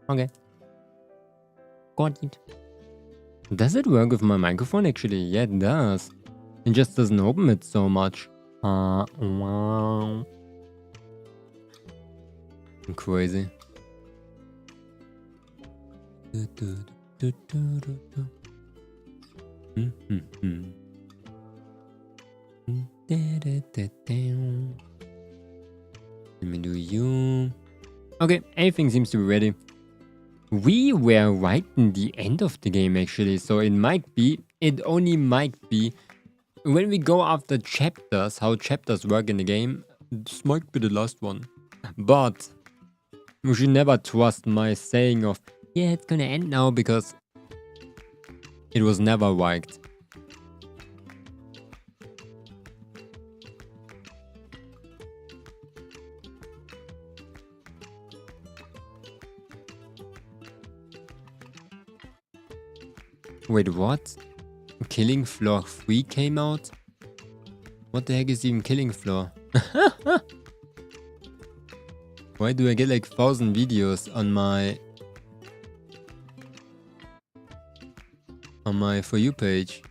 Okay. Got it. Does it work with my microphone actually? Yeah, it does. It just doesn't open it so much. Wow. Crazy. Let me do you. Okay, everything seems to be ready. We were right in the end of the game actually, so it only might be, when we go after chapters, how chapters work in the game, this might be the last one. But you should never trust my saying of, yeah, it's gonna end now, because it was never right. Wait, what? Killing Floor 3 came out? What the heck is even Killing Floor? Why do I get like 1,000 videos on my For You page?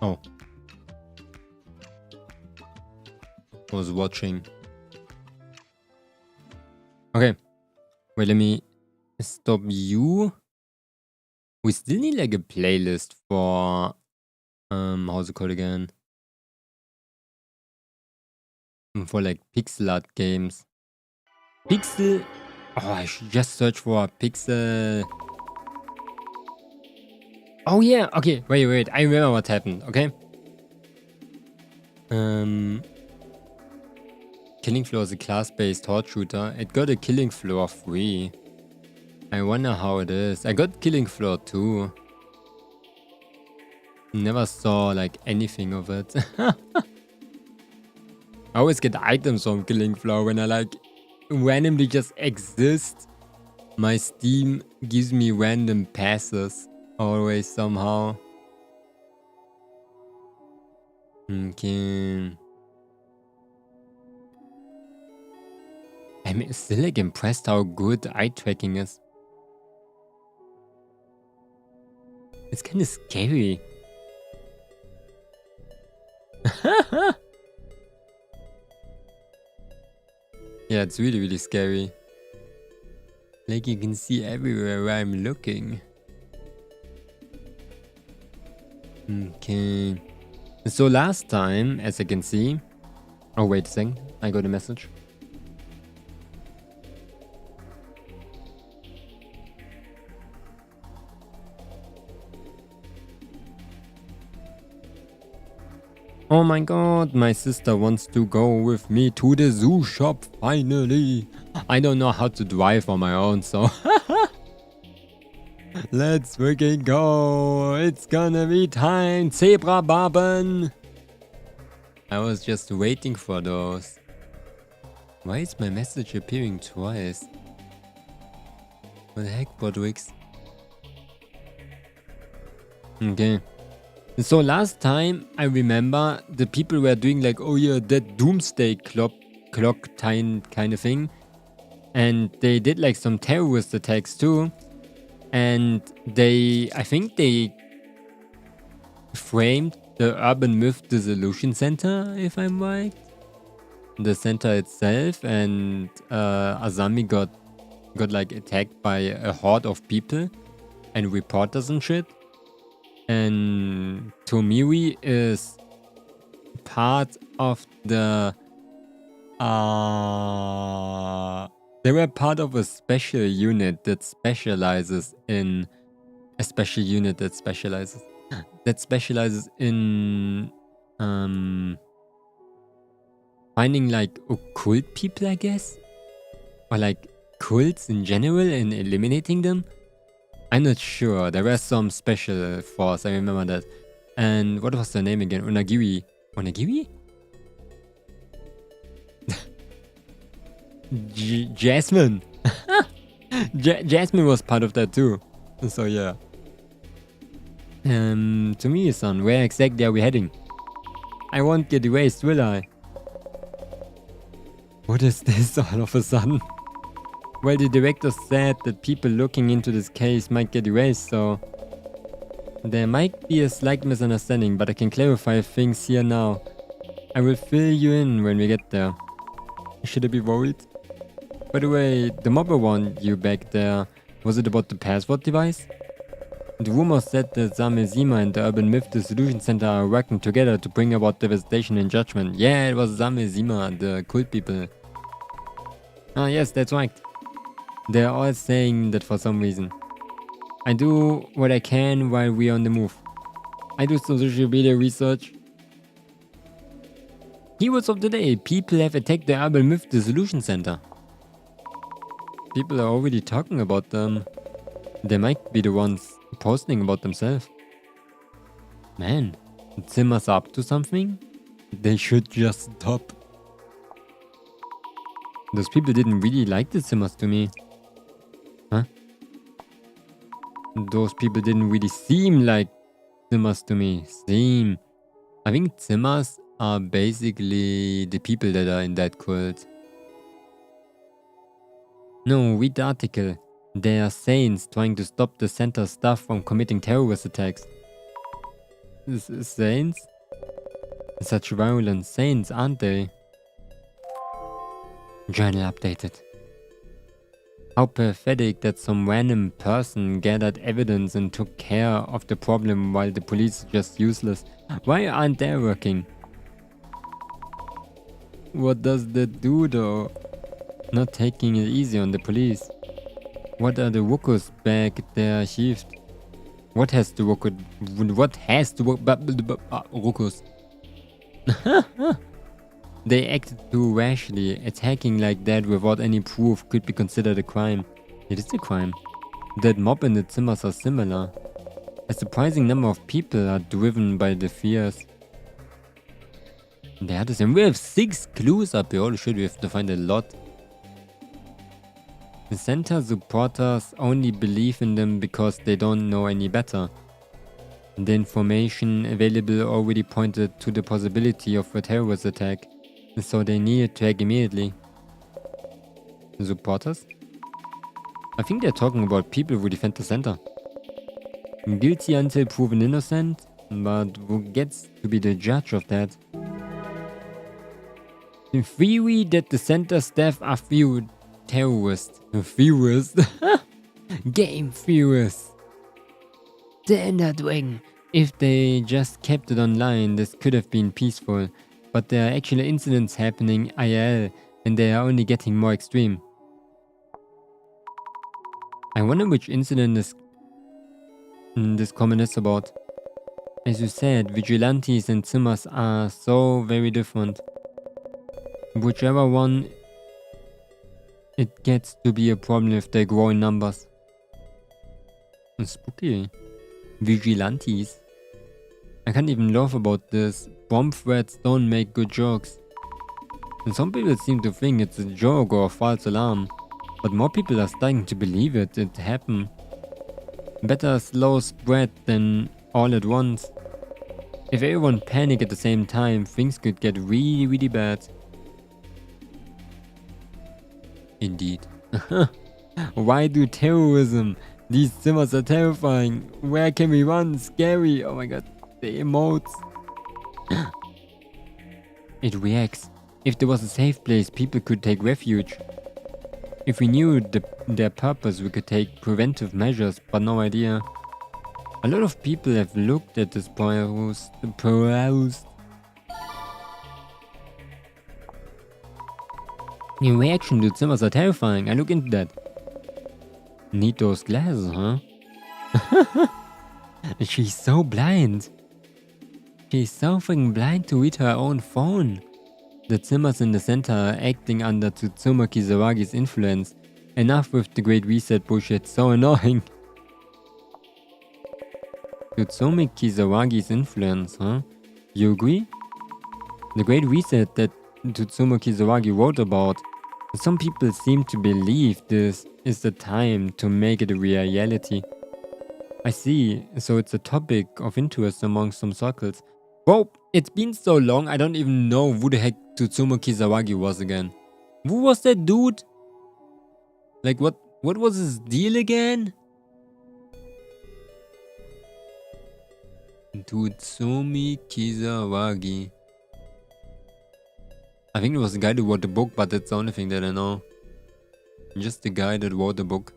Oh. I was watching. Okay. Wait, let me stop you. We still need like a playlist for how's it called again? For like pixel art games. Pixel. Oh, I should just search for pixel. Oh yeah, okay, wait, I remember what happened, okay? Killing Floor is a class-based horde shooter. It got a Killing Floor 3. I wonder how it is. I got Killing Floor 2. Never saw like anything of it. I always get items from Killing Floor when I like randomly just exist. My Steam gives me random passes. Always somehow. Okay. I'm still like impressed how good eye tracking is. It's kind of scary. Yeah, it's really, really scary. Like you can see everywhere where I'm looking. Okay. So last time, as you can see... Oh, wait a second. I got a message. Oh my god, my sister wants to go with me to the zoo shop, finally. I don't know how to drive on my own, so... Let's freaking go. It's gonna be time. Zebra Barben. I was just waiting for those. Why is my message appearing twice? What the heck, Bodwix? Okay. So last time, I remember the people were doing like, oh yeah, that doomsday clock time kind of thing. And they did like some terrorist attacks too. And I think they framed the urban myth Dissolution Center, if I'm right. The center itself, and Azami got like attacked by a horde of people and reporters and shit. And Tomiri is part of the they were part of a special unit that specializes in in finding like occult people, I guess, or like cults in general and eliminating them. I'm not sure. There was some special force, I remember that. And what was the name again? Onagiri? Jasmine. Jasmine was part of that too. So yeah. To me, son, where exactly are we heading? I won't get erased, will I? What is this all of a sudden? Well, the director said that people looking into this case might get erased, so there might be a slight misunderstanding, but I can clarify things here now. I will fill you in when we get there. Should I be worried? By the way, the mobber warned you back there. Was it about the password device? The rumor said that Zama and the Urban Myth Dissolution Center are working together to bring about devastation and judgment. Yeah, it was Zama, the cult people. Ah yes, that's right. They're all saying that for some reason. I do what I can while we're on the move. I do some social media research. Heroes of the day. People have attacked the Urban Myth Dissolution Center. People are already talking about them. They might be the ones posting about themselves. Man, Zimmer's up to something? They should just stop. Those people didn't really like the Zimmers to me. Huh? Those people didn't really seem like Zimmers to me. I think Zimmers are basically the people that are in that cult. No, read the article. They are saints trying to stop the center staff from committing terrorist attacks. Saints? Such violent saints, aren't they? Journal updated. How pathetic that some random person gathered evidence and took care of the problem while the police are just useless. Why aren't they working? What does that do though? Not taking it easy on the police. What are the Lurkers back there achieved? What has the Lurkers? They acted too rashly. Attacking like that without any proof could be considered a crime. It is a crime. That mob and the Zimmers are similar. A surprising number of people are driven by the fears. They are the same. We have 6 clues up here. Holy shit, we have to find a lot. The center supporters only believe in them because they don't know any better. The information available already pointed to the possibility of a terrorist attack, so they needed to act immediately. The supporters? I think they're talking about people who defend the center. Guilty until proven innocent, but who gets to be the judge of that? In theory that the center staff are few terrorists. Game theorists. The Ender Dragon. If they just kept it online, this could have been peaceful. But there are actually incidents happening IRL, and they are only getting more extreme. I wonder which incident this comment is about. As you said, vigilantes and Zimmers are so very different. Whichever one, it gets to be a problem if they grow in numbers. Spooky. Vigilantes. I can't even laugh about this. Bomb threats don't make good jokes. And some people seem to think it's a joke or a false alarm. But more people are starting to believe it happened. Better slow spread than all at once. If everyone panic at the same time, things could get really, really bad. Indeed. Why do terrorism? These Zimmers are terrifying. Where can we run? Scary. Oh my god. The emotes. It reacts. If there was a safe place, people could take refuge. If we knew their purpose, we could take preventive measures, but no idea. A lot of people have looked at this post. In reaction to Zimmers are terrifying. I look into that. Need those glasses, huh? She's so blind. She's so freaking blind to read her own phone. The Zimmers in the center are acting under Tsutsuma Kizawagi's influence. Enough with the Great Reset bullshit, so annoying. Tsutsuma Kizawagi's influence, huh? You agree? The Great Reset that Tsutsuma Kizawagi wrote about Some people seem to believe this is the time to make it a reality. I see, so it's a topic of interest among some circles. Whoa, it's been so long, I don't even know who the heck Tsutsumo Kisawagi was again. Who was that dude? Like, what was his deal again? Tsutsumo Kisawagi. I think it was the guy that wrote the book, but that's the only thing that I know. Just the guy that wrote the book.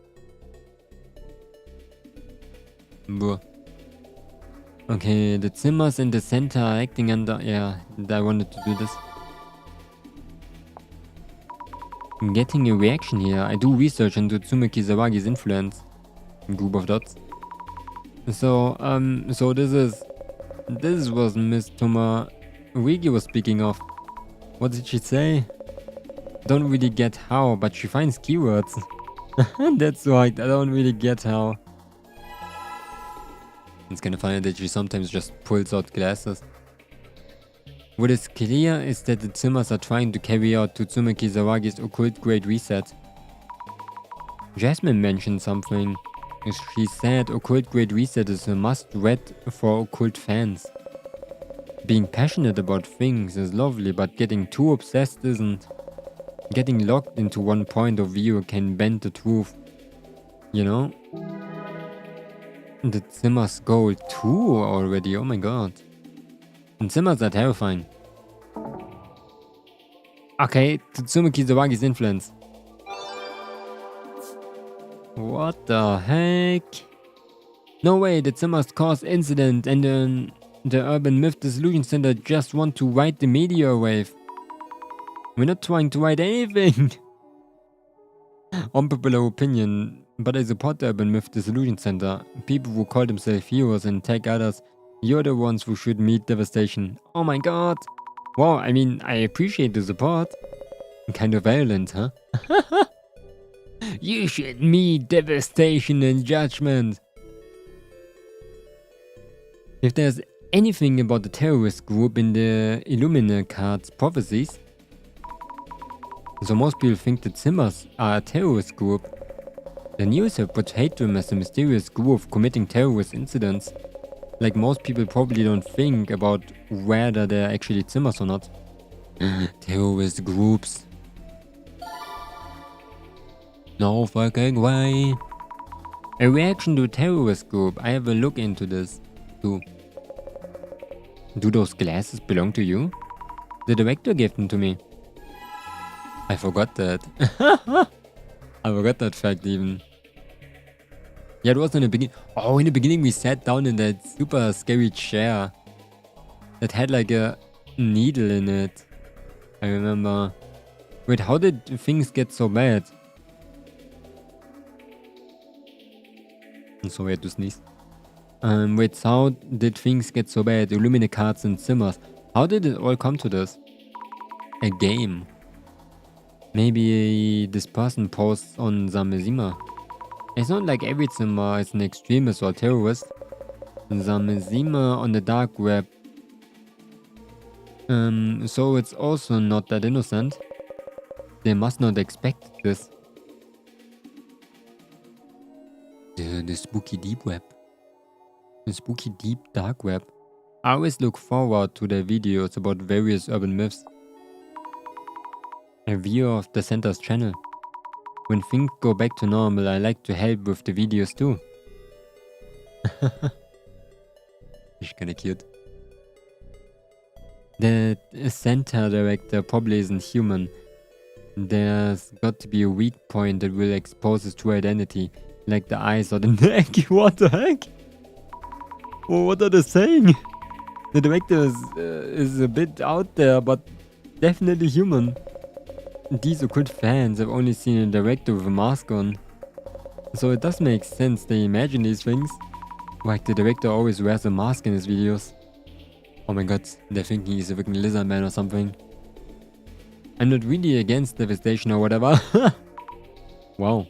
Bruh. Okay, the Zimmers in the center are acting under... Yeah, I wanted to do this. I'm getting a reaction here. I do research into Tsutsumo Kisawagi's influence. Group of dots. So this was Miss Tomarigi was speaking of. What did she say? Don't really get how, but she finds keywords. That's right, I don't really get how. It's kinda funny that she sometimes just pulls out glasses. What is clear is that the Zimmers are trying to carry out Tsutsumo Kisawagi's occult Great Reset. Jasmine mentioned something. She said occult Great Reset is a must-read for occult fans. Being passionate about things is lovely, but getting too obsessed isn't. Getting locked into one point of view can bend the truth. You know? The Zimmers goal too already, oh my god. And Zimmers are terrifying. Okay, Tsutsumo Kisawagi's influence. What the heck? No way, the Zimmers caused incident and then the Urban Myth Dissolution Center just want to ride the meteor wave. We're not trying to ride anything. Unpopular opinion, but I support the Urban Myth Dissolution Center. People who call themselves heroes and attack others, you're the ones who should meet devastation. Oh my god. Wow, I mean, I appreciate the support. Kind of violent, huh? You should meet devastation and judgment. If there's anything about the terrorist group in the Illuminacards prophecies, so most people think that Zimmers are a terrorist group. The news have portrayed them as a mysterious group committing terrorist incidents. Like most people probably don't think about whether they're actually Zimmers or not. Terrorist groups. No fucking way. A reaction to a terrorist group. I have a look into this too. Do those glasses belong to you? The director gave them to me. I forgot that. I forgot that fact even. Yeah, it was in the beginning. Oh, in the beginning we sat down in that super scary chair that had like a needle in it. I remember. Wait, how did things get so bad? I'm sorry, I had to sneeze. Wait, how did things get so bad? Illuminacards and Zimmers. How did it all come to this? A game. Maybe this person posts on Zamezima. It's not like every Zimmer is an extremist or terrorist. Zamezima on the dark web. So it's also not that innocent. They must not expect this. The spooky deep web. The spooky deep dark web. I always look forward to their videos about various urban myths. A view of the center's channel. When things go back to normal, I like to help with the videos too. It's kinda cute. The center director probably isn't human. There's got to be a weak point that will expose his true identity, like the eyes or the neck. What the heck? Oh, what are they saying? The director is a bit out there, but definitely human. These occult fans have only seen a director with a mask on. So it does make sense they imagine these things. Like the director always wears a mask in his videos. Oh my god, they're thinking he's a freaking lizard man or something. I'm not really against devastation or whatever. Wow.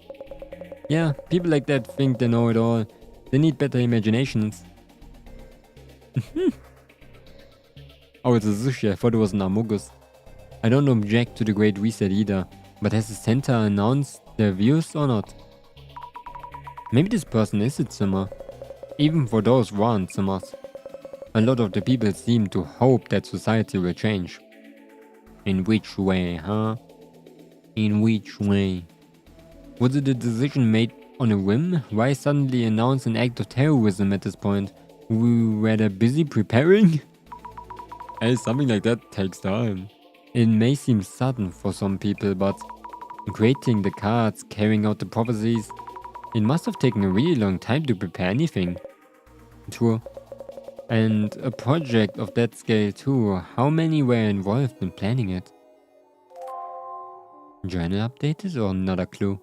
Yeah, people like that think they know it all. They need better imaginations. Oh, it's a sushi. I thought it was an amogus. I don't object to the Great Reset either. But has the center announced their views or not? Maybe this person is a Zimmer. Even for those who aren't Zimmers. A lot of the people seem to hope that society will change. In which way, huh? In which way? Was it a decision made on a whim? Why suddenly announce an act of terrorism at this point? Were they busy preparing? Hey, something like that takes time. It may seem sudden for some people, but creating the cards, carrying out the prophecies, it must have taken a really long time to prepare anything. True. And a project of that scale too, how many were involved in planning it? Journal updated or not a clue?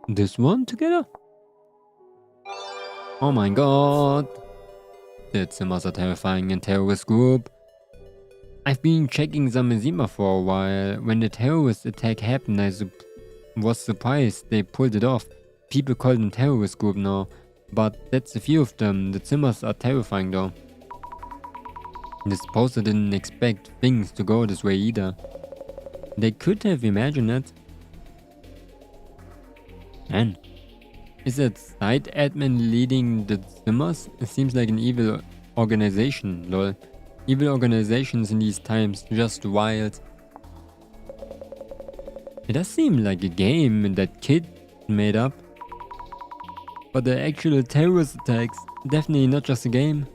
This one together? Oh my god. The Zimmers are terrifying and terrorist group. I've been checking Zamazima for a while. When the terrorist attack happened, I was surprised they pulled it off. People call them terrorist group now, but that's a few of them. The Zimmers are terrifying though. This poster didn't expect things to go this way either. They could have imagined it. Man, is that site admin leading the Zimmers? It seems like an evil organization, lol. Evil organizations in these times, just wild. It does seem like a game that kid made up. But the actual terrorist attacks, definitely not just a game.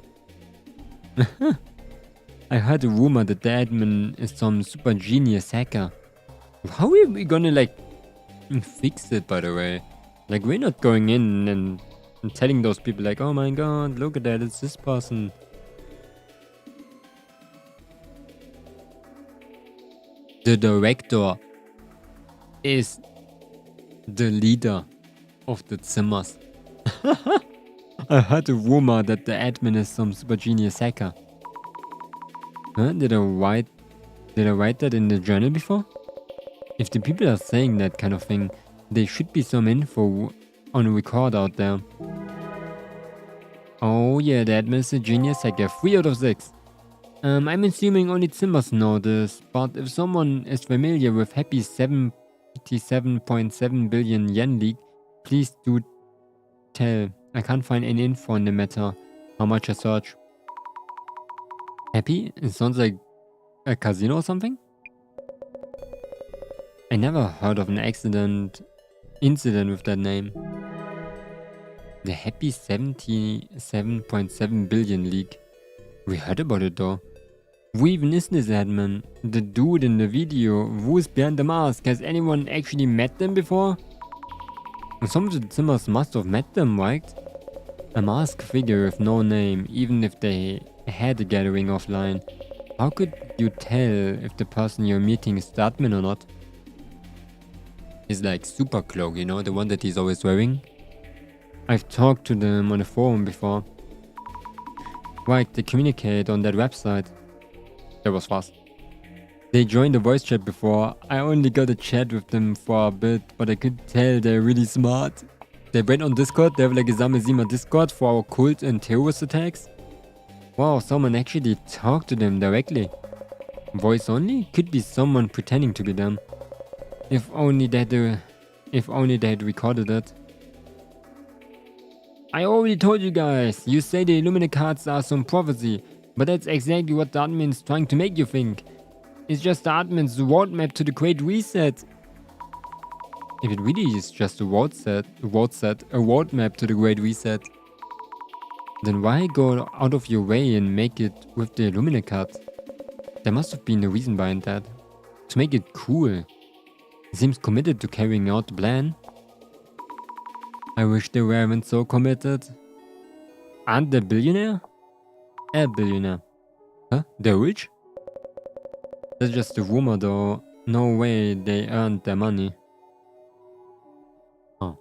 I heard a rumor that the admin is some super genius hacker. How are we gonna like fix it, by the way? Like, we're not going in and telling those people like, oh my god, look at that, it's this person. The director is the leader of the Zimmers. I heard a rumor that the admin is some super genius hacker. Huh? Did I write that in the journal before? If the people are saying that kind of thing, there should be some info on a record out there. Oh yeah, the admin is a genius hacker. 3 out of 6. I'm assuming only Zimmers know this, but if someone is familiar with Happy 77.7 billion yen leak, please do tell. I can't find any info on the matter, how much I search. Happy? It sounds like a casino or something? I never heard of an incident with that name. The Happy 77.7 billion leak. We heard about it though. Who even is this admin? The dude in the video? Who's behind the mask? Has anyone actually met them before? Some of the Zimmers must have met them, right? A masked figure with no name, even if they had a gathering offline. How could you tell if the person you're meeting is the admin or not? His like super cloak, you know, the one that he's always wearing. I've talked to them on the forum before. Right, they communicate on that website. That was fast. They joined the voice chat before. I only got a chat with them for a bit, but I could tell they're really smart. They went on Discord. They have like a Zamazima Discord for our cult and terrorist attacks. Wow, someone actually talked to them directly. Voice only? Could be someone pretending to be them. If only they had recorded it. I already told you guys. You say the Illuminati cards are some prophecy, but that's exactly what the admin is trying to make you think. It's just the admin's roadmap to the Great Reset. If it really is just a roadmap to the Great Reset, then why go out of your way and make it with the Illuminati card? There must have been a reason behind that. To make it cool. It seems committed to carrying out the plan. I wish they weren't so committed. Aren't they a billionaire? A billionaire. Huh? They're rich? That's just a rumor though. No way they earned their money. Oh.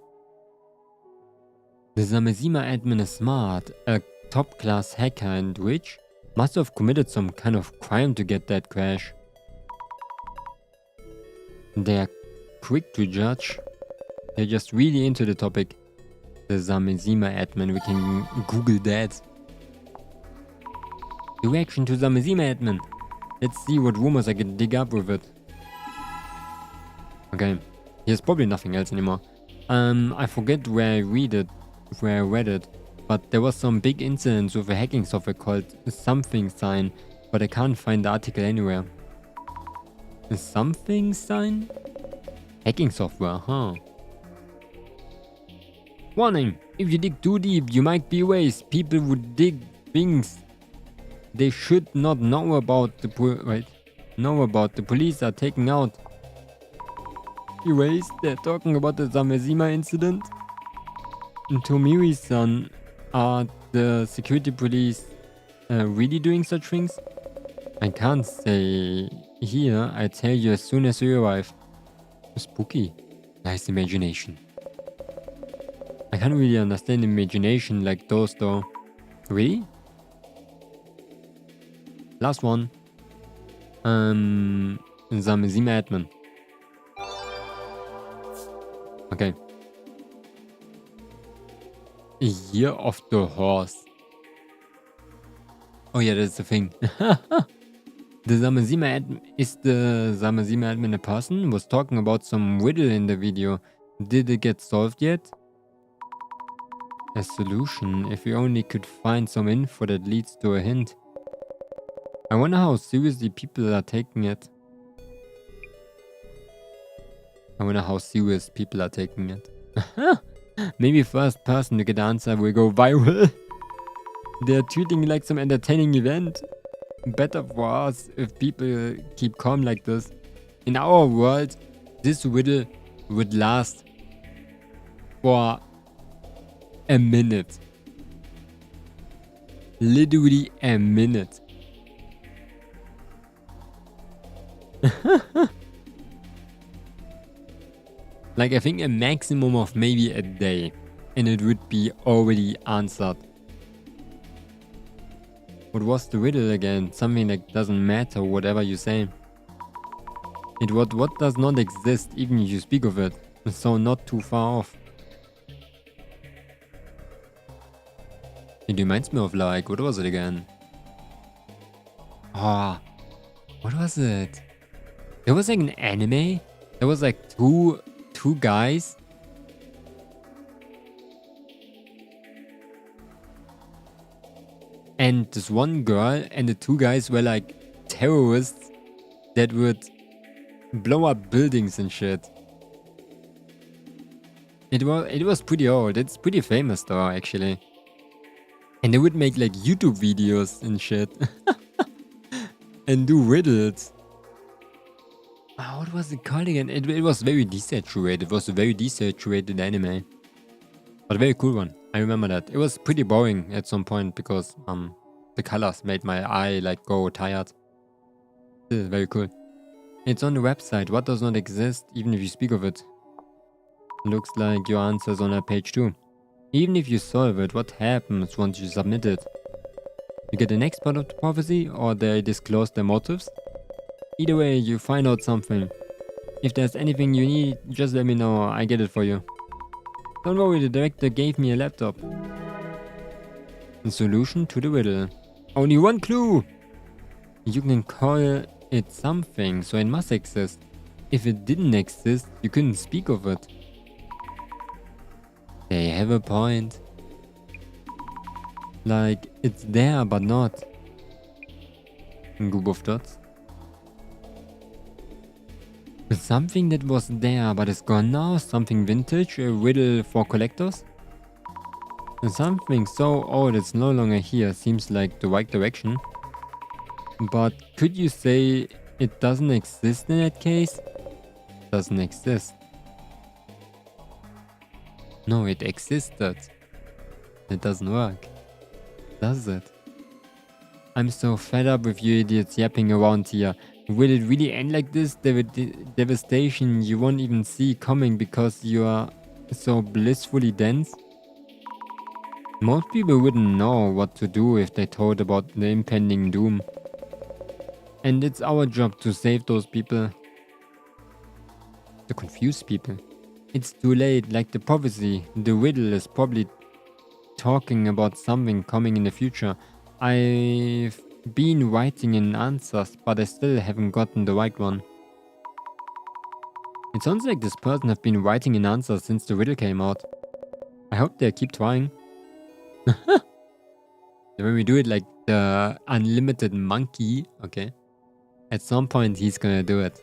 The Zamazima admin is smart. A top-class hacker and rich? Must have committed some kind of crime to get that crash. They're quick to judge. They're just really into the topic. The Zamazima admin, we can Google that. The reaction to Zamazima admin. Let's see what rumors I can dig up with it. Okay, here's probably nothing else anymore. I forget where I read it, but there was some big incidents with a hacking software called something sign, but I can't find the article anywhere. A something sign? Hacking software, huh? Warning! If you dig too deep, you might be erased. People who dig things they should not know about the police are taking out. Erased? They're talking about the Zamazima incident? And Tomiri-san, are the security police really doing such things? I can't say here. I tell you as soon as you arrive. Spooky. Nice imagination. I can't really understand imagination like those though. Really? Last one. Zamazima admin. Okay. Year of the horse. Oh yeah, that's the thing. The Zamazima admin, is the Zamazima admin a person? Was talking about some riddle in the video. Did it get solved yet? A solution. If we only could find some info that leads to a hint. I wonder how seriously people are taking it. Maybe first person to get the answer will go viral. They're treating it like some entertaining event. Better for us if people keep calm like this. In our world, this riddle would last for a minute. Literally a minute. Like I think a maximum of maybe a day and it would be already answered. What was the riddle again? Something that doesn't matter, whatever you say. What does not exist even if you speak of it. So not too far off. It reminds me of like, what was it again? Ah, what was it? There was like an anime. There was like two guys. And this one girl and the two guys were like terrorists that would blow up buildings and shit. It was pretty old. It's pretty famous though, actually. And they would make like YouTube videos and shit. And do riddles. What was it called again? It was very desaturated. It was a very desaturated anime. But a very cool one. I remember that. It was pretty boring at some point because the colors made my eye like go tired. This is very cool. It's on the website. What does not exist even if you speak of it? Looks like your answer's on page 2. Even if you solve it, what happens once you submit it? You get an expert of the prophecy or they disclose their motives? Either way, you find out something. If there's anything you need, just let me know. I get it for you. Don't worry, the director gave me a laptop. The solution to the riddle. Only one clue! You can call it something, so it must exist. If it didn't exist, you couldn't speak of it. They have a point. Like, it's there but not. Group of dots. Something that was there but is gone now. Something vintage, a riddle for collectors. Something so old it's no longer here seems like the right direction. But could you say it doesn't exist in that case? Doesn't exist. No, it existed. It doesn't work. Does it? I'm so fed up with you idiots yapping around here. Will it really end like this? Devastation you won't even see coming because you are so blissfully dense? Most people wouldn't know what to do if they thought about the impending doom. And it's our job to save those people. The confused people. It's too late, like the prophecy. The riddle is probably talking about something coming in the future. I've been writing in answers, but I still haven't gotten the right one. It sounds like this person have been writing in answers since the riddle came out. I hope they keep trying. When we do it like the unlimited monkey, okay, at some point he's gonna do it.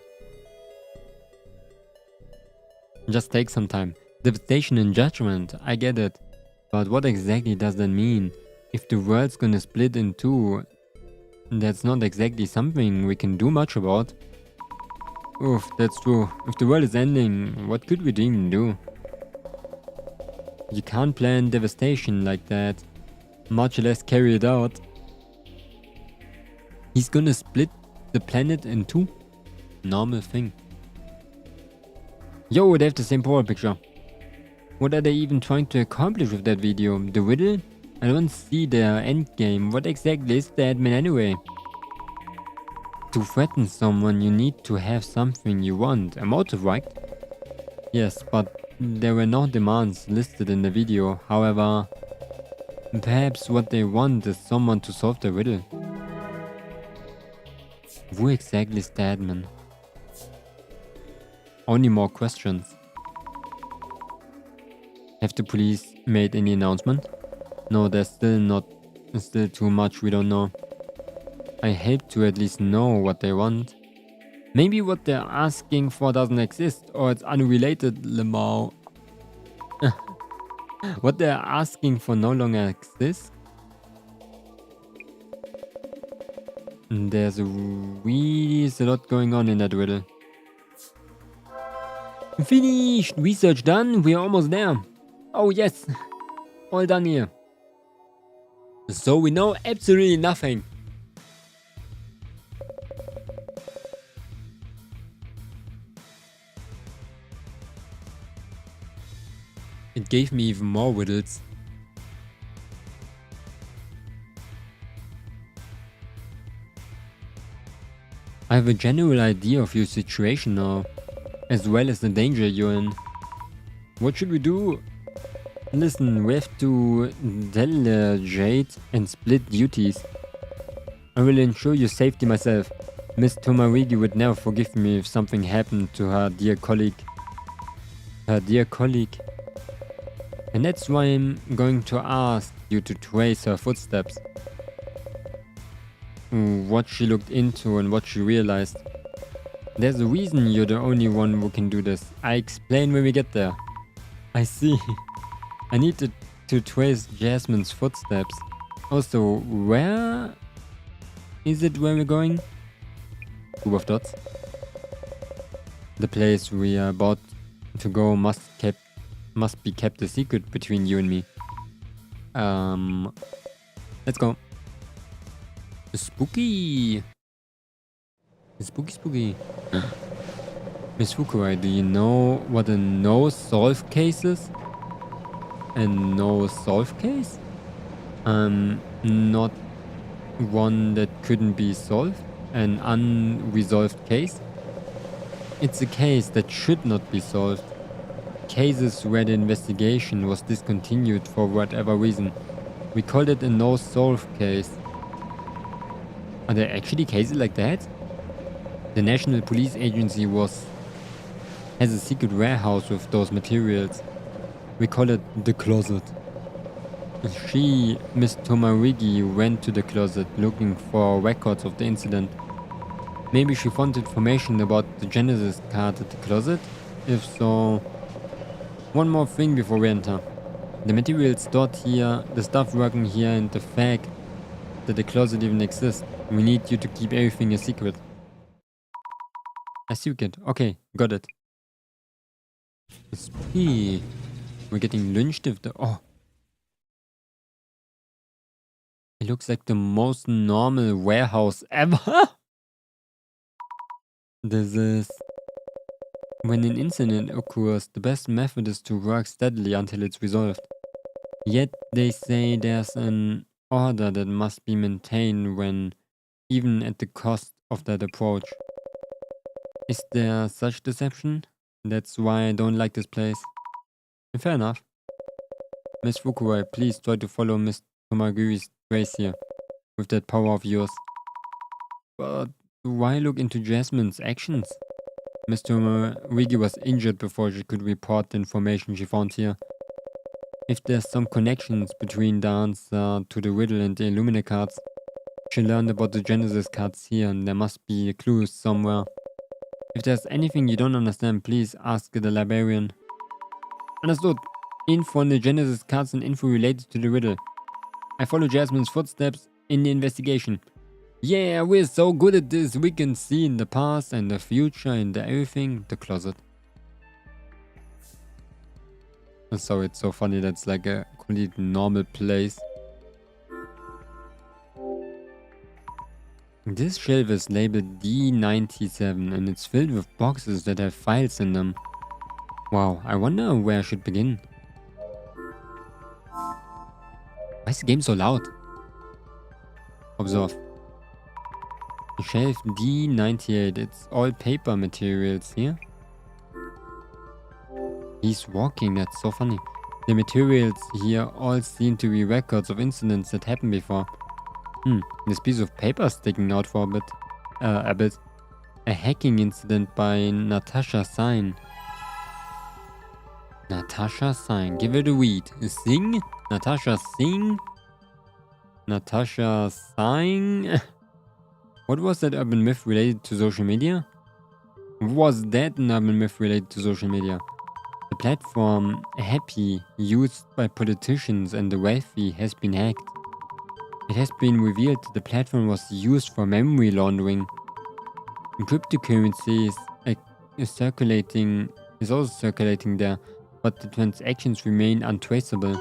Just take some time. Devastation and judgment, I get it. But what exactly does that mean? If the world's gonna split in two, that's not exactly something we can do much about. Oof, that's true. If the world is ending, what could we even do? You can't plan devastation like that, much less carry it out. He's gonna split the planet in two? Normal thing. Yo, they have the same power picture. What are they even trying to accomplish with that video? The riddle? I don't see their endgame. What exactly is the admin anyway? To threaten someone, you need to have something you want. A motive, right? Yes, but there were no demands listed in the video. However, perhaps what they want is someone to solve the riddle. Who exactly is the admin? Only more questions. Have the police made any announcement? No, there's still too much we don't know. I hope to at least know what they want. Maybe what they're asking for doesn't exist, or it's unrelated, Lemao. What they're asking for no longer exists? There's really a lot going on in that riddle. Finished! Research done, we're almost there. Oh yes, all done here. So we know absolutely nothing. It gave me even more riddles. I have a general idea of your situation now, as well as the danger you're in. What should we do? Listen, we have to delegate and split duties. I will ensure your safety myself. Miss Tomarigi would never forgive me if something happened to her dear colleague. And that's why I'm going to ask you to trace her footsteps. What she looked into and what she realized. There's a reason you're the only one who can do this. I explain when we get there. I see. I need to trace Jasmine's footsteps. Also, where is it where we're going? Group of dots. The place we are about to go must be kept a secret between you and me. Let's go. Spooky. Spooky. Miss Fukurai, do you know what a no-solve case is? A no-solve case? Not one that couldn't be solved? An unresolved case? It's a case that should not be solved. Cases where the investigation was discontinued for whatever reason. We called it a no-solve case. Are there actually cases like that? The National Police Agency has a secret warehouse with those materials. We call it the closet. Miss Tomarigi, went to the closet looking for records of the incident. Maybe she found information about the Genesis card at the closet? If so, one more thing before we enter. The materials stored here, the stuff working here, and the fact that the closet even exists. We need you to keep everything a secret. I see you, kid. Okay, got it. Spooky. We're getting lynched if the... Oh. It looks like the most normal warehouse ever. This is... When an incident occurs, the best method is to work steadily until it's resolved. Yet they say there's an order that must be maintained even at the cost of that approach. Is there such deception? That's why I don't like this place. Fair enough. Miss Fukurai, please try to follow Miss Tomaguri's trace here with that power of yours. But why look into Jasmine's actions? Mr. Wiggy was injured before she could report the information she found here. If there's some connections between the answer to the riddle and the Illumina cards, she learned about the Genesis cards here and there must be clues somewhere. If there's anything you don't understand, please ask the librarian. Understood. Info on the Genesis cards and info related to the riddle. I follow Jasmine's footsteps in the investigation. Yeah, we're so good at this. We can see in the past and the future and everything. The closet. So it's so funny that's like a complete normal place. This shelf is labeled D97 and it's filled with boxes that have files in them. Wow, I wonder where I should begin. Why is the game so loud? Observe. Shelf D98, it's all paper materials here. He's walking, that's so funny. The materials here all seem to be records of incidents that happened before. This piece of paper is sticking out for a bit. A hacking incident by Natasha Sign. Natasha Sign, give it a read. Sing? Natasha Sing? Natasha Sign? What was that urban myth related to social media? Was that an urban myth related to social media? The platform Happy, used by politicians and the wealthy, has been hacked. It has been revealed that the platform was used for memory laundering. Cryptocurrency is also circulating there, but the transactions remain untraceable.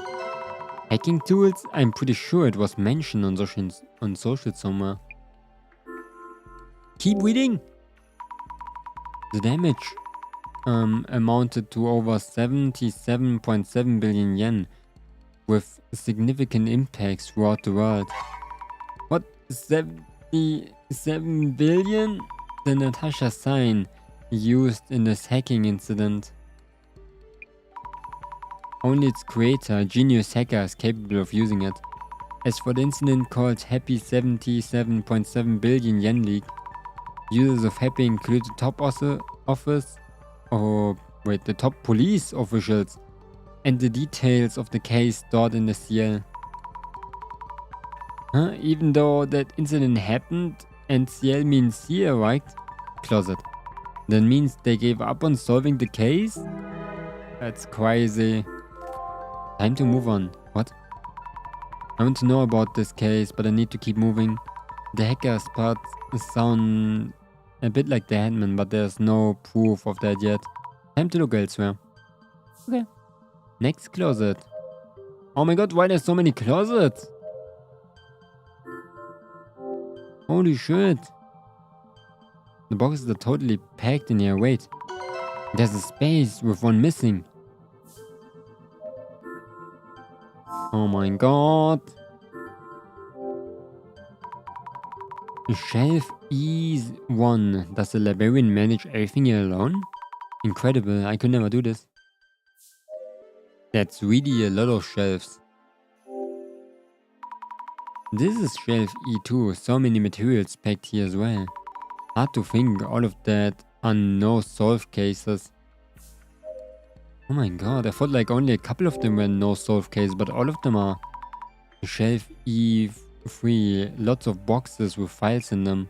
Hacking tools? I'm pretty sure it was mentioned on social somewhere. Keep reading! The damage amounted to over 77.7 billion yen, with significant impacts throughout the world. What? 77 billion? The Natasha Sign used in this hacking incident. Only its creator, a genius hacker, is capable of using it. As for the incident called Happy 77.7 billion yen leak, users of Happy include the top the top police officials and the details of the case stored in the CL. Even though that incident happened and CL means here, right? Closet. That means they gave up on solving the case? That's crazy. Time to move on. What? I want to know about this case, but I need to keep moving. The hacker's parts sound a bit like the headman, but there's no proof of that yet. Time to look elsewhere. Okay. Next closet. Oh my god, why there's so many closets? Holy shit. The boxes are totally packed in here. Wait. There's a space with one missing. Oh my god. Shelf E1. Does the librarian manage everything here alone? Incredible, I could never do this. That's really a lot of shelves. This is shelf E2, so many materials packed here as well. Hard to think all of that are no solved cases. Oh my god, I thought like only a couple of them were no solved cases, but all of them are. Shelf E3, lots of boxes with files in them.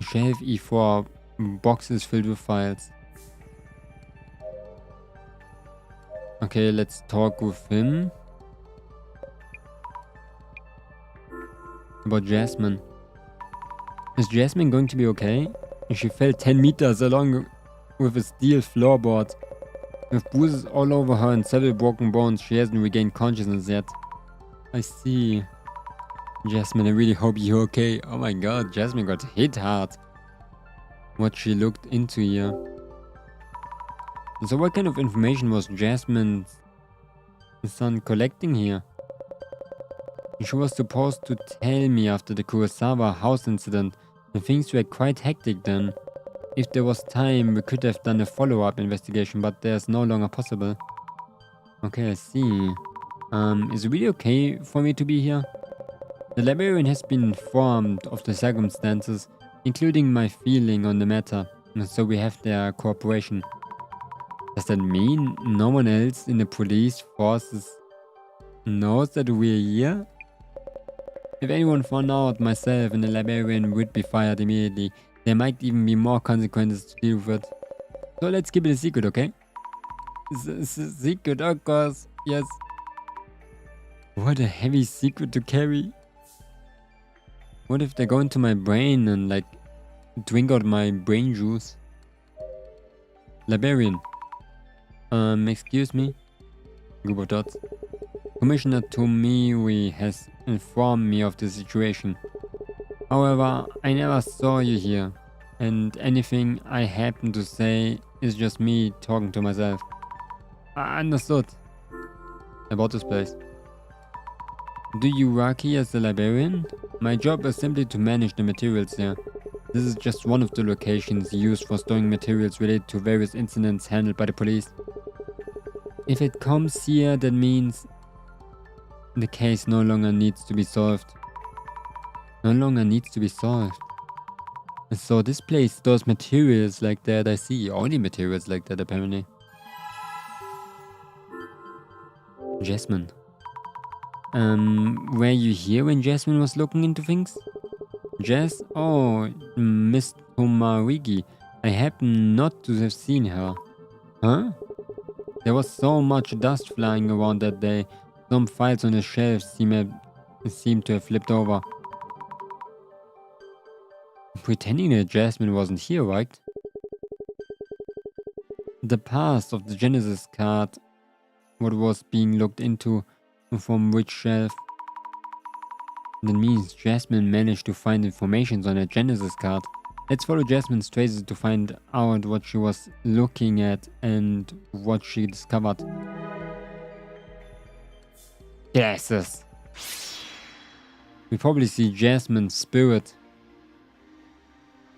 Shelf E4, boxes filled with files. Okay, let's talk with him. About Jasmine. Is Jasmine going to be okay? She fell 10 meters along with a steel floorboard. With bruises all over her and several broken bones, she hasn't regained consciousness yet. I see. Jasmine, I really hope you're okay. Oh my god, Jasmine got hit hard. What she looked into here. So what kind of information was Jasmine's son collecting here? She was supposed to tell me after the Kurosawa house incident, and things were quite hectic then. If there was time, we could have done a follow-up investigation, but there's no longer possible. Okay, I see. Is it really okay for me to be here? The librarian has been informed of the circumstances, including my feeling on the matter, so we have their cooperation. Does that mean no one else in the police forces knows that we're here? If anyone found out, myself and the librarian would be fired immediately. There might even be more consequences to deal with. So let's keep it a secret, okay? Secret, of course, yes. What a heavy secret to carry. What if they go into my brain and like drink out my brain juice? Librarian. Excuse me? Group of dots. Commissioner Tomiwi has informed me of the situation. However, I never saw you here, and anything I happen to say is just me talking to myself. I understood. About this place. Do you work here as a librarian? My job is simply to manage the materials here. This is just one of the locations used for storing materials related to various incidents handled by the police. If it comes here, that means the case no longer needs to be solved. No longer needs to be solved. So this place stores materials like that, I see. Only materials like that, apparently. Jasmine. Were you here when Jasmine was looking into things? Jess? Oh, Miss Tomarigi. I happen not to have seen her. Huh? There was so much dust flying around that day. Some files on the shelf seem to have flipped over. Pretending that Jasmine wasn't here, right? The past of the Genesis card. What was being looked into, from which shelf. That means Jasmine managed to find information on a Genesis card. Let's follow Jasmine's traces to find out what she was looking at and what she discovered. Jesus. We probably see Jasmine's spirit.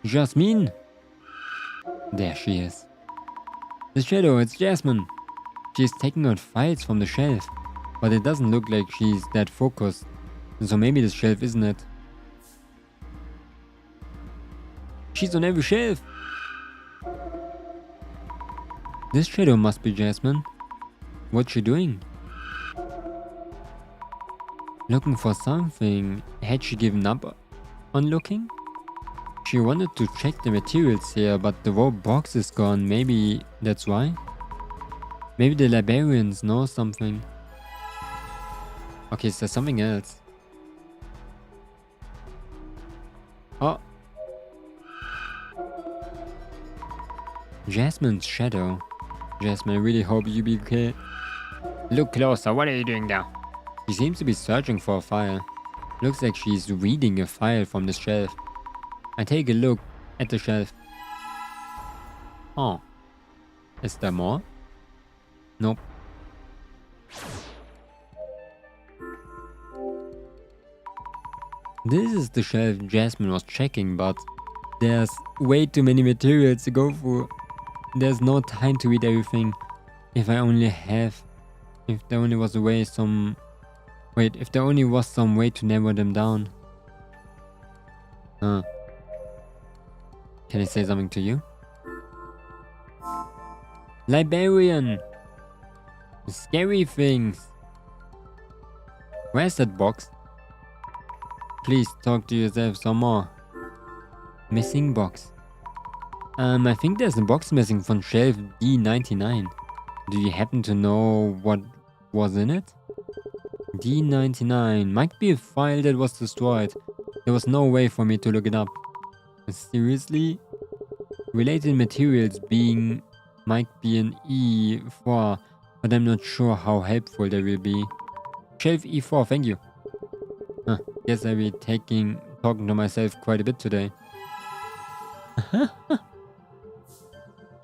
Jasmine? There she is. The shadow, it's Jasmine. She's taking out files from the shelf, but it doesn't look like she's that focused. So maybe this shelf isn't it. She's on every shelf. This shadow must be Jasmine. What's she doing? Looking for something. Had she given up on looking? She wanted to check the materials here, but the whole box is gone. Maybe that's why? Maybe the librarians know something. Okay, so there's something else. Oh. Jasmine's shadow. Jasmine, I really hope you be okay. Look closer, what are you doing there? She seems to be searching for a file. Looks like she's reading a file from the shelf. I take a look at the shelf. Oh. Is there more? Nope. This is the shelf Jasmine was checking, but there's way too many materials to go through. There's no time to read everything. If there only was some way to narrow them down. Huh. Can I say something to you? Librarian! Scary things! Where's that box? Please talk to yourself some more. Missing box. I think there's a box missing from shelf D99. Do you happen to know what was in it? D99 might be a file that was destroyed. There was no way for me to look it up. Seriously? Related materials might be an E4, but I'm not sure how helpful they will be. Shelf E4, thank you. Guess I'll be talking to myself quite a bit today.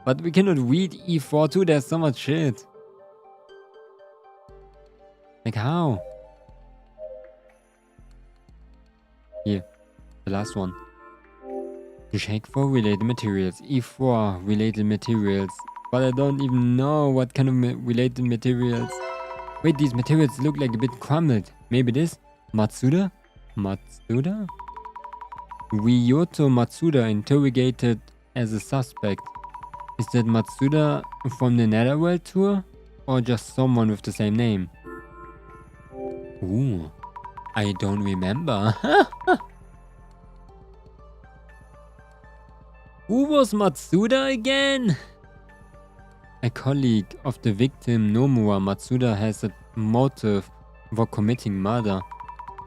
But we cannot read E4 too, there's so much shit. Like how? Here, the last one. Check for related materials. E4 related materials. But I don't even know what kind of related materials. Wait, these materials look like a bit crumbled. Maybe this? Matsuda? Matsuda? Ryoto Matsuda interrogated as a suspect. Is that Matsuda from the Netherworld tour? Or just someone with the same name? Ooh, I don't remember. Who was Matsuda again? A colleague of the victim Nomura, Matsuda has a motive for committing murder.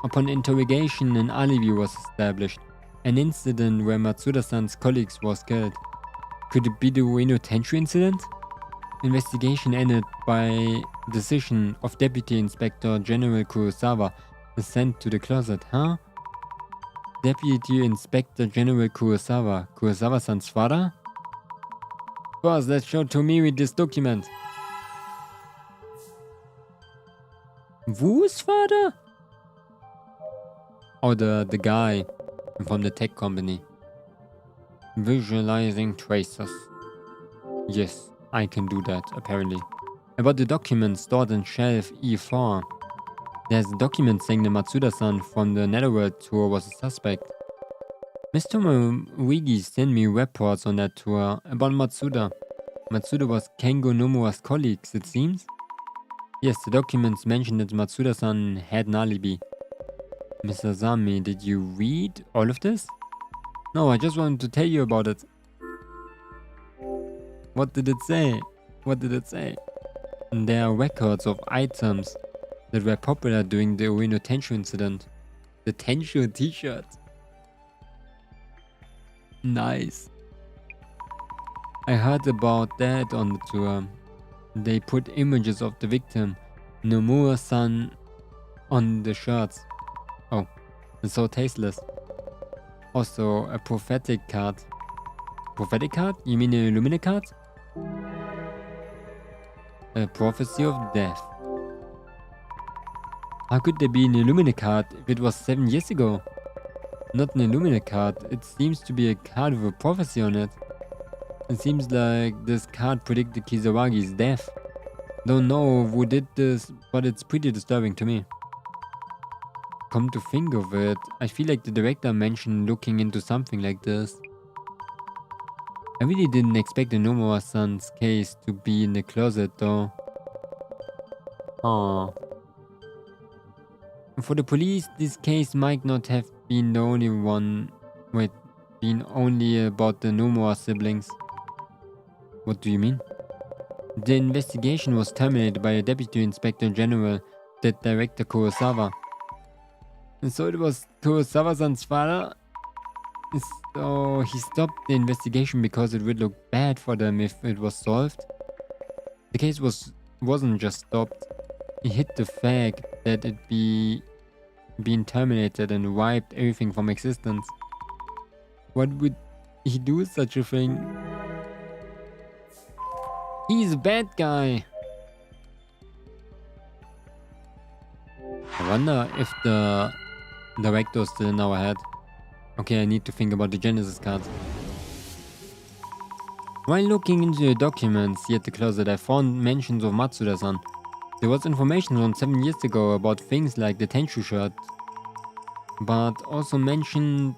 Upon interrogation, an alibi was established. An incident where Matsuda-san's colleagues was killed. Could it be the Ueno Tenshu incident? Investigation ended by decision of Deputy Inspector General Kurosawa sent to the closet, huh? Deputy Inspector General Kurosawa, Kurosawa-san's father? Boss, let's show to me with this document. Whose father? Oh, the guy from the tech company. Visualizing traces. Yes, I can do that, apparently. About the document stored on shelf E4. There's a document saying the Matsuda-san from the Netherworld tour was a suspect. Mr. Morigi sent me reports on that tour about Matsuda. Matsuda was Kengo Nomura's colleagues, it seems? Yes, the documents mentioned that Matsuda-san had an alibi. Mr. Zami, did you read all of this? No, I just wanted to tell you about it. What did it say? What did it say? There are records of items that were popular during the Ueno Tenshu incident. The Tenshu t-shirt. Nice. I heard about that on the tour. They put images of the victim, Nomura-san, on the shirts. Oh, it's so tasteless. Also, a prophetic card. Prophetic card? You mean an Illumina card? A prophecy of death. How could there be an Illumina card if it was 7 years ago? Not an Illumina card, it seems to be a card with a prophecy on it. It seems like this card predicted Kizawagi's death. Don't know who did this, but it's pretty disturbing to me. Come to think of it, I feel like the director mentioned looking into something like this. I really didn't expect the Nomura-san's case to be in the closet though. Aww. For the police, this case might not have been the only one. Wait, been only about the Nomura siblings. What do you mean? The investigation was terminated by a Deputy Inspector General, the Director Kurosawa. And so it was Kurosawa-san's father? So he stopped the investigation because it would look bad for them if it was solved? The case wasn't just stopped. He hit the fact that it being terminated and wiped everything from existence. What would he do such a thing? He's a bad guy. I wonder if the director is still in our head. Okay, I need to think about the Genesis card. While looking into the documents here at the closet, I found mentions of Matsuda-san. There was information from 7 years ago about things like the Tenshu shirt, but also mention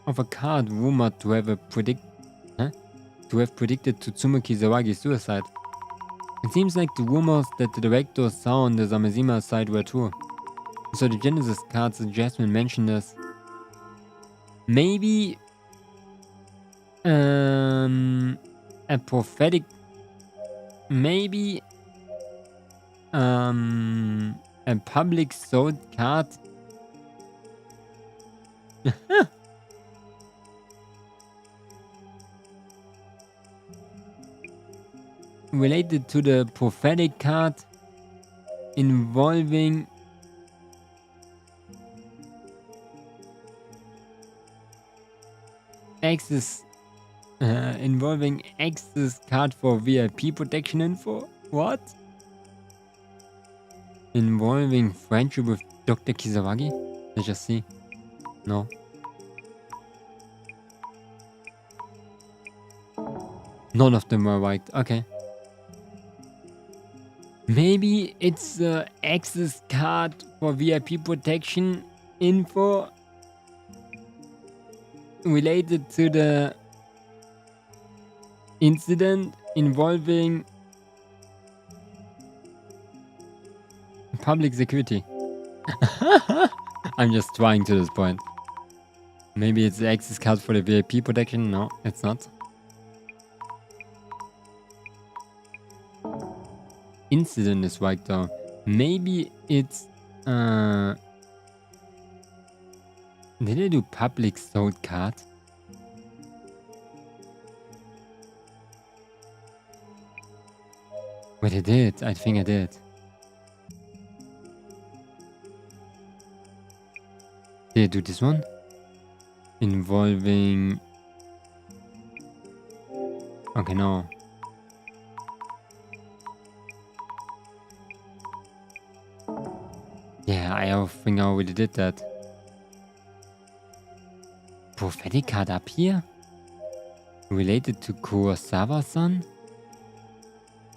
of a card rumored to have predicted Tsutsumi Kizawagi's suicide. It seems like the rumors that the director saw on the Zamazima side were true. So the Genesis card Jasmine mentioned this. Maybe a prophetic, maybe a public sold card. Related to the prophetic card involving access card for VIP protection info. What? Involving friendship with Dr. Kisawagi? Let's just see. No. None of them were right. Okay. Maybe it's the access card for VIP protection info related to the incident involving public security. I'm just trying to this point. Maybe it's the access card for the VIP protection. No, it's not. Incident is right though. Maybe it's did I do public sold card? Wait, I did. I think I did. Did I do this one? Involving... Okay, no. Yeah, I think I already did that. Prophetic card up here? Related to Kurosawa-san?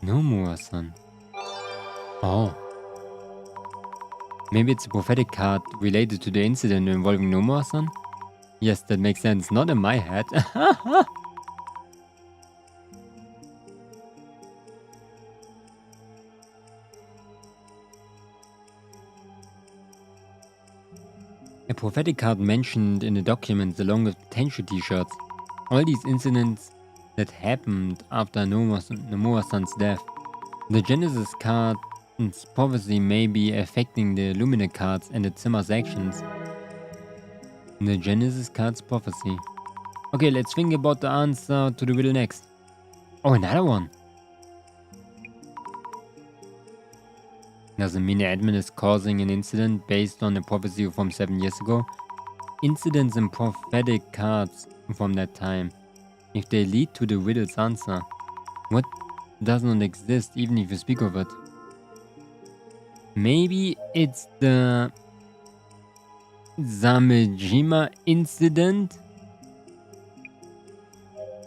Nomura-san. Oh. Maybe it's a prophetic card related to the incident involving Nomura-san? Yes, that makes sense. Not in my head. A prophetic card mentioned in the documents along with potential t-shirts. All these incidents that happened after Nomura-san's death. The Genesis card's prophecy may be affecting the Lumina cards and the Zimmer's actions. The Genesis card's prophecy. Okay, let's think about the answer to the riddle next. Oh, another one. Doesn't mean the admin is causing an incident based on a prophecy from 7 years ago. Incidents and prophetic cards from that time. If they lead to the riddle's answer, what does not exist even if you speak of it? Maybe it's the Samejima incident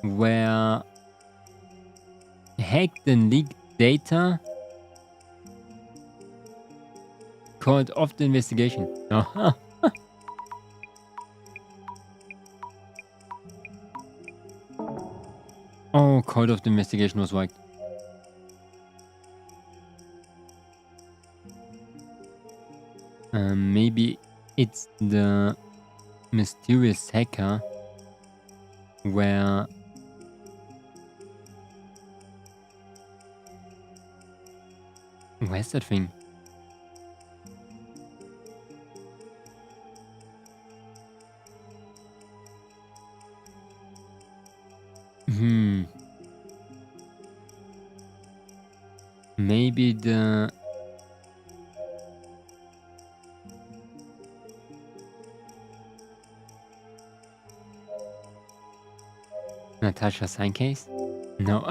where hacked and leaked data called off the investigation. Oh, called off the investigation was right. Maybe it's the mysterious hacker where where's that thing? Maybe the Natasha sign case? No.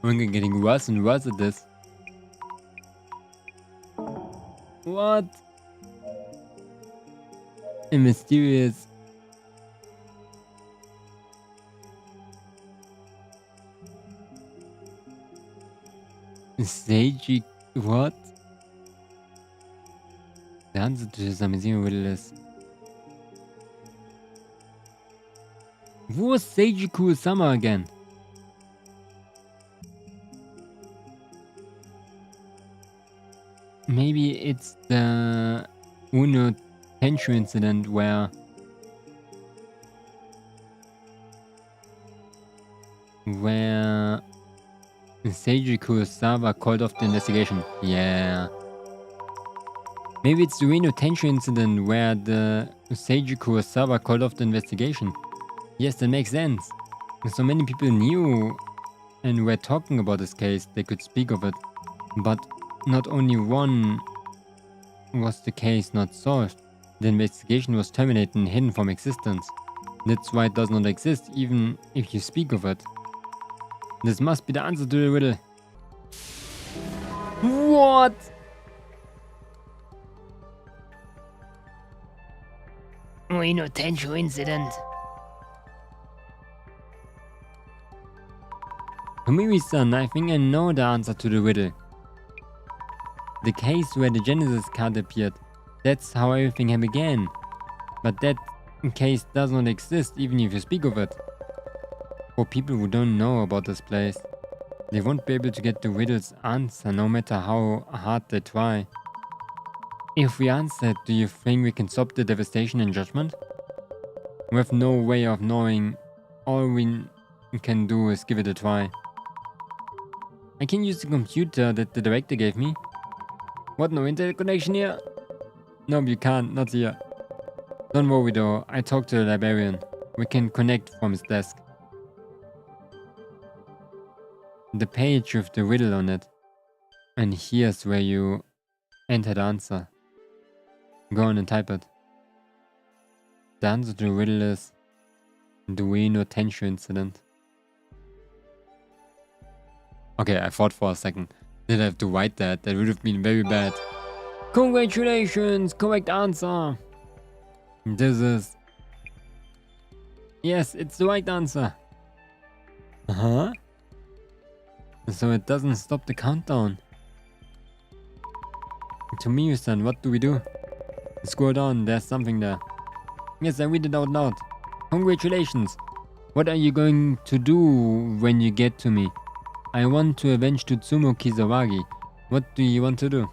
We're getting worse and worse at this. What? A mysterious... Seiji... What? The answer to this amazing riddle is... Who was Seiji Kurosawa again? Maybe it's the Uno Tenshu incident where Seiji Kurosawa called off the investigation. Yeah. Maybe it's the Uno Tenshu incident where the Seiji Kurosawa called off the investigation. Yes, that makes sense. So many people knew and were talking about this case, they could speak of it. But not only one was the case not solved, the investigation was terminated and hidden from existence. That's why it does not exist, even if you speak of it. This must be the answer to the riddle. What? Ueno Tenshu incident. Tomiri-san, I think I know the answer to the riddle. The case where the Genesis card appeared. That's how everything began. But that case does not exist even if you speak of it. For people who don't know about this place, they won't be able to get the riddle's answer no matter how hard they try. If we answer it, do you think we can stop the devastation and judgment? We have no way of knowing. All we can do is give it a try. I can use the computer that the director gave me. What, no internet connection here? No, you can't, not here. Don't worry though, I talked to the librarian. We can connect from his desk. The page with the riddle on it. And here's where you enter the answer. Go on and type it. The answer to the riddle is the Ueno Tenshu incident. Okay, I thought for a second. Did I have to write that? That would have been very bad. Congratulations! Correct answer! This is... Yes, it's the right answer. Uh-huh. So it doesn't stop the countdown. To me, son, what do we do? Scroll down, there's something there. Yes, I read it out loud. Congratulations! What are you going to do when you get to me? I want to avenge Tutsumo Kizawagi. What do you want to do?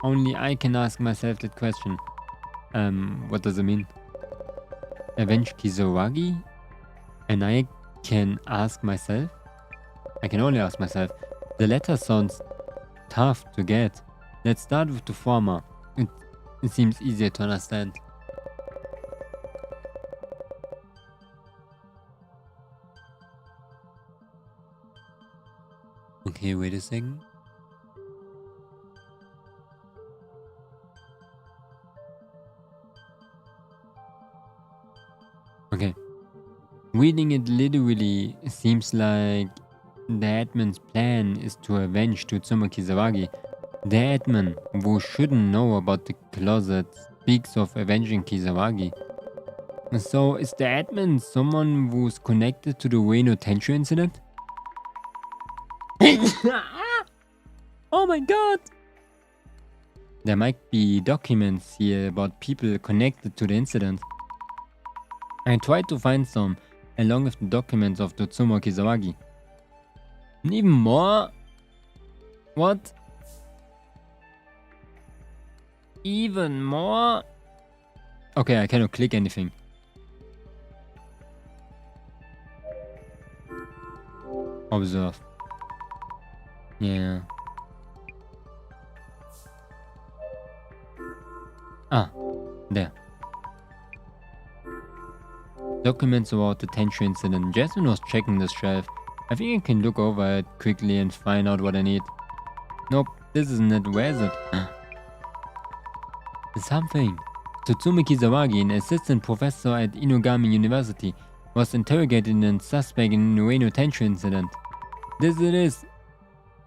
Only I can ask myself that question. What does it mean? Avenge Kizawagi? And I can ask myself? I can only ask myself. The letter sounds tough to get. Let's start with the former. It seems easier to understand. Okay, wait a second. Okay. Reading it literally seems like the admin's plan is to avenge Tutsumo Kizawagi. The admin, who shouldn't know about the closet, speaks of avenging Kizawagi. So is the admin someone who's connected to the Ueno Tenshu incident? Oh my god! There might be documents here about people connected to the incident. I tried to find some, along with the documents of Tutsumo Kizawagi. And even more? What? Even more? Okay, I cannot click anything. Observe. Yeah. Ah, there. Documents about the Tenshu incident. Jasmine was checking this shelf. I think I can look over it quickly and find out what I need. Nope, this isn't it. Where is it? Something. Tutsumo Kizawagi, an assistant professor at Inugami University, was interrogated and suspect in the Ueno Tenshu incident. This it is.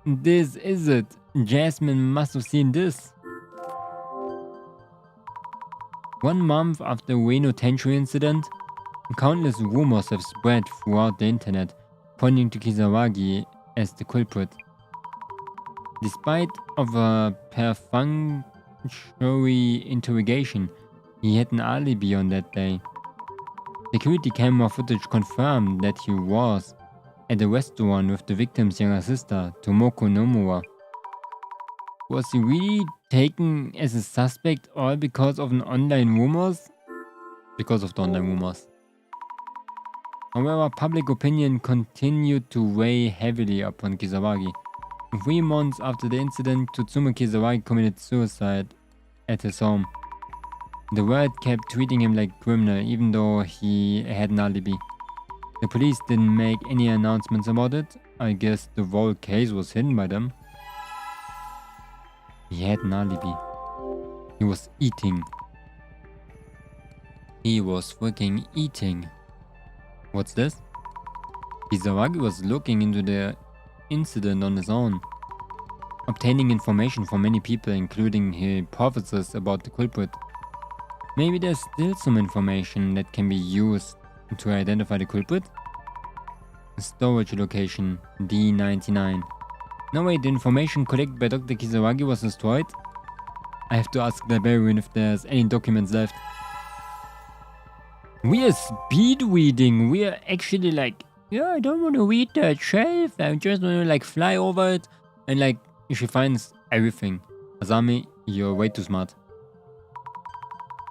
This is it. Jasmine must have seen this. 1 month after the Ueno Tenshu incident, countless rumors have spread throughout the internet, pointing to Kizawagi as the culprit. Despite of a perfunctory interrogation, he had an alibi on that day. Security camera footage confirmed that he was at a restaurant with the victim's younger sister, Tomoko Nomura. Was he really taken as a suspect all because of an online rumors? Because of the online rumors. However, public opinion continued to weigh heavily upon Kizawagi. 3 months after the incident, Tutsumo Kizawagi committed suicide at his home. The world kept treating him like a criminal even though he had an alibi. The police didn't make any announcements about it. I guess the whole case was hidden by them. He had an alibi. He was eating. He was freaking eating. What's this? Kizawagi was looking into the incident on his own, obtaining information from many people, including hypotheses about the culprit. Maybe there's still some information that can be used to identify the culprit? Storage location D99. No way, the information collected by Dr. Kizawagi was destroyed? I have to ask the librarian if there's any documents left. We are speed reading. We are actually like, yeah, I don't want to read that shelf. I just want to like fly over it. And like, she finds everything. Asami, you're way too smart.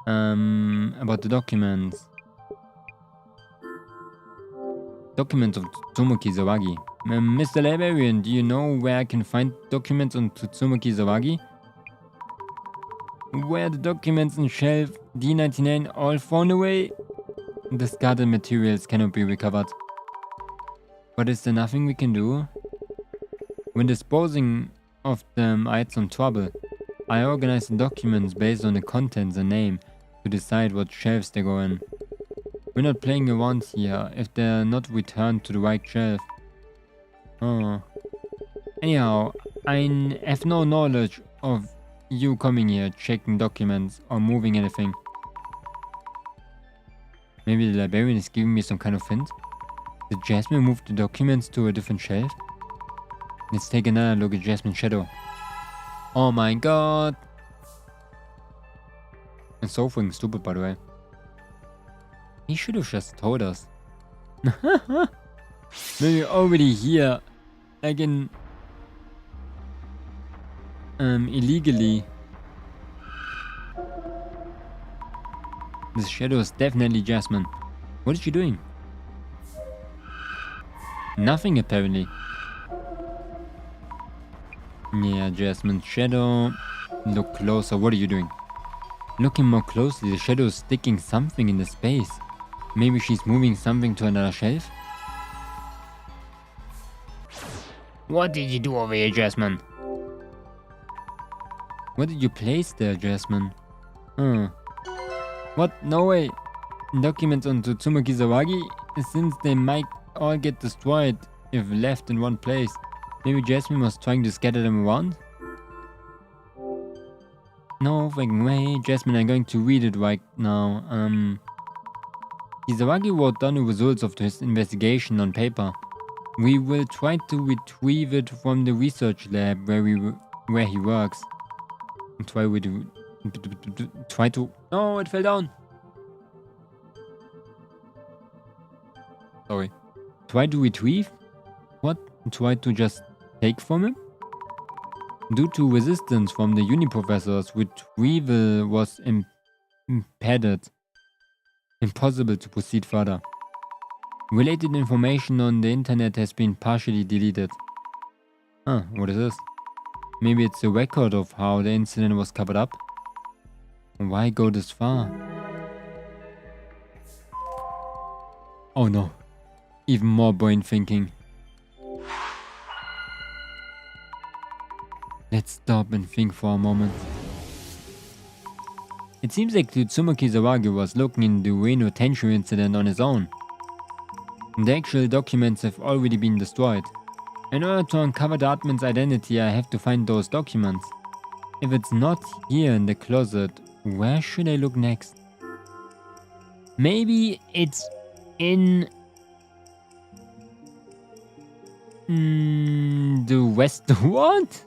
About the documents. Documents of Tsumuki Zawagi. Mr. Librarian, do you know where I can find documents on Tsumuki Zawagi? Where the documents on shelf D99 all thrown away? Discarded materials cannot be recovered. But is there nothing we can do? When disposing of them, I had some trouble. I organized the documents based on the contents and name to decide what shelves they go in. We're not playing around here if they're not returned to the right shelf. Oh. Anyhow, I have no knowledge of you coming here, checking documents, or moving anything. Maybe the librarian is giving me some kind of hint? Did Jasmine move the documents to a different shelf? Let's take another look at Jasmine's shadow. Oh my god! It's so freaking stupid, by the way. He should have just told us. Maybe already here, like in illegally. This shadow is definitely Jasmine. What is she doing? Nothing apparently. Yeah, Jasmine's shadow. Look closer. What are you doing? Looking more closely, the shadow is sticking something in the space. Maybe she's moving something to another shelf? What did you do over here, Jasmine? What did you place there, Jasmine? What? No way. Documents on Tsumuki Zawagi? Since they might all get destroyed if left in one place. Maybe Jasmine was trying to scatter them around? No fucking way. Jasmine, I'm going to read it right now. Kizawagi wrote down the results of his investigation on paper. We will try to retrieve it from the research lab where he works. Try to... No, it fell down. Sorry. Try to retrieve? What? Try to just take from him? Due to resistance from the uni professors, retrieval was impeded. Impossible to proceed further. Related information on the internet has been partially deleted. Huh, what is this? Maybe it's a record of how the incident was covered up? Why go this far? Oh no. Even more brain thinking. Let's stop and think for a moment. It seems like Tsumuki Zawagi was looking into the Ueno Tenshu incident on his own. The actual documents have already been destroyed. In order to uncover the admin's identity, I have to find those documents. If it's not here in the closet, where should I look next? Maybe it's in... the restaurant?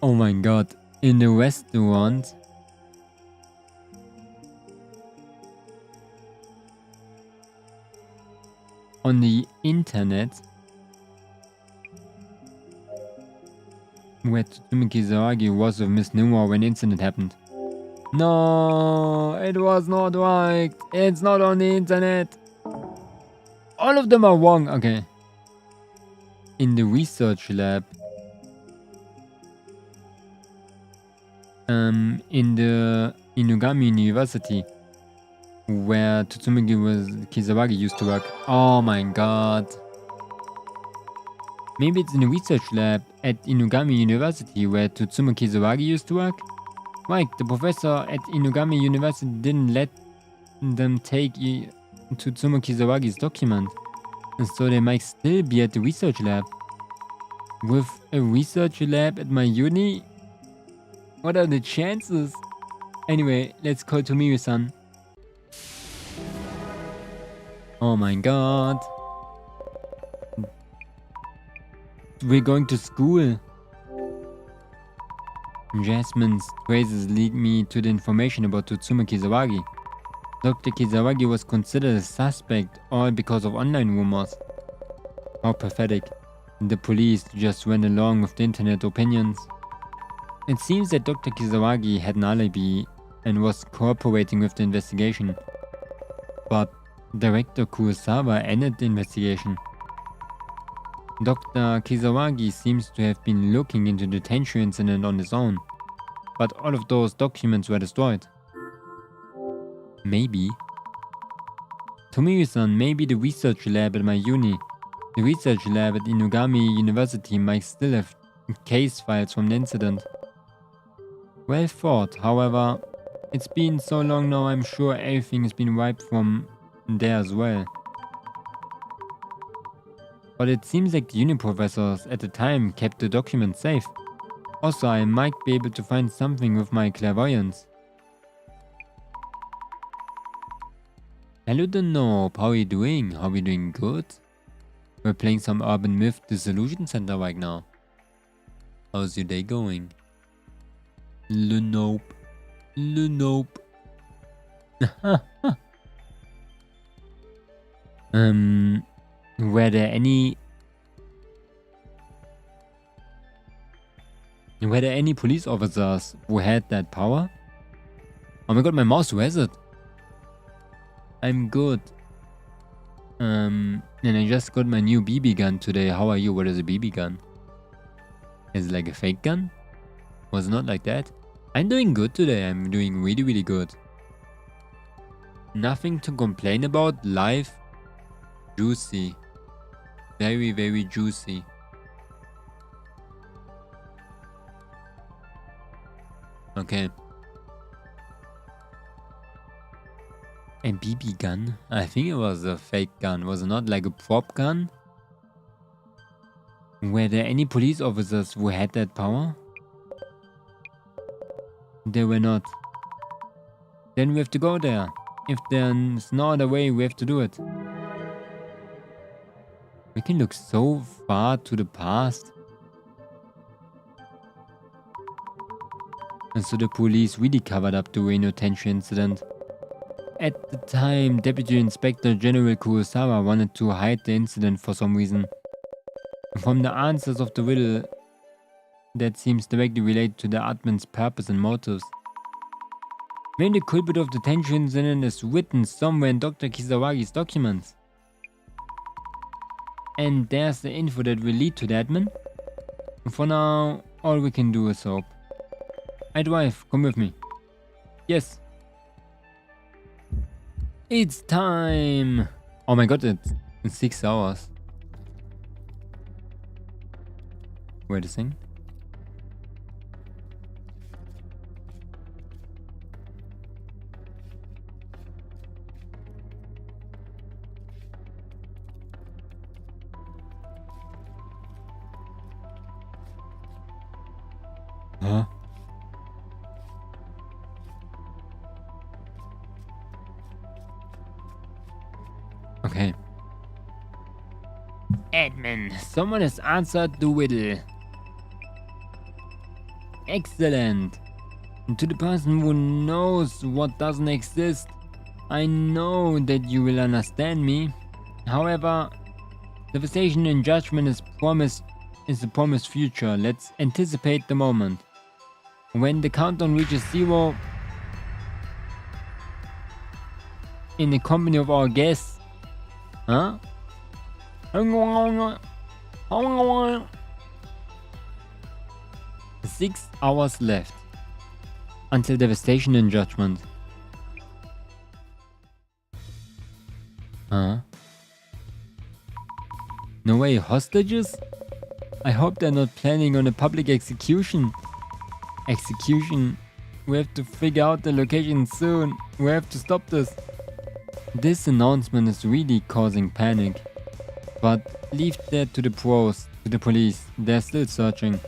Oh my god, in the restaurant? On the internet? Where Tsumuki Zawagi was with Miss Numa when the incident happened. No, it was not right. It's not on the internet. All of them are wrong. Okay. In the research lab. In the Inugami University. Where Tsumuki Kizawagi used to work. Oh my god. Maybe it's in the research lab at Inugami University where Tsumuki Kizawagi used to work? Right, the professor at Inugami University didn't let them take Tsumuki Kizawagi's document. And so they might still be at the research lab. With a research lab at my uni? What are the chances? Anyway, let's call Tomiyu-san. Oh my god. we're going to school. Jasmine's traces lead me to the information about Tsutsuma Kisawagi. Dr. Kisawagi was considered a suspect all because of online rumors. How pathetic. The police just went along with the internet opinions. It seems that Dr. Kisawagi had an alibi and was cooperating with the investigation. But Director Kurosawa ended the investigation. Dr. Kisawagi seems to have been looking into the Tenshu incident on his own, but all of those documents were destroyed. Maybe. Tomiyu-san, maybe the research lab at my uni. The research lab at Inugami University might still have case files from the incident. Well thought, however, it's been so long now, I'm sure everything has been wiped from there as well. But it seems like the uni professors at the time kept the documents safe. Also, I might be able to find something with my clairvoyance. Hello Denope, how are you doing? Are we doing good? We're playing some Urban Myth Dissolution Center right now. How's your day going? Lenope. Lenope. Were there any police officers who had that power? Oh my god, my mouse, who has it? I'm good. And I just got my new BB gun today. How are you? What is a BB gun? Is it like a fake gun? Was it not like that? I'm doing good today. I'm doing really, really good. Nothing to complain about. Life. Juicy. Very, very juicy. Okay. A BB gun? I think it was a fake gun. Was it not like a prop gun? Were there any police officers who had that power? There were not. Then we have to go there. If there's no other way, we have to do it. We can look so far to the past. And so the police really covered up the Ueno Tenshu incident. At the time, Deputy Inspector General Kurosawa wanted to hide the incident for some reason. From the answers of the riddle, that seems directly related to the admin's purpose and motives. Maybe the culprit of the Tenshu incident is written somewhere in Dr. Kisawagi's documents. And there's the info that will lead to the admin. For now, all we can do is hope. Hey wife, come with me. Yes. It's time. Oh my god, it's 6 hours. Wait a second. Huh? Okay. Admin, someone has answered the riddle. Excellent. And to the person who knows what doesn't exist, I know that you will understand me. However, devastation and judgment is the promised future. Let's anticipate the moment. When the countdown reaches 0, in the company of our guests, huh? 6 hours left until devastation and judgment. Huh? No way, hostages? I hope they're not planning on a public execution. Execution? We have to figure out the location soon. We have to stop this. This announcement is really causing panic. But leave that to the pros, to the police. They're still searching.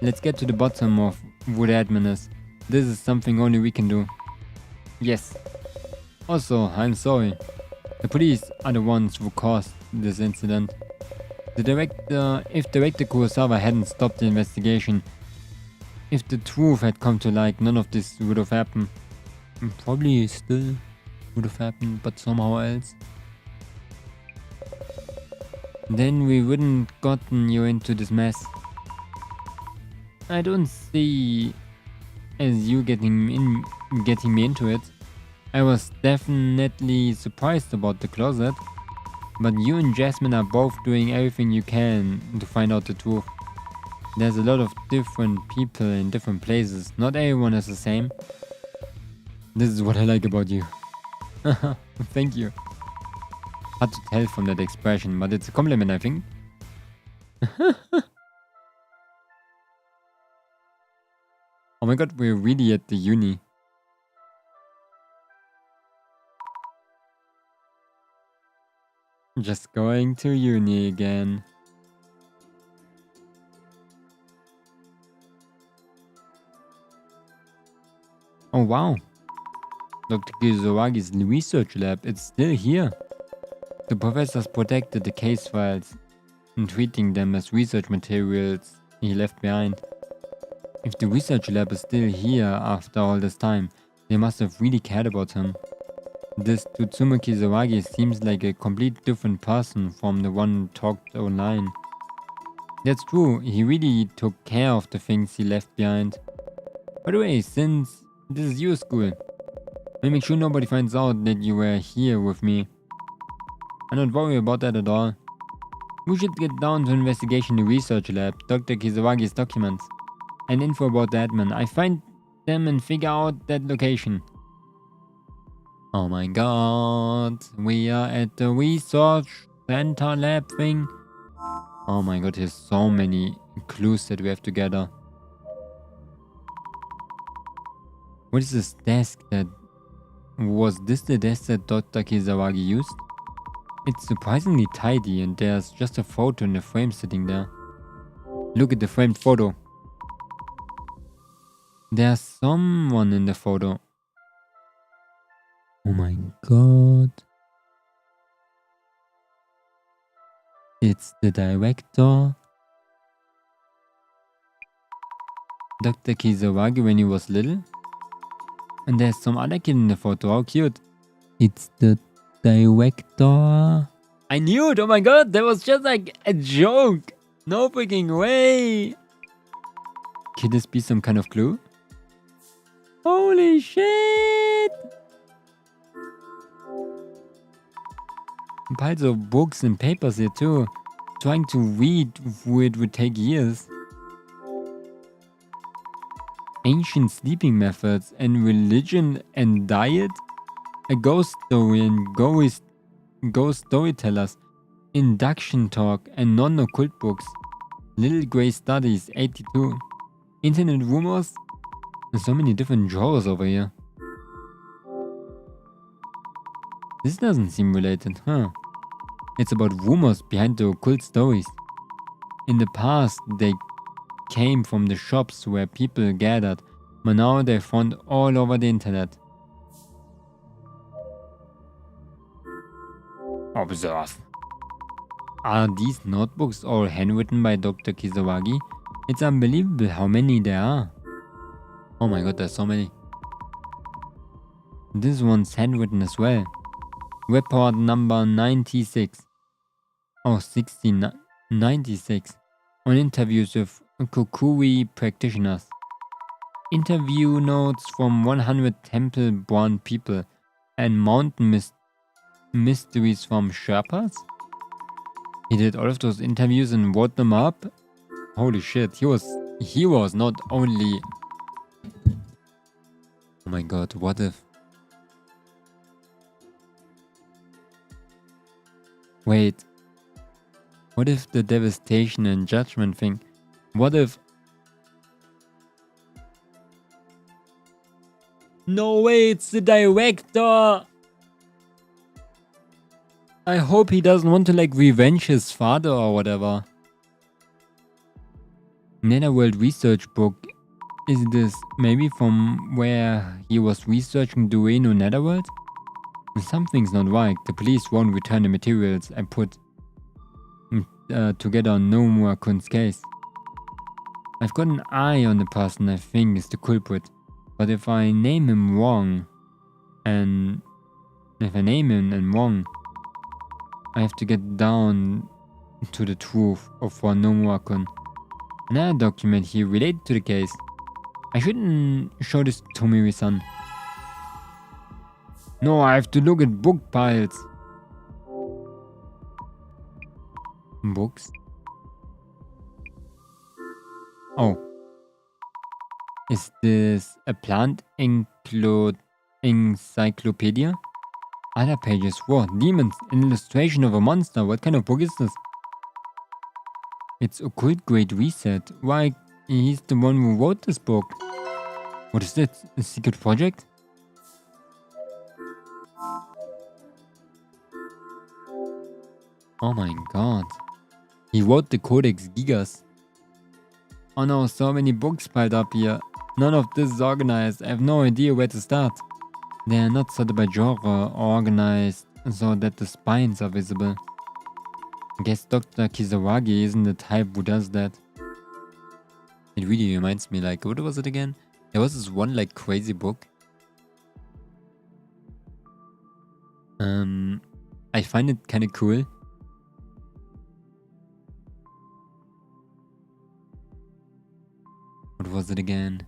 Let's get to the bottom of who the admin is. This is something only we can do. Yes. Also, I'm sorry. The police are the ones who caused this incident. If Director Kurosawa hadn't stopped the investigation, if the truth had come to light, none of this would have happened. Probably still would have happened, but somehow else. Then we wouldn't gotten you into this mess. I don't see as you getting me into it. I was definitely surprised about the closet, but you and Jasmine are both doing everything you can to find out the truth. There's a lot of different people in different places. Not everyone is the same. This is what I like about you. Thank you. Hard to tell from that expression, but it's a compliment, I think. Oh my god, we're really at the uni. Just going to uni again. Oh wow. Dr. Kizoragi's research lab, it's still here. The professors protected the case files and treating them as research materials he left behind. If the research lab is still here after all this time, they must have really cared about him. This Tsutsumu Kizuragi seems like a complete different person from the one who talked online. That's true, he really took care of the things he left behind. By the way, since this is your school, I'll make sure nobody finds out that you were here with me. I'm not worried about that at all. We should get down to investigation the research lab, Dr. Kizuragi's documents, and info about the admin. I find them and figure out that location. Oh my god, we are at the research center lab thing. Oh my god, there's so many clues that we have to gather. What is this desk that... Was this the desk that Dr. Kizuragi used? It's surprisingly tidy and there's just a photo in the frame sitting there. Look at the framed photo. There's someone in the photo. Oh my god. It's the director. Dr. Kizuragi when he was little. And there's some other kid in the photo. How cute. It's the director. I knew it. Oh my god. That was just like a joke. No freaking way. Could this be some kind of clue? Holy shit. Piles of books and papers here too. Trying to read through it would take years. Ancient sleeping methods and religion and diet? A ghost story and ghost storytellers. Induction talk and non-occult books. Little Grey Studies 82. Internet rumors? There's so many different genres over here. This doesn't seem related, huh? It's about rumors behind the occult stories. In the past, they came from the shops where people gathered, but now they're found all over the internet. Observe. Are these notebooks all handwritten by Dr. Kizuragi? It's unbelievable how many there are. Oh my god, there's so many. This one's handwritten as well. Report number 96. Oh, 96. On interviews with Kukui practitioners. Interview notes from 100 temple-born people and mountain mysteries from Sherpas? He did all of those interviews and wrote them up? Holy shit, he was not only... Oh my god, what if... Wait. What if the devastation and judgment thing? What if... No way, it's the director! I hope he doesn't want to like revenge his father or whatever. Netherworld research book. Is this maybe from where he was researching Dueno Netherworld? Something's not right. The police won't return the materials I put. together on Nomura-kun's case. I've got an eye on the person I think is the culprit, but if I name him wrong, I have to get down to the truth of for Nomura-kun. Another document here related to the case. I shouldn't show this to Tomiri-san. No, I have to look at book piles. Books? Oh. Is this a plant encyclopedia? Other pages. Whoa, demons. An illustration of a monster. What kind of book is this? It's Occult Great Reset. Why, he's the one who wrote this book. What is it? A secret project? Oh my god. He wrote the Codex Gigas. Oh no, so many books piled up here. None of this is organized. I have no idea where to start. They are not sorted by genre or organized so that the spines are visible. I guess Dr. Kisaragi isn't the type who does that. It really reminds me, like, what was it again? There was this one, like, crazy book. I find it kind of cool. What was it again?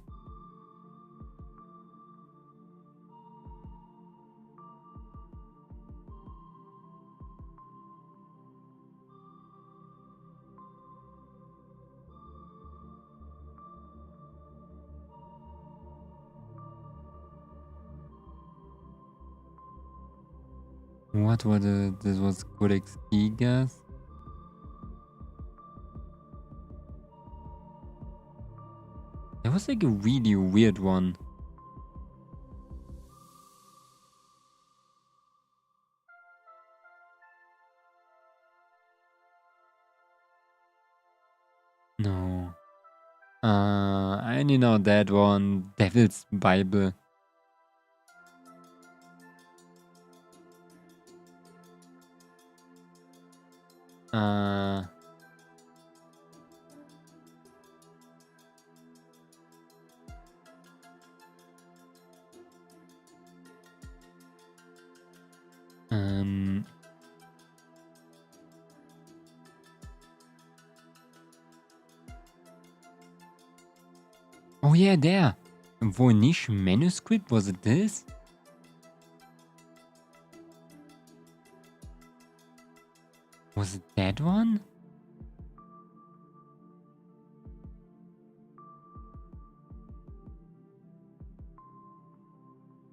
What was it? This was Codex Gigas. That was like a really weird one. No. I only know that one. Devil's Bible. Oh yeah, there. Voynich manuscript, was it this? Was it that one?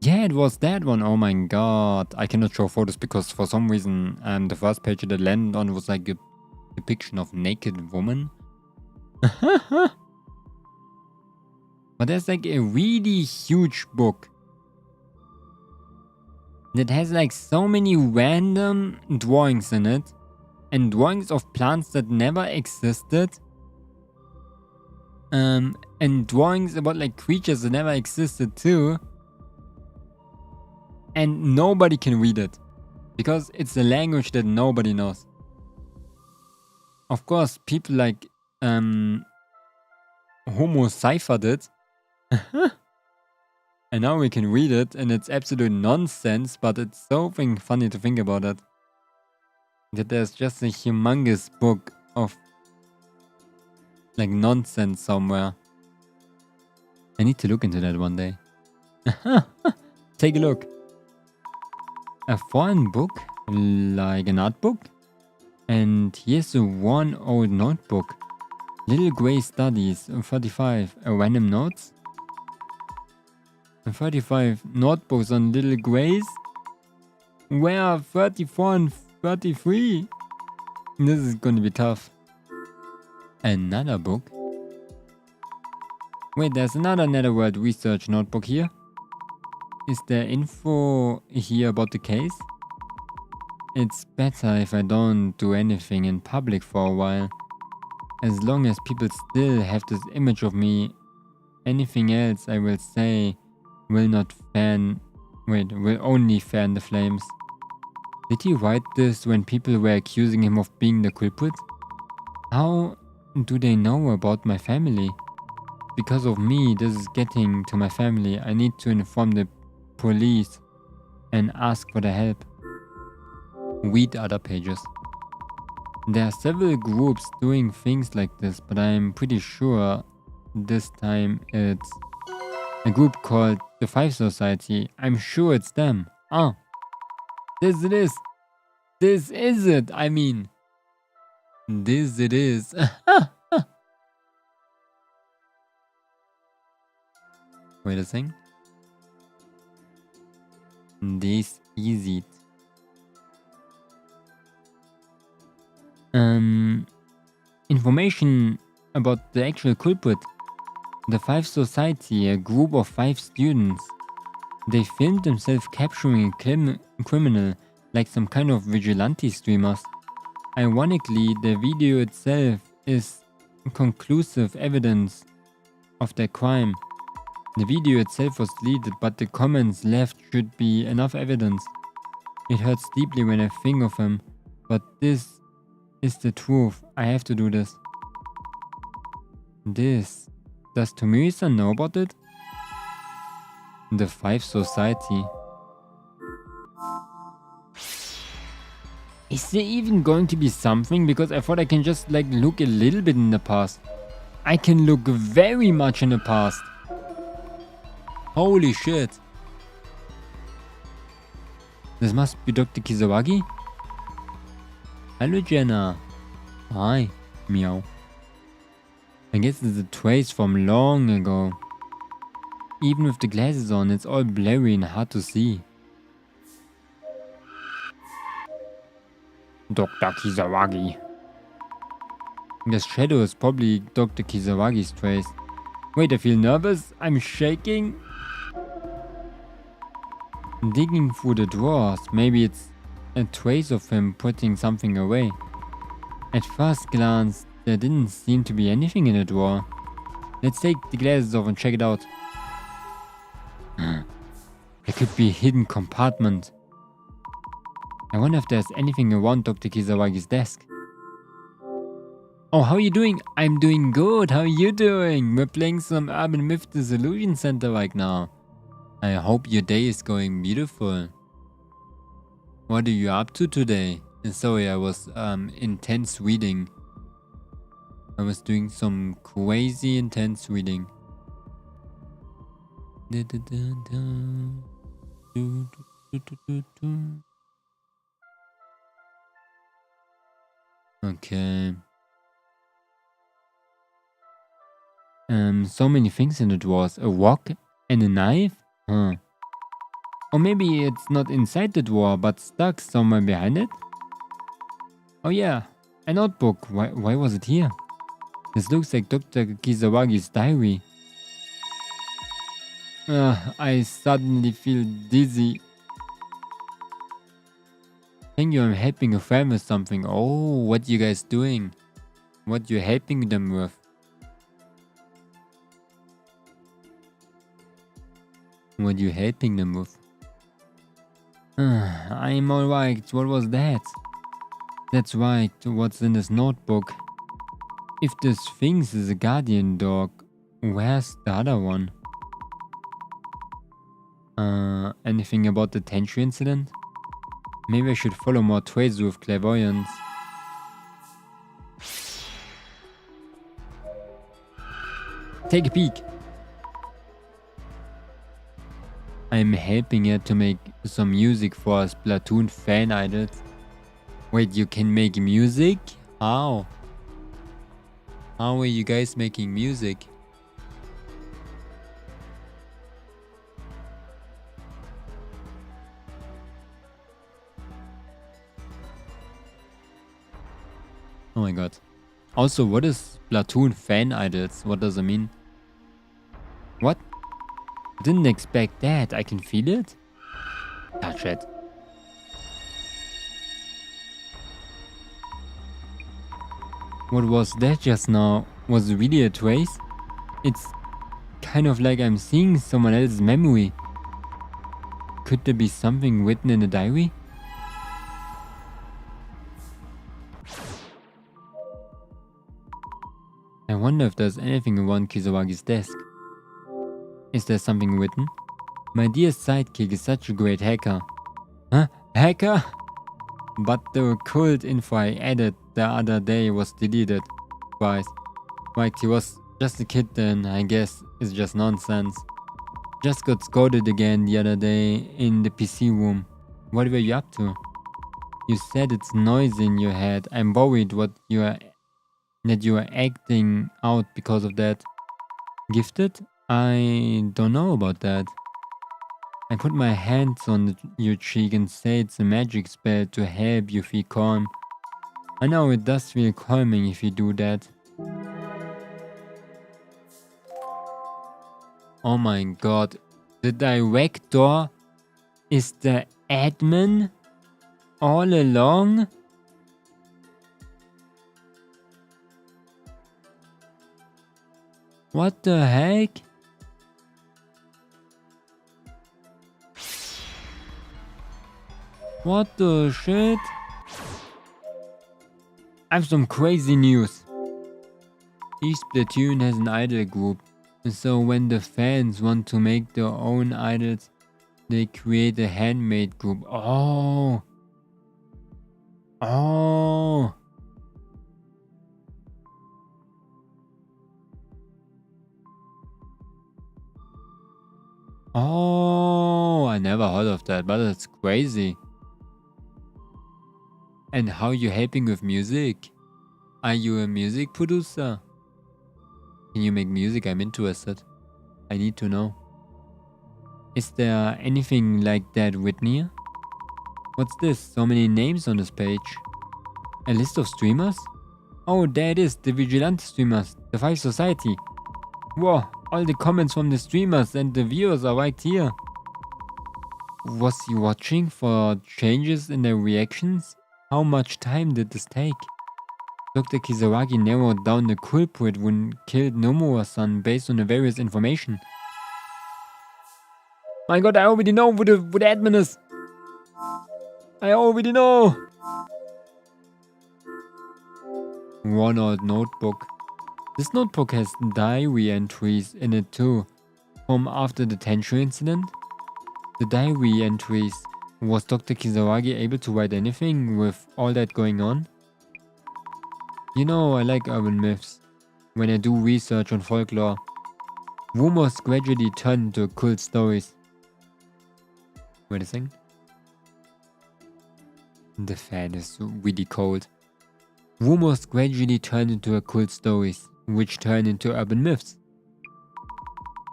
Yeah, it was that one. Oh my god. I cannot show photos because for some reason the first page that landed on was like a depiction of naked woman. But there's like a really huge book that has like so many random drawings in it. And drawings of plants that never existed. And drawings about like creatures that never existed too. And nobody can read it. Because it's a language that nobody knows. Of course, people like Homo ciphered it. And now we can read it and it's absolute nonsense, but it's so funny to think about it. That there's just a humongous book of like nonsense somewhere. I need to look into that one day. Take a look. A foreign book, like an art book. And here's a one old notebook. Little Grey Studies, 35. Random notes. 35 notebooks on Little Greys. Where are 34 and 33? This is gonna be tough. Another book. Wait, there's another Netherworld research notebook here. Is there info here about the case? It's better if I don't do anything in public for a while. As long as people still have this image of me, anything else I will say will only fan the flames. Did he write this when people were accusing him of being the culprit? How do they know about my family? Because of me, this is getting to my family. I need to inform the police and ask for their help. Read other pages. There are several groups doing things like this, but I'm pretty sure this time it's a group called the Five Society. I'm sure it's them. Ah, this it is. This is it. I mean, this it is. Wait a second. This is it. Information about the actual culprit. The Five Society, a group of 5 students. They filmed themselves capturing a criminal, like some kind of vigilante streamers. Ironically, the video itself is conclusive evidence of their crime. The video itself was deleted, but the comments left should be enough evidence. It hurts deeply when I think of him, but this is the truth. I have to do this. Does Tomiri-san know about it? The Five Society. Is there even going to be something? Because I thought I can just like look a little bit in the past. I can look very much in the past. Holy shit. This must be Dr. Kisawagi? Hello Jenna. Hi. Meow. I guess it's a trace from long ago. Even with the glasses on, it's all blurry and hard to see. Dr. Kisawagi. The shadow is probably Dr. Kisawagi's trace. Wait, I feel nervous. I'm shaking. Digging through the drawers. Maybe it's a trace of him putting something away. At first glance, there didn't seem to be anything in the drawer. Let's take the glasses off and check it out. There could be a hidden compartment. I wonder if there's anything around Dr. Kisawagi's desk. Oh, how are you doing? I'm doing good. How are you doing? We're playing some Urban Myth Dissolution Center right now. I hope your day is going beautiful. What are you up to today? Sorry, I was intense reading. I was doing some crazy intense reading. Okay. So many things in the drawers. A rock and a knife? Huh. Or maybe it's not inside the drawer, but stuck somewhere behind it? Oh yeah, a notebook. Why was it here? This looks like Dr. Kisawagi's diary. I suddenly feel dizzy. Thank you, I'm helping a friend with something. Oh, what you guys doing? What you helping them with? What you helping them with? I'm alright. What was that? That's right. What's in this notebook? If this Sphinx is a guardian dog, where's the other one? Anything about the Tenchu incident? Maybe I should follow more traces with clairvoyance. Take a peek. I'm helping her to make some music for Splatoon fan idols. Wait, you can make music? How? How are you guys making music? Oh my god. Also, what is Splatoon fan idols? What does it mean? What? Didn't expect that. I can feel it? Touch it. What was that just now? Was it really a trace? It's kind of like I'm seeing someone else's memory. Could there be something written in a diary? I wonder if there's anything around Kizawagi's desk. Is there something written? My dear sidekick is such a great hacker. Huh? Hacker? But the occult info I added the other day was deleted twice. Right, he was just a kid then, I guess it's just nonsense. Just got scolded again the other day in the PC room. What were you up to? You said it's noisy in your head. I'm worried that you are acting out because of that. Gifted? I don't know about that. I put my hands on your cheek and say it's a magic spell to help you feel calm. I know it does feel calming if you do that. Oh my god. The director is the admin all along? What the heck? What the shit? I have some crazy news. Each platoon has an idol group, so when the fans want to make their own idols, they create a handmade group. Oh. Oh. Oh, I never heard of that, but it's crazy. And how you helping with music? Are you a music producer? Can you make music? I'm interested. I need to know. Is there anything like that written here? What's this? So many names on this page. A list of streamers? Oh, there it is. The Vigilante streamers. The 5 Society. Whoa, all the comments from the streamers and the viewers are right here. Was he watching for changes in their reactions? How much time did this take? Dr. Kisaragi narrowed down the culprit who killed Nomura-san based on the various information. My god, I already know who the admin is. I already know. Ronald notebook. This notebook has diary entries in it too. From after the Tenshu incident. The diary entries. Was Dr. Kisaragi able to write anything with all that going on? You know, I like urban myths. When I do research on folklore, rumors gradually turn into occult stories. Wait a second. The fan is really cold. Rumors gradually turn into occult stories, which turn into urban myths.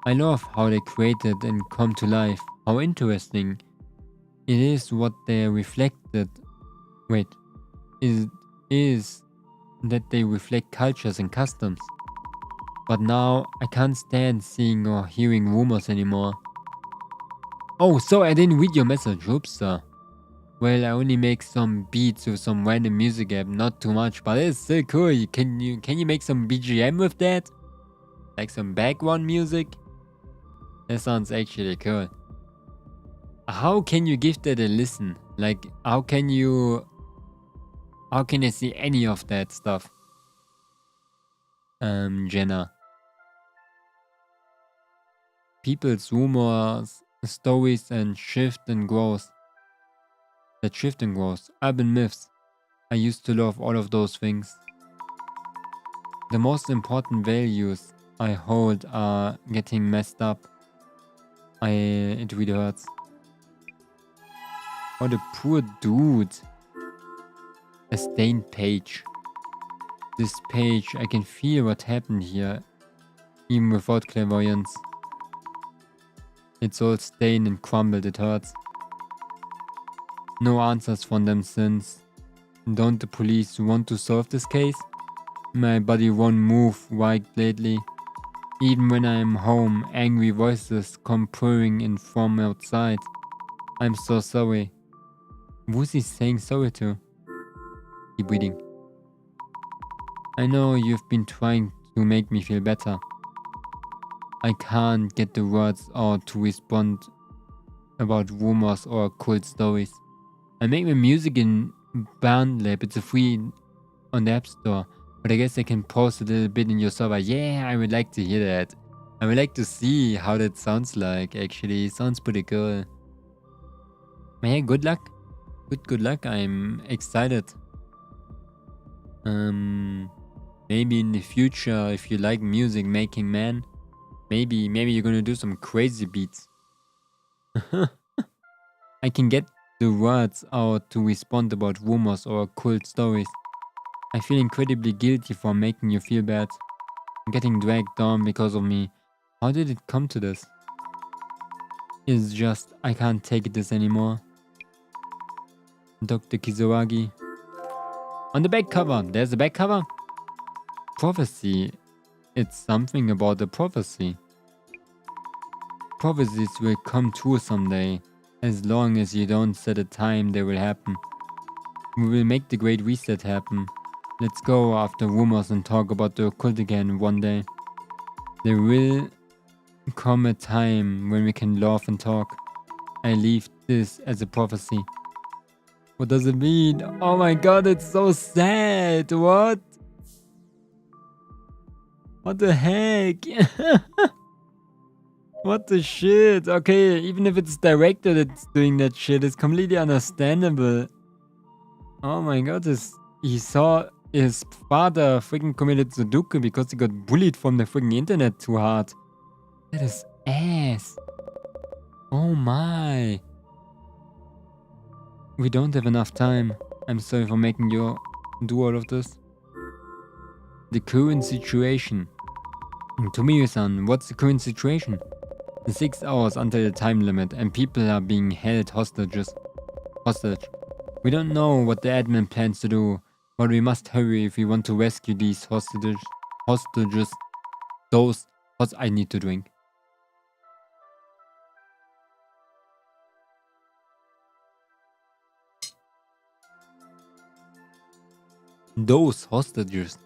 I love how they created and come to life. How interesting. It is what they reflected. Wait. It is that they reflect cultures and customs. But now I can't stand seeing or hearing rumors anymore. Oh, so I didn't read your message. Oops. Well, I only make some beats with some random music app, not too much, but it's still cool. Can you make some BGM with that? Like some background music? That sounds actually cool. How can you give that a listen? Like, how can I see any of that stuff? Jenna. People's rumors, stories and shift and growth. That shift and growth. Urban myths. I used to love all of those things. The most important values I hold are getting messed up. It really hurts. Oh, the poor dude. A stained page. This page, I can feel what happened here, even without clairvoyance. It's all stained and crumbled, it hurts. No answers from them since. Don't the police want to solve this case? My body won't move right lately. Even when I'm home, angry voices come pouring in from outside. I'm so sorry. Who's he saying sorry to? Keep reading. I know you've been trying to make me feel better. I can't get the words out to respond about rumors or occult stories. I make my music in BandLab. It's a free on the App Store. But I guess I can post a little bit in your server. Yeah, I would like to hear that. I would like to see how that sounds like, actually. Sounds pretty cool. Hey, good luck. Good luck. I'm excited. Maybe in the future, if you like music making, man, maybe you're gonna do some crazy beats. I can get the words out to respond about rumors or cool stories. I feel incredibly guilty for making you feel bad. I'm getting dragged down because of me. How did it come to this? It's just, I can't take this anymore. Dr. Kizawagi. On the back cover, there's the back cover. Prophecy. It's something about the prophecy. Prophecies will come true someday. As long as you don't set a time, they will happen. We will make the great reset happen. Let's go after rumors and talk about the occult again one day. There will come a time when we can laugh and talk. I leave this as a prophecy. What does it mean? Oh my god, it's so sad. What? What the heck? What the shit? Okay, even if it's directed it's doing that shit, it's completely understandable. Oh my god, he saw his father freaking committed Sudoku because he got bullied from the freaking internet too hard. That is ass. Oh my. We don't have enough time. I'm sorry for making you do all of this. The current situation. Tomiyo-san, what's the current situation? 6 hours until the time limit and people are being held hostage. We don't know what the admin plans to do, but we must hurry if we want to rescue these hostages. I need to drink. Those hostages.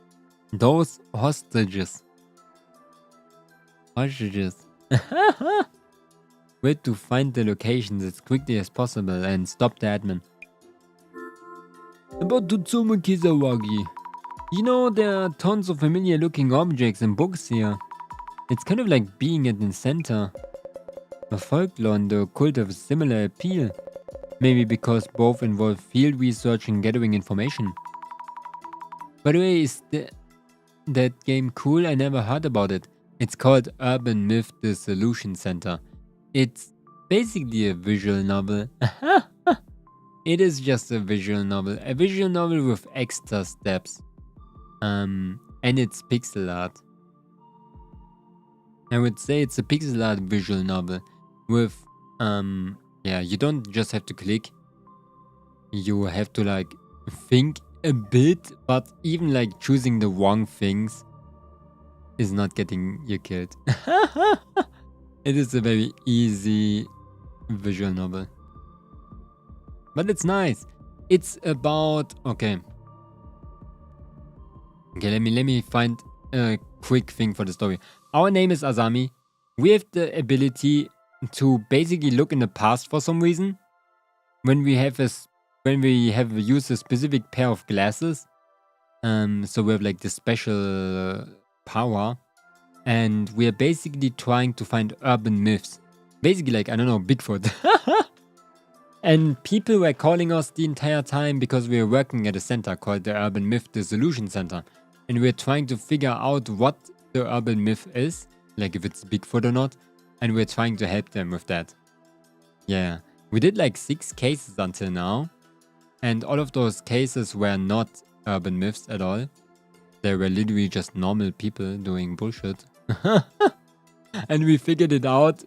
Wait to find the locations as quickly as possible and stop the admin. About Tutsumu Kizawagi. You know, there are tons of familiar looking objects and books here. It's kind of like being at the center. The folklore and the occult have a similar appeal. Maybe because both involve field research and gathering information. By the way, is that game cool? I never heard about it. It's called Urban Myth Dissolution Center. It's basically a visual novel. It is just a visual novel. A visual novel with extra steps. And it's pixel art. I would say it's a pixel art visual novel. With, yeah, you don't just have to click. You have to like think a bit, but even like choosing the wrong things is not getting you killed. It is a very easy visual novel. But it's nice. It's about... Okay, let me find a quick thing for the story. Our name is Azami. We have the ability to basically look in the past for some reason. When we have used a specific pair of glasses. So we have like this special power. And we are basically trying to find urban myths. Basically like, I don't know, Bigfoot. And people were calling us the entire time because we were working at a center called the Urban Myth Dissolution Center. And we're trying to figure out what the urban myth is. Like if it's Bigfoot or not. And we're trying to help them with that. Yeah. We did like 6 cases until now. And all of those cases were not urban myths at all. They were literally just normal people doing bullshit. And we figured it out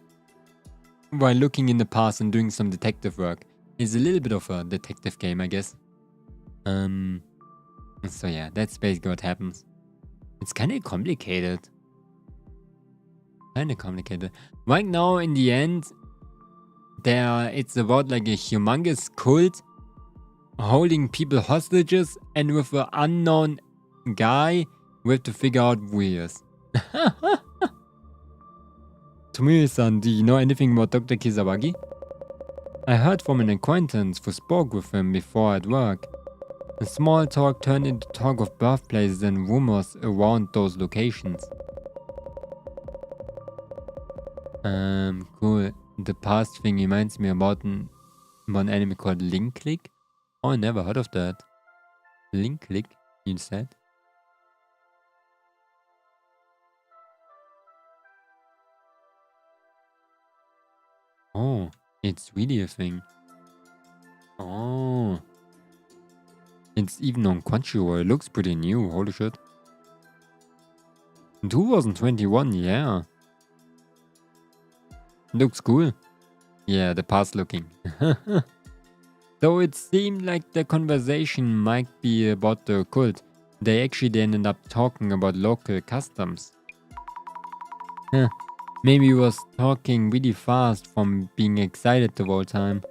while looking in the past and doing some detective work. It's a little bit of a detective game, I guess. So yeah, that's basically what happens. It's kind of complicated. Right now, in the end, it's about like a humongous cult holding people hostages, and with an unknown guy, we have to figure out who he is. Tomoe-san, do you know anything about Dr. Kizawagi? I heard from an acquaintance who spoke with him before at work. The small talk turned into talk of birthplaces and rumors around those locations. Cool. The past thing reminds me about an anime called Linktree. Oh, I never heard of that. Linktree, you said? Oh, it's really a thing. Oh. It's even on Crunchyroll. It looks pretty new. Holy shit. 2021, yeah. Looks cool. Yeah, the past looking. Though it seemed like the conversation might be about the cult, they actually ended up talking about local customs. Maybe he was talking really fast from being excited the whole time.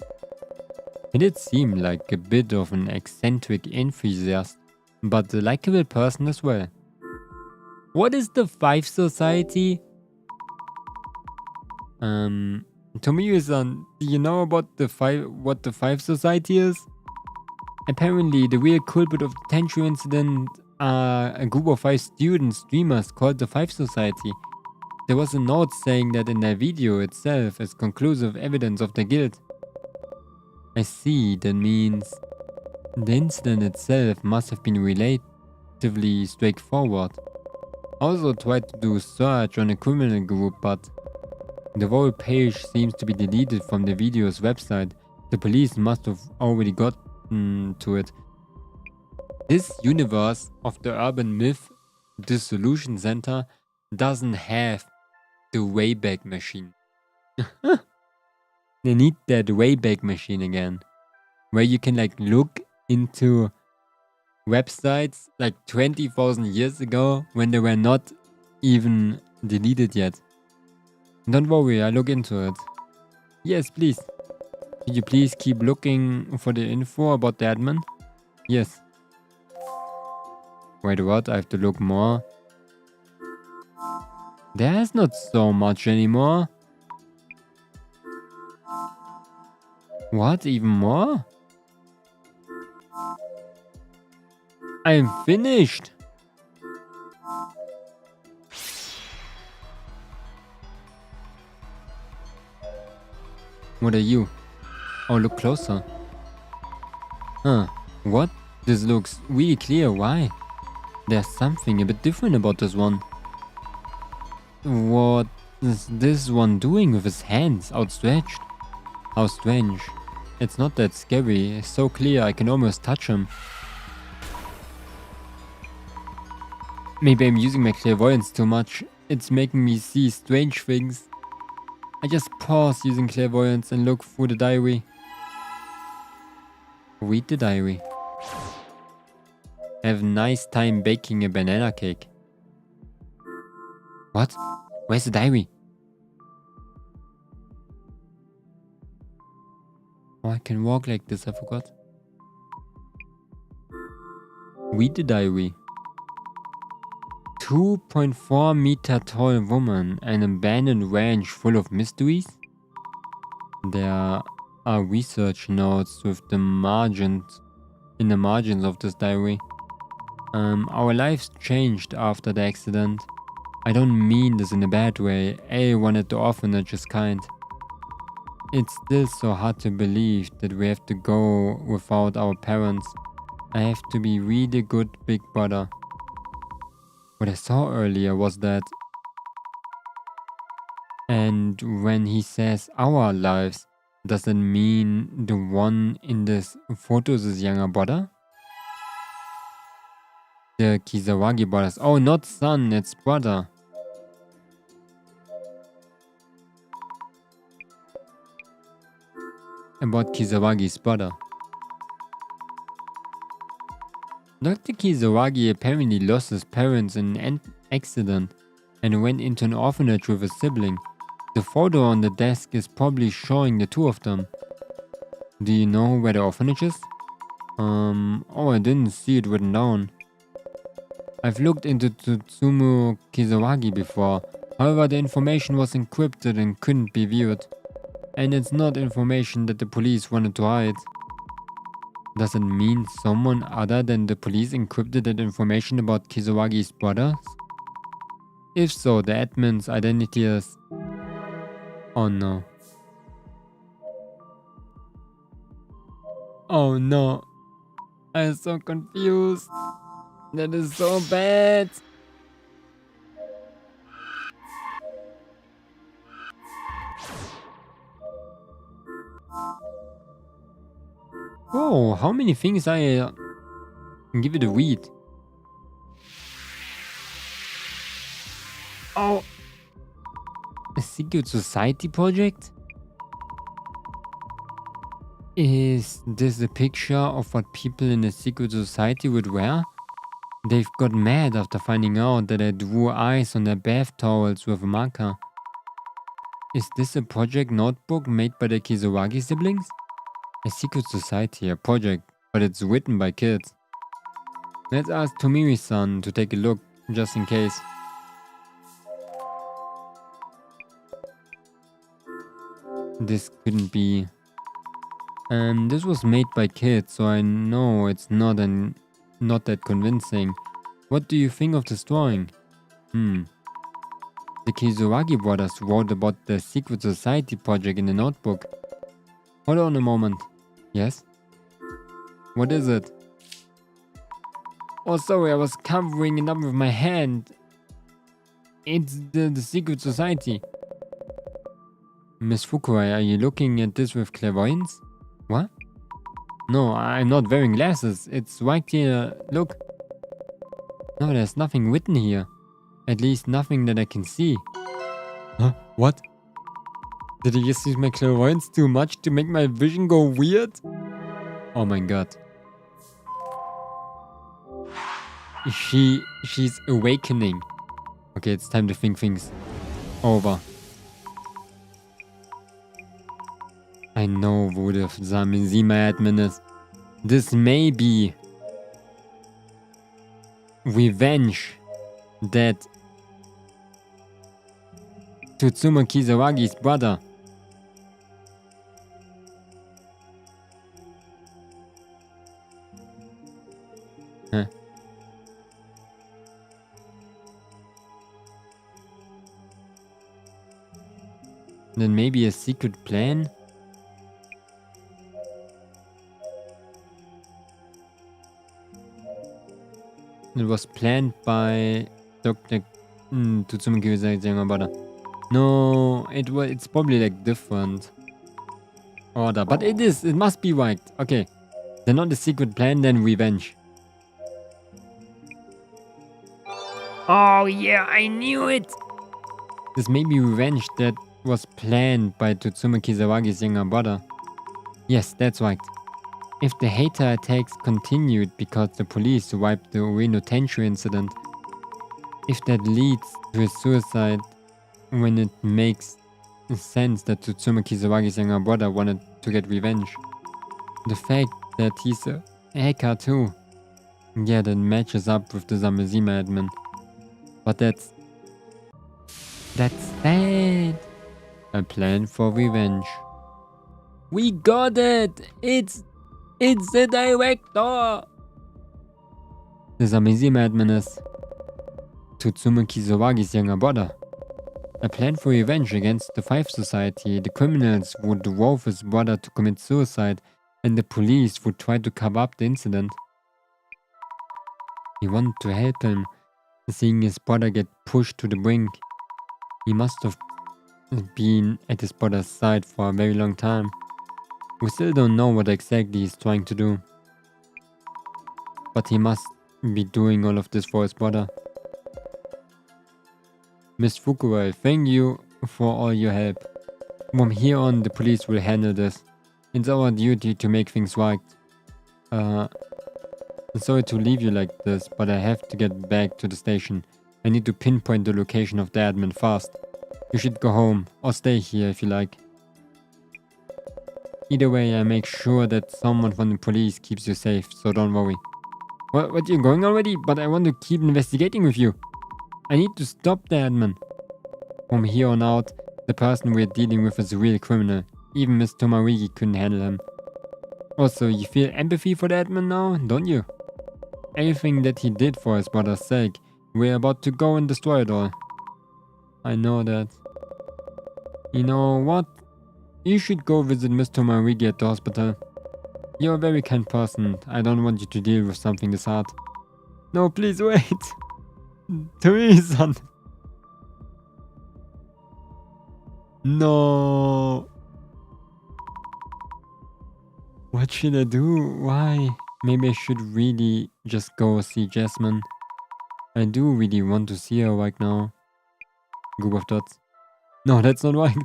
It did seem like a bit of an eccentric enthusiast, but a likable person as well. What is the Five Society? To me, do you know about what the Five Society is? Apparently, the real culprit of the Tenchu incident are a group of 5 student streamers called the Five Society. There was a note saying that in their video itself as conclusive evidence of their guilt. I see, that means the incident itself must have been relatively straightforward. I also tried to do a search on a criminal group, but the whole page seems to be deleted from the video's website. The police must have already gotten to it. This universe of the urban myth Dissolution Center doesn't have the Wayback Machine. They need that Wayback Machine again, where you can like look into websites like 20,000 years ago when they were not even deleted yet. Don't worry, I'll look into it. Yes, please. Could you please keep looking for the info about the admin? Yes. Wait, what? I have to look more. There's not so much anymore. What? Even more? I'm finished. What are you? Oh, look closer. Huh. What? This looks really clear. Why? There's something a bit different about this one. What is this one doing with his hands outstretched? How strange. It's not that scary. It's so clear I can almost touch him. Maybe I'm using my clairvoyance too much. It's making me see strange things. I just pause using clairvoyance and look through the diary. Read the diary. Have a nice time baking a banana cake. What? Where's the diary? Oh, I can walk like this, I forgot. Read the diary. 2.4 meter tall woman, an abandoned ranch full of mysteries. There are research notes with the margins, in the margins of this diary. Our lives changed after the accident. I don't mean this in a bad way. Everyone at the orphanage is kind. It's still so hard to believe that we have to go without our parents. I have to be really good big brother. What I saw earlier was that, and when he says our lives, does it mean the one in this photo is his younger brother? The Kisawagi brothers. Oh, not son, it's brother. About Kizawagi's brother. Dr. Kisawagi apparently lost his parents in an accident and went into an orphanage with a sibling. The photo on the desk is probably showing the two of them. Do you know where the orphanage is? Oh, I didn't see it written down. I've looked into Tsutsumu Kisawagi before, however the information was encrypted and couldn't be viewed. And it's not information that the police wanted to hide. Does it mean someone other than the police encrypted that information about Kizawagi's brothers? If so, the admin's identity is... Oh no. Oh no. I'm so confused. That is so bad. Oh, how many things I give it a read? Oh, a secret society project? Is this a picture of what people in a secret society would wear? They've got mad after finding out that I drew eyes on their bath towels with a marker. Is this a project notebook made by the Kizawagi siblings? A secret society, a project, but it's written by kids. Let's ask Tomiri-san to take a look, just in case. This couldn't be... this was made by kids, so I know it's not that convincing. What do you think of this drawing? The Kizawagi brothers wrote about the secret society project in the notebook. Hold on a moment. Yes? What is it? Oh, sorry, I was covering it up with my hand. It's the secret society. Miss Fukurai, are you looking at this with clairvoyance? What? No, I'm not wearing glasses. It's right here. Look. No, there's nothing written here. At least nothing that I can see. Huh? What? Did I just use my clairvoyance too much to make my vision go weird? Oh my god. She's awakening. Okay, it's time to think things over. I know who the Samizima admin is. This may be revenge that Tsutsuma Kizawagi's brother. Huh? Then maybe a secret plan? It was planned by Dr. Tsutsuma Kizawagi's younger brother. No, it's probably like different order, but it must be right. Okay, they're not a secret plan, then revenge. Oh yeah, I knew it! This may be revenge that was planned by Tsutsuma Kizawagi's younger brother. Yes, that's right. If the hater attacks continued because the police wiped the Ueno Tenshu incident, if that leads to his suicide, when it makes sense that Tsutsuma Kizawagi's younger brother wanted to get revenge. The fact that he's a hacker too. Yeah, that matches up with the Samizima admin. But that's sad. A plan for revenge. We got it! It's the director! The Samizima admin is Tsutsuma Kizawagi's younger brother. A plan for revenge against the Five Society. The criminals would drove his brother to commit suicide, and the police would try to cover up the incident. He wanted to help him, seeing his brother get pushed to the brink. He must have been at his brother's side for a very long time. We still don't know what exactly he's trying to do. But he must be doing all of this for his brother. Miss Fukurai, thank you for all your help. From here on, the police will handle this. It's our duty to make things right. Sorry to leave you like this, but I have to get back to the station. I need to pinpoint the location of the admin fast. You should go home, or stay here if you like. Either way, I make sure that someone from the police keeps you safe, so don't worry. What, you're going already? But I want to keep investigating with you. I need to stop the admin. From here on out, the person we're dealing with is a real criminal. Even Miss Tomarigi couldn't handle him. Also, you feel empathy for the admin now, don't you? Everything that he did for his brother's sake, we're about to go and destroy it all. I know that. You know what? You should go visit Mr. Marigi at the hospital. You're a very kind person. I don't want you to deal with something this hard. No, please wait. Treason. No. What should I do? Why? Maybe I should really just go see Jasmine. I do really want to see her right now. Group of dots. No, that's not right.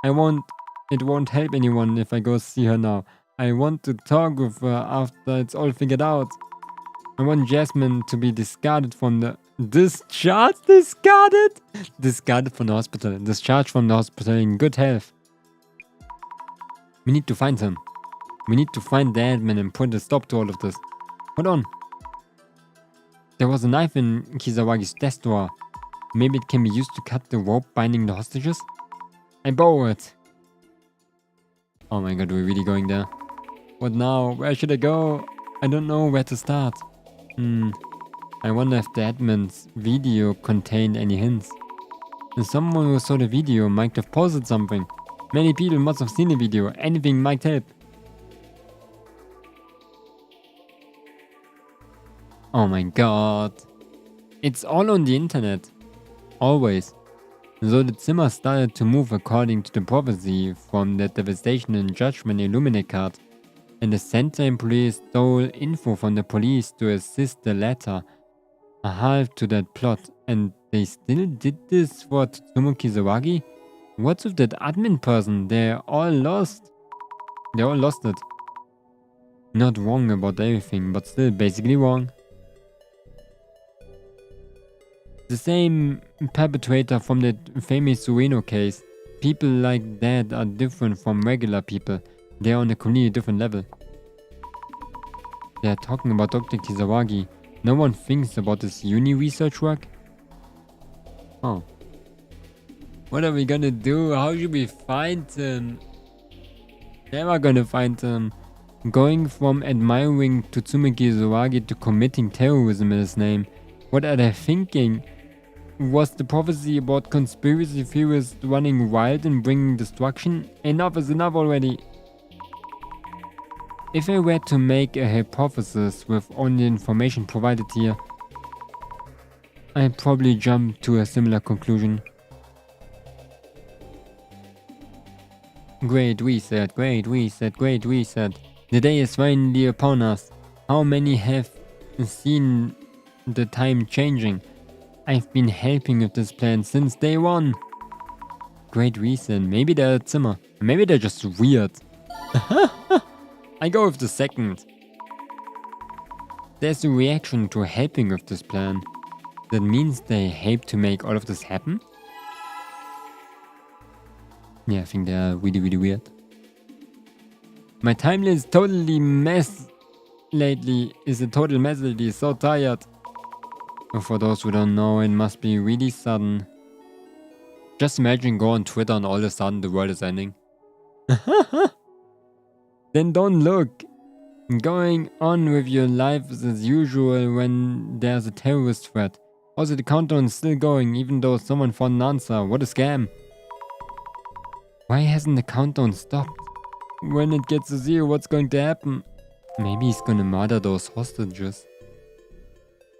It won't help anyone if I go see her now. I want to talk with her after it's all figured out. I want Jasmine to be discarded from the... Discharged from the hospital. Discharged from the hospital in good health. We need to find him. We need to find the admin and put a stop to all of this. Hold on. There was a knife in Kizawagi's desk drawer. Maybe it can be used to cut the rope binding the hostages? I borrow it. Oh my god, we're really going there. What now? Where should I go? I don't know where to start. I wonder if the admin's video contained any hints. And someone who saw the video might have posted something. Many people must have seen the video. Anything might help. Oh my god. It's all on the internet. Always. So the Zimmer started to move according to the prophecy from the Devastation and Judgment Illuminate card. And the center employees stole info from the police to assist the latter. A half to that plot. And they still did this for Tsutomu Kizawagi? What's with that admin person? They're all lost. They all lost it. Not wrong about everything, but still basically wrong. The same perpetrator from the famous Sueno case. People like that are different from regular people. They are on a completely different level. They are talking about Dr. Kizawagi. No one thinks about this uni research work? Oh. What are we gonna do? How should we find him? Never gonna find him. Going from admiring Tsutomu Kizawagi to committing terrorism in his name. What are they thinking? Was the prophecy about conspiracy theorists running wild and bringing destruction? Enough is enough already. If I were to make a hypothesis with only information provided here, I'd probably jump to a similar conclusion. Great reset, great reset, great reset. The day is finally upon us. How many have seen the time changing? I've been helping with this plan since day one. Great reason. Maybe they're at Zimmer. Maybe they're just weird. I go with the second. There's a reaction to helping with this plan. That means they help to make all of this happen? Yeah, I think they're really weird. My timeline is totally mess lately. Is a total mess lately. So tired. For those who don't know, it must be really sudden. Just imagine go on Twitter and all of a sudden the world is ending. Then don't look. Going on with your life as usual when there's a terrorist threat. Also the countdown is still going even though someone found an answer. What a scam. Why hasn't the countdown stopped? When it gets to 0, what's going to happen? Maybe he's gonna murder those hostages.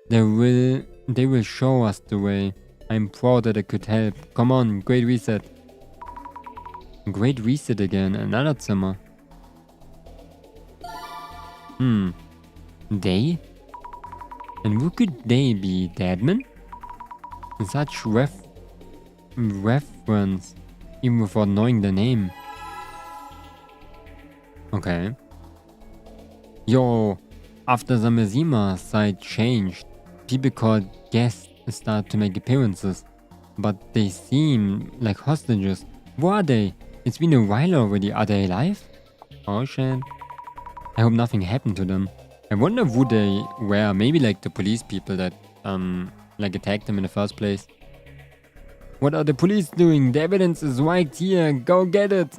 They will show us the way. I'm proud that I could help. Come on, great reset. Great reset again, another Zimmer. They? And who could they be? The admin? Such reference, even without knowing the name. Okay. Yo, after the Mizima side changed, people called guests start to make appearances, but they seem like hostages. Where are they? It's been a while already. Are they alive? Oh shit. I hope nothing happened to them. I wonder who they were. Maybe like the police people that like attacked them in the first place. What are the police doing? The evidence is right here. Go get it.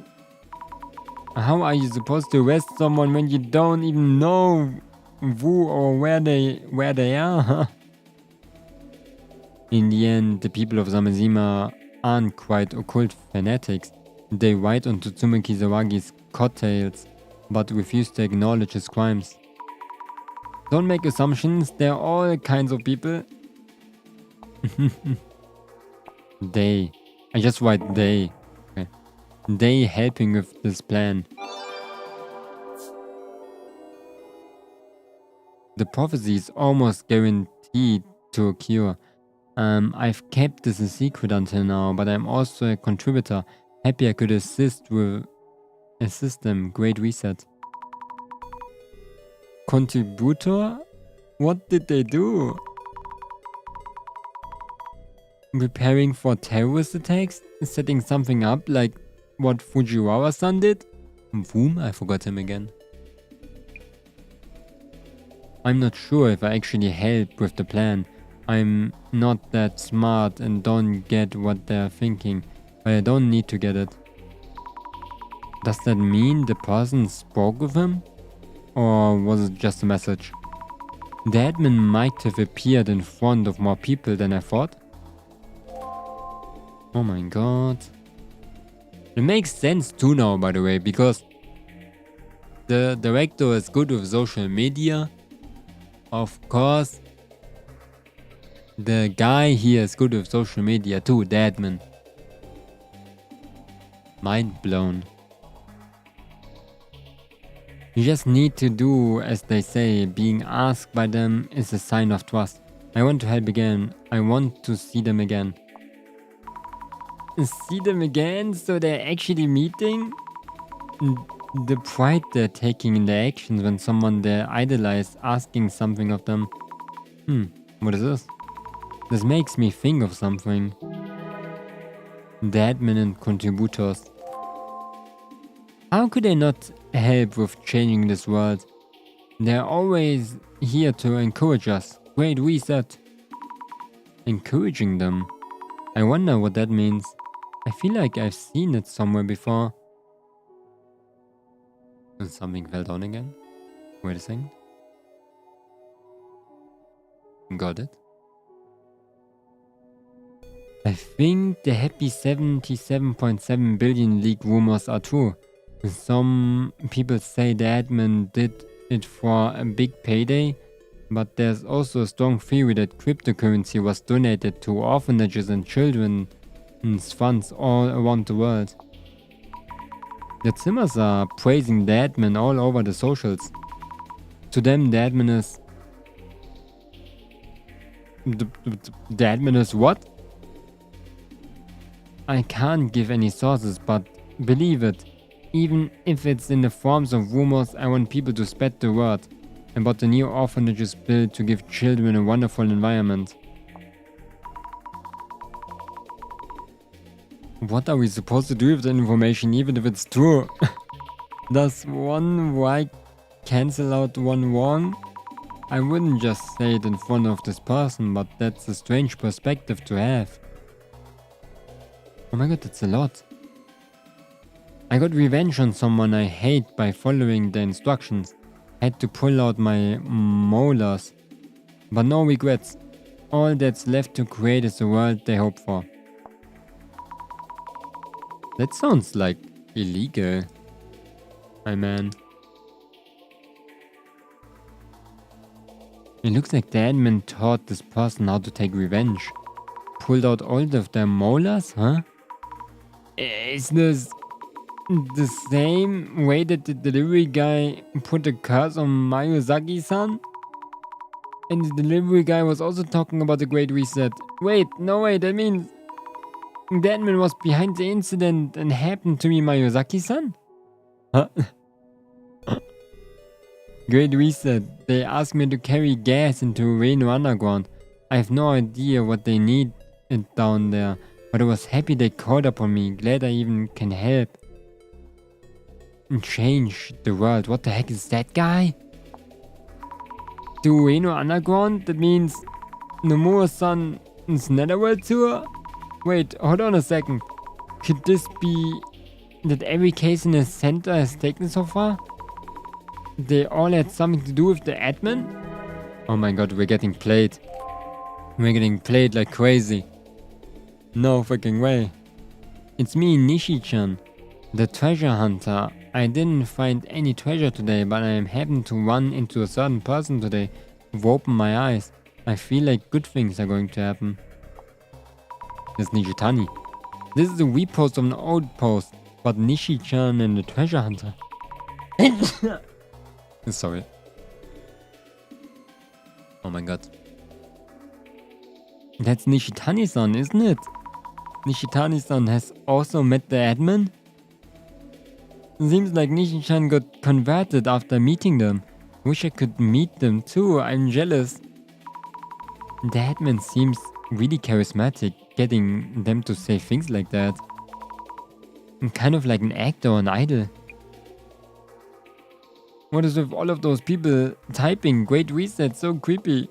How are you supposed to arrest someone when you don't even know who or where they are? In the end, the people of Samezima aren't quite occult fanatics. They ride on Tsutsumi Kizawagi's coattails, but refuse to acknowledge his crimes. Don't make assumptions, they're all kinds of people. They. I just write they. Okay. They helping with this plan. The prophecy is almost guaranteed to occur. I've kept this a secret until now, but I'm also a contributor. Happy I could assist them. Great reset. Contributor? What did they do? Preparing for terrorist attacks? Setting something up like what Fujiwara-san did? Whom? I forgot him again. I'm not sure if I actually help with the plan. I'm not that smart and don't get what they're thinking, but I don't need to get it. Does that mean the person spoke with him? Or was it just a message? The admin might have appeared in front of more people than I thought. Oh my god. It makes sense too now, by the way, because the director is good with social media. Of course, the guy here is good with social media too, the admin. Mind blown. You just need to do as they say. Being asked by them is a sign of trust. I want to help again. I want to see them again. See them again? So they're actually meeting? The pride they're taking in their actions when someone they idolize asking something of them. What is this? This makes me think of something. The admin and contributors. How could they not help with changing this world? They're always here to encourage us. Great reset. Encouraging them? I wonder what that means. I feel like I've seen it somewhere before. And something fell down again? Wait a second. Got it. I think the happy 77.7 billion leak rumors are true. Some people say the admin did it for a big payday, but there's also a strong theory that cryptocurrency was donated to orphanages and children's funds all around the world. The Zimmers are praising the admin all over the socials. To them, the admin is... The admin is what? I can't give any sources, but believe it. Even if it's in the forms of rumors, I want people to spread the word about the new orphanages built to give children a wonderful environment. What are we supposed to do with the information, even if it's true? Does one right cancel out one wrong? I wouldn't just say it in front of this person, but that's a strange perspective to have. Oh my god, that's a lot. I got revenge on someone I hate by following the instructions. Had to pull out my molars. But no regrets. All that's left to create is the world they hope for. That sounds like illegal. My man. It looks like the admin taught this person how to take revenge. Pulled out all of their molars, huh? Is this the same way that the delivery guy put a curse on Mayuzaki-san? And the delivery guy was also talking about the Great Reset. Wait, no way, that means the admin was behind the incident and happened to me Mayuzaki-san? Huh? Great Reset. They asked me to carry gas into Ueno Underground. I have no idea what they need it down there, but I was happy they called upon me. Glad I even can help. And change the world. What the heck is that guy? To Ueno Underground? That means Nomura-san's Netherworld tour? Wait, hold on a second. Could this be that every case in the center has taken so far? They all had something to do with the admin? Oh my god, we're getting played. We're getting played like crazy. No fucking way. It's me, Nishi-chan, the treasure hunter. I didn't find any treasure today, but I happened to run into a certain person today who opened my eyes. I feel like good things are going to happen. This is Nishitani. This is a repost of an old post about Nishi-chan and the treasure hunter. Sorry. Oh my god. That's Nishitani-san, isn't it? Nishitani-san has also met the admin? Seems like Nishi-chan got converted after meeting them. Wish I could meet them too, I'm jealous. The admin seems really charismatic, getting them to say things like that. Kind of like an actor or an idol. What is with all of those people typing Great Reset, so creepy.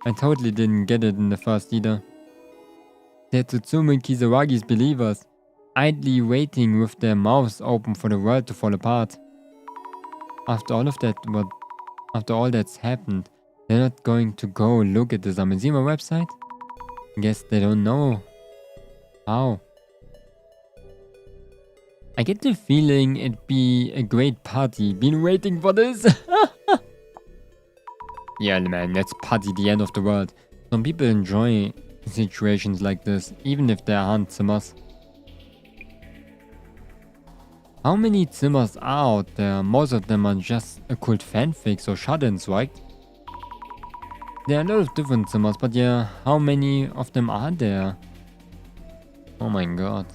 I totally didn't get it in the first either. They're Tsutsumu Kisaragi's believers, idly waiting with their mouths open for the world to fall apart. After all that's happened, they're not going to go look at the Zamazima website? Guess they don't know how. I get the feeling it'd be a great party. Been waiting for this. Yeah man, let's party the end of the world. Some people enjoy situations like this, even if there aren't Zimmers. How many Zimmers are out there? Most of them are just occult fanfics or shut-ins, right? There are a lot of different Zimmers, but yeah, how many of them are there? Oh my god.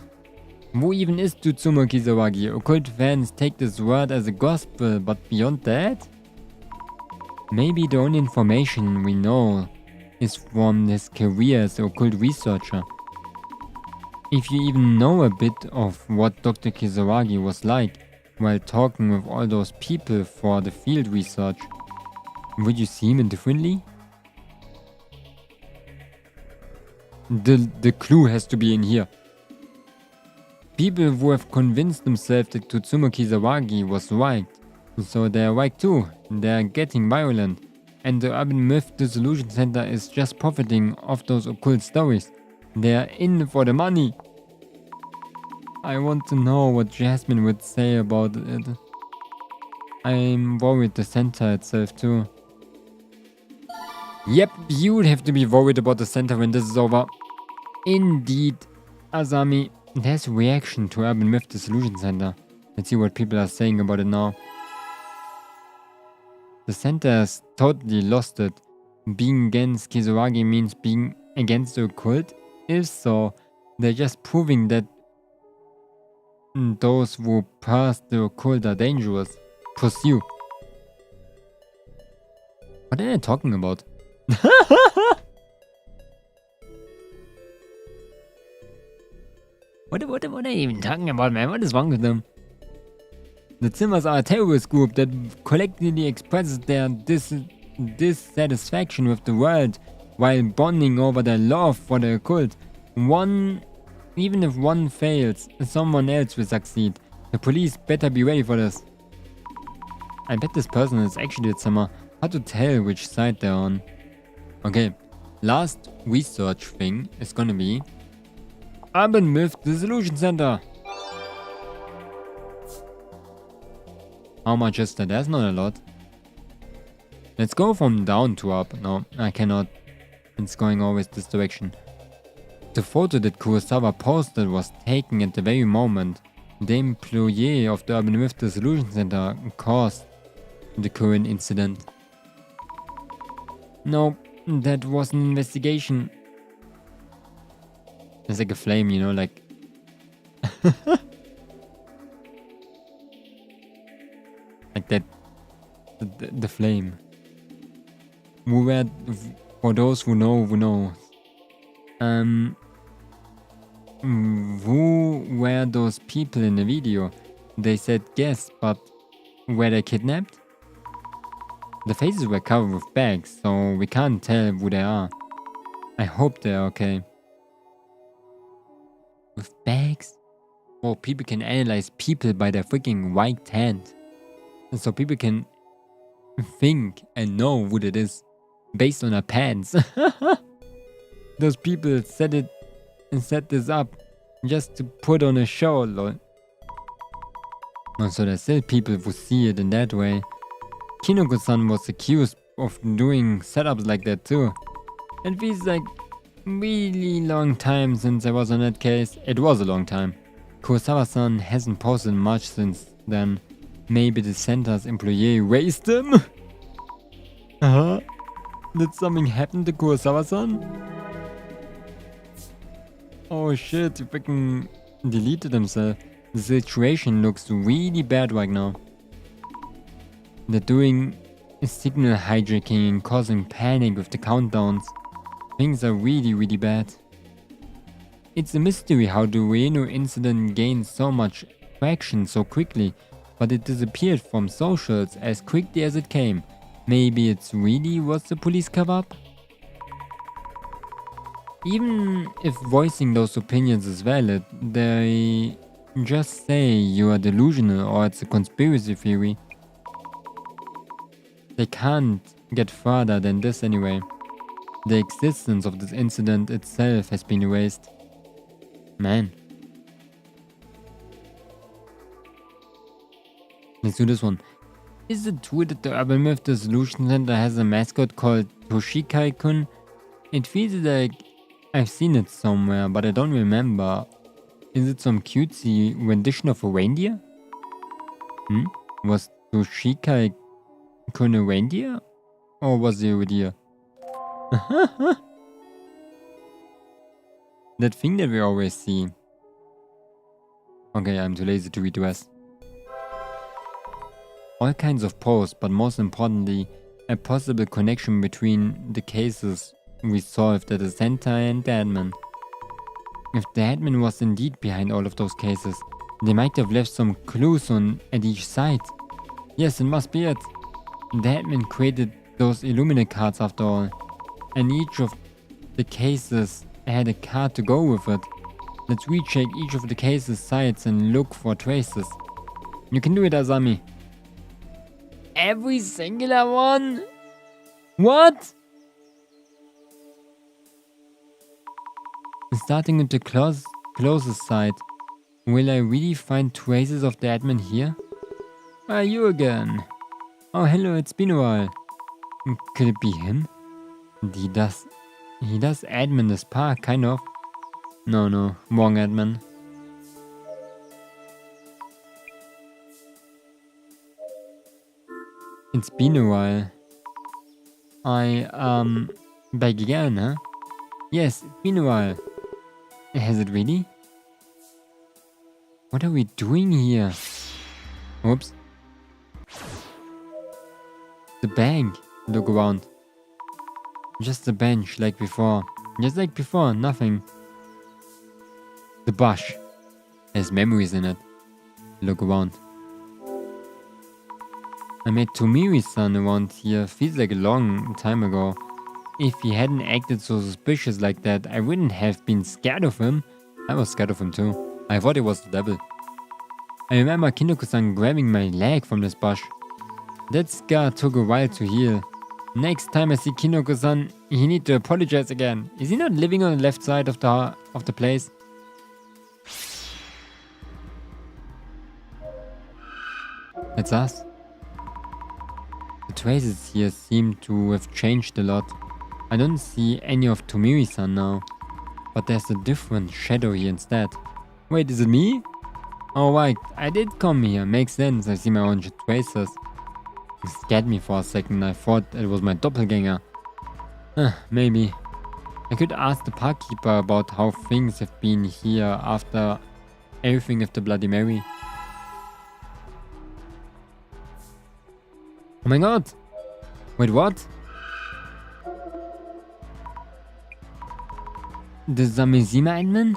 Wo even is Tsutsumu Kisaragi? Occult fans take this word as a gospel, but beyond that? Maybe the only information we know is from his career as an occult researcher. If you even know a bit of what Dr. Kisaragi was like while talking with all those people for the field research, would you see him differently? The clue has to be in here. People who have convinced themselves that Tsutsumu Kisaragi was right, so they're right too. They're getting violent, and the Urban Myth Dissolution Center is just profiting off those occult stories. They're in for the money. I want to know what Jasmine would say about it. I'm worried the center itself too. Yep, you'd have to be worried about the center when this is over. Indeed, Asami. There's reaction to Urban Myth Dissolution Center. Let's see what people are saying about it now. The center has totally lost it. Being against Kisaragi means being against the occult? If so, they're just proving that those who pursue the occult are dangerous. Pursue. What are they talking about? What are they even talking about, man? What is wrong with them? The Zimmers are a terrorist group that collectively expresses their dissatisfaction with the world while bonding over their love for the occult. Even if one fails, someone else will succeed. The police better be ready for this. I bet this person is actually a Zimmer. How to tell which side they're on? Okay, last research thing is gonna be Urban Myth Dissolution Center. How much is that? That's not a lot. Let's go from down to up. No, I cannot. It's going always this direction. The photo that Kurosawa posted was taken at the very moment the employee of the Urban Myth Dissolution Center caused the current incident. No, that was an investigation. It's like a flame, you know, like... like that... The flame. For those who know, who were those people in the video? They said guests, but were they kidnapped? The faces were covered with bags, so we can't tell who they are. I hope they're okay. With bags? Or people can analyze people by their freaking white hand. And so people can think and know who it is based on their pants. Those people set this up just to put on a show, lol. So there's still people who see it in that way. Kinoko-san was accused of doing setups like that too. It feels like really long time since I was on that case. It was a long time. Kurosawa-san hasn't posted much since then. Maybe the center's employee raised him? Did something happen to Kurosawa-san? Oh shit, he freaking deleted himself. The situation looks really bad right now. They're doing signal hijacking and causing panic with the countdowns. Things are really bad. It's a mystery how the Ueno incident gained so much traction so quickly, but it disappeared from socials as quickly as it came. Maybe it's really was the police cover-up? Even if voicing those opinions is valid, they just say you are delusional or it's a conspiracy theory. They can't get further than this anyway. The existence of this incident itself has been erased. Man. Let's do this one. Is it true that the Urban Myth Dissolution Center has a mascot called Toshikai-kun? It feels like I've seen it somewhere, but I don't remember. Is it some cutesy rendition of a reindeer? Was Toshikai-kun a reindeer? Or was he a deer? That thing that we always see. Okay, I'm too lazy to read the rest. All kinds of posts, but most importantly, a possible connection between the cases we solved at the center and the admin. If the admin was indeed behind all of those cases, they might have left some clues at each site. Yes, it must be it. The admin created those Illumina cards after all, and each of the cases had a card to go with it. Let's recheck each of the cases' sites and look for traces. You can do it, Asami. Every singular one? What? Starting with the closest site, will I really find traces of the admin here? Are you again? Oh hello, it's been a while. Could it be him? He does admin this park, kind of. No, wrong admin. It's been a while. Back again, huh? Yes, it's been a while. Has it really? What are we doing here? Oops. The bank. Look around. Just a bench like before. Just like before, nothing. The bush has memories in it. Look around. I met Tomiri-san around here, feels like a long time ago. If he hadn't acted so suspicious like that, I wouldn't have been scared of him. I was scared of him too. I thought it was the devil. I remember Kinoko-san grabbing my leg from this bush. That scar took a while to heal. Next time I see Kinoko-san, he need to apologize again. Is he not living on the left side of the place? That's us. The traces here seem to have changed a lot. I don't see any of Tomiri-san now, but there's a different shadow here instead. Wait, is it me? Oh right, I did come here, makes sense, I see my own traces. It scared me for a second, I thought it was my doppelganger. Maybe. I could ask the parkkeeper about how things have been here after everything with the Bloody Mary. Oh my god! Wait, what? The Samezima admin?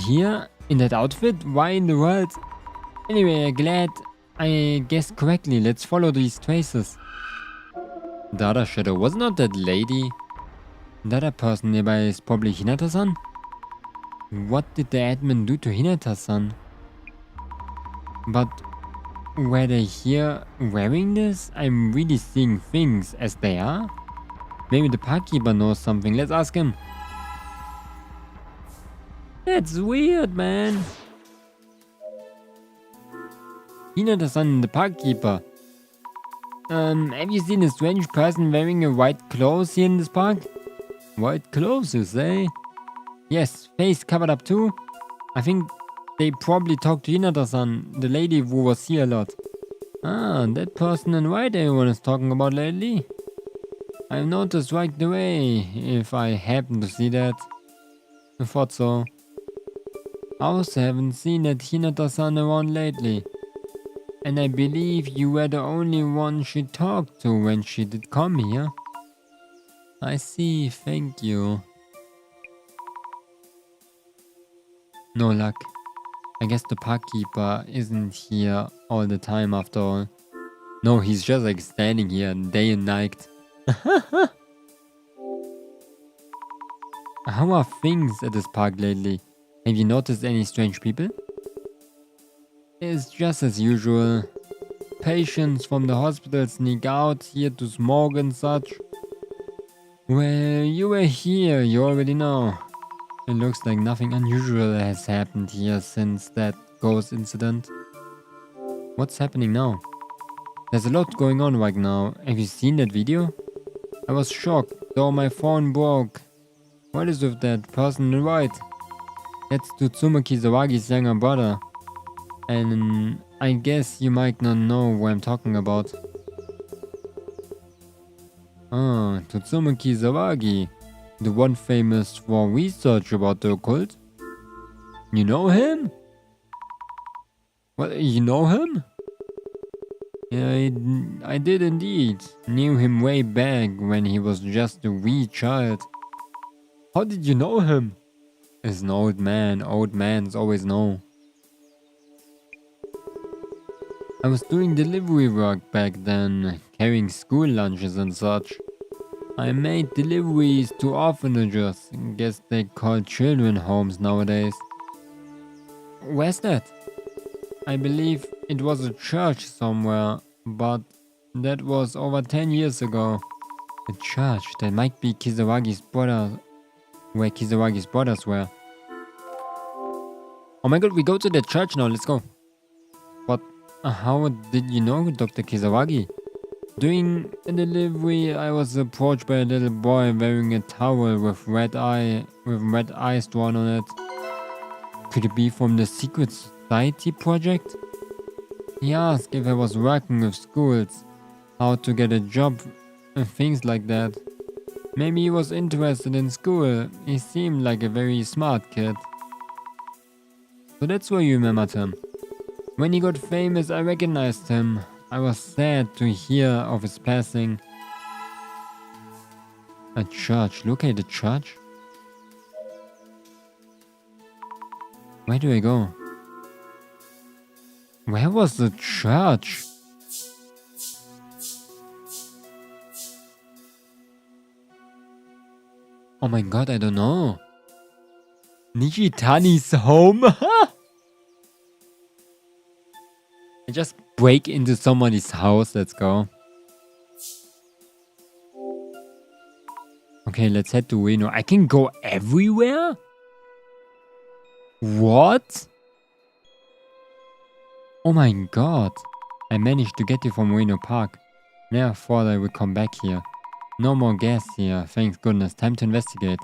Here? In that outfit? Why in the world? Anyway, glad I guessed correctly. Let's follow these traces. The other shadow was not that lady. The other person nearby is probably Hinata-san? What did the admin do to Hinata-san? But were they here wearing this? I'm really seeing things as they are. Maybe the parkkeeper knows something. Let's ask him. That's weird, man. Hinata-san and the parkkeeper. Have you seen a strange person wearing a white clothes here in this park? White clothes, you say? Yes, face covered up too. I think they probably talked to Hinata-san, the lady who was here a lot. Ah, that person in white everyone is talking about lately. I've noticed right away, if I happen to see that. I thought so. I also haven't seen that Hinata-san around lately. And I believe you were the only one she talked to when she did come here. I see, thank you. No luck. I guess the parkkeeper isn't here all the time after all. No, he's just like standing here day and night. How are things at this park lately? Have you noticed any strange people? It's just as usual. Patients from the hospital sneak out here to smoke and such. Well, you were here, you already know. It looks like nothing unusual has happened here since that ghost incident. What's happening now? There's a lot going on right now. Have you seen that video? I was shocked, though my phone broke. What is with that person in white? That's Tsutsuma Kizawagi's younger brother. And I guess you might not know who I'm talking about. Ah, Tsutsuma Kizawagi. The one famous for research about the occult? You know him? What, you know him? Yeah, I did indeed. Knew him way back when he was just a wee child. How did you know him? He's an old man. Old mans always know. I was doing delivery work back then, carrying school lunches and such. I made deliveries to orphanages. Guess they call children homes nowadays. Where's that? I believe it was a church somewhere, but that was over 10 years ago. A church, that might be Kizawagi's brother, where Kizawagi's brothers were. Oh my god, we go to the church now, let's go. But how did you know Dr. Kizawagi? During a delivery, I was approached by a little boy wearing a towel with red eyes drawn on it. Could it be from the Secret Society project? He asked if I was working with schools, how to get a job, and things like that. Maybe he was interested in school. He seemed like a very smart kid. So that's where you remembered him. When he got famous, I recognized him. I was sad to hear of his passing. A church. Look at the church. Where do I go? Where was the church? Oh my god, I don't know. Nishitani's home? I just break into somebody's house. Let's go. Okay, let's head to Ueno. I can go everywhere? What? Oh my god. I managed to get you from Ueno Park. Never thought I would come back here. No more gas here. Thank goodness. Time to investigate.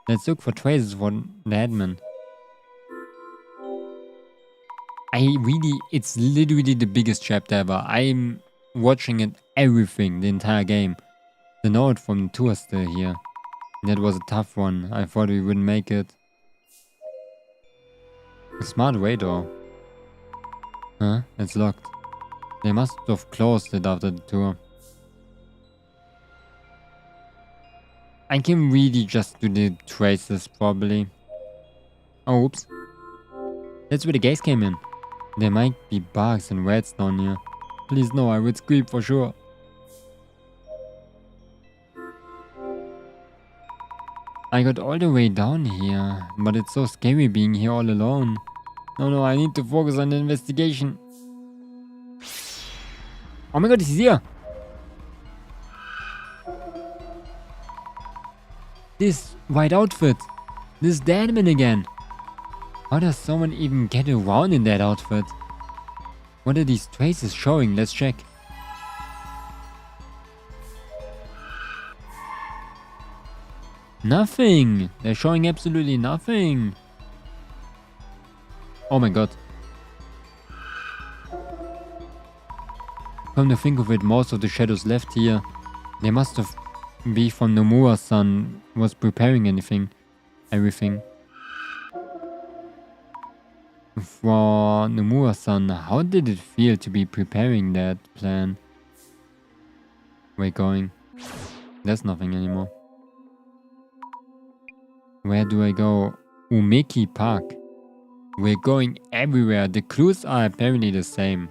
Let's look for traces for the admin. It's literally the biggest chapter ever. I'm watching it everything, the entire game. The note from the tour still here. That was a tough one. I thought we wouldn't make it. A smart way though. Huh? It's locked. They must have closed it after the tour. I can really just do the traces probably. Oh, oops. That's where the guys came in. There might be bugs and rats down here. Please no, I would scream for sure. I got all the way down here, but it's so scary being here all alone. No, I need to focus on the investigation. Oh my god, he's here! This white outfit! This is the admin again! How does someone even get around in that outfit? What are these traces showing? Let's check. Nothing! They're showing absolutely nothing! Oh my god. Come to think of it, most of the shadows left here, they must have been from Nomura-san was preparing everything. For Nomura-san, how did it feel to be preparing that plan? We're going. There's nothing anymore. Where do I go? Umeki Park. We're going everywhere. The clues are apparently the same.